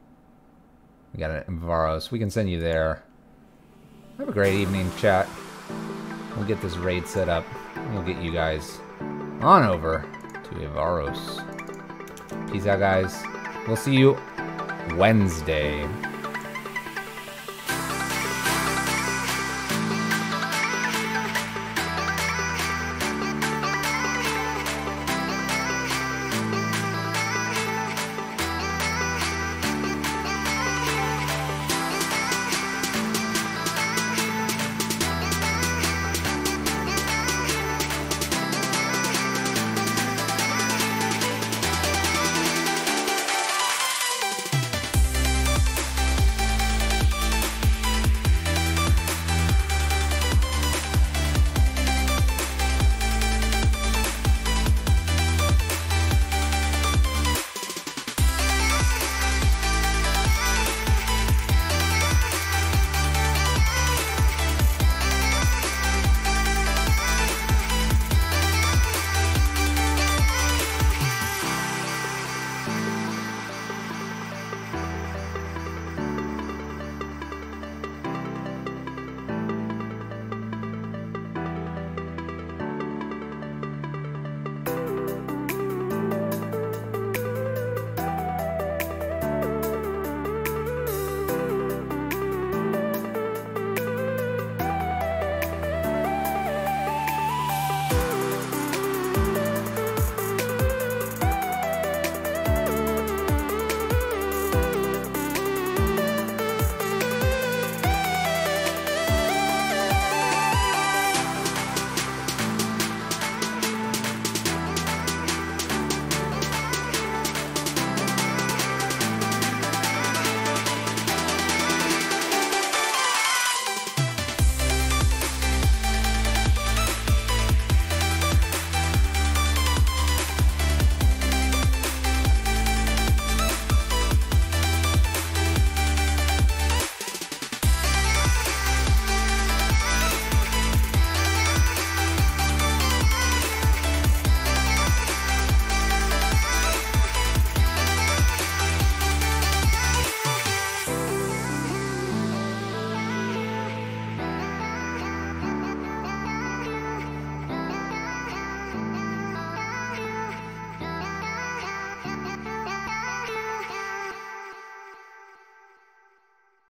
We got an Varos. We can send you there. Have a great evening, chat. We'll get this raid set up. And we'll get you guys on over to Avaros. Peace out, guys. We'll see you Wednesday.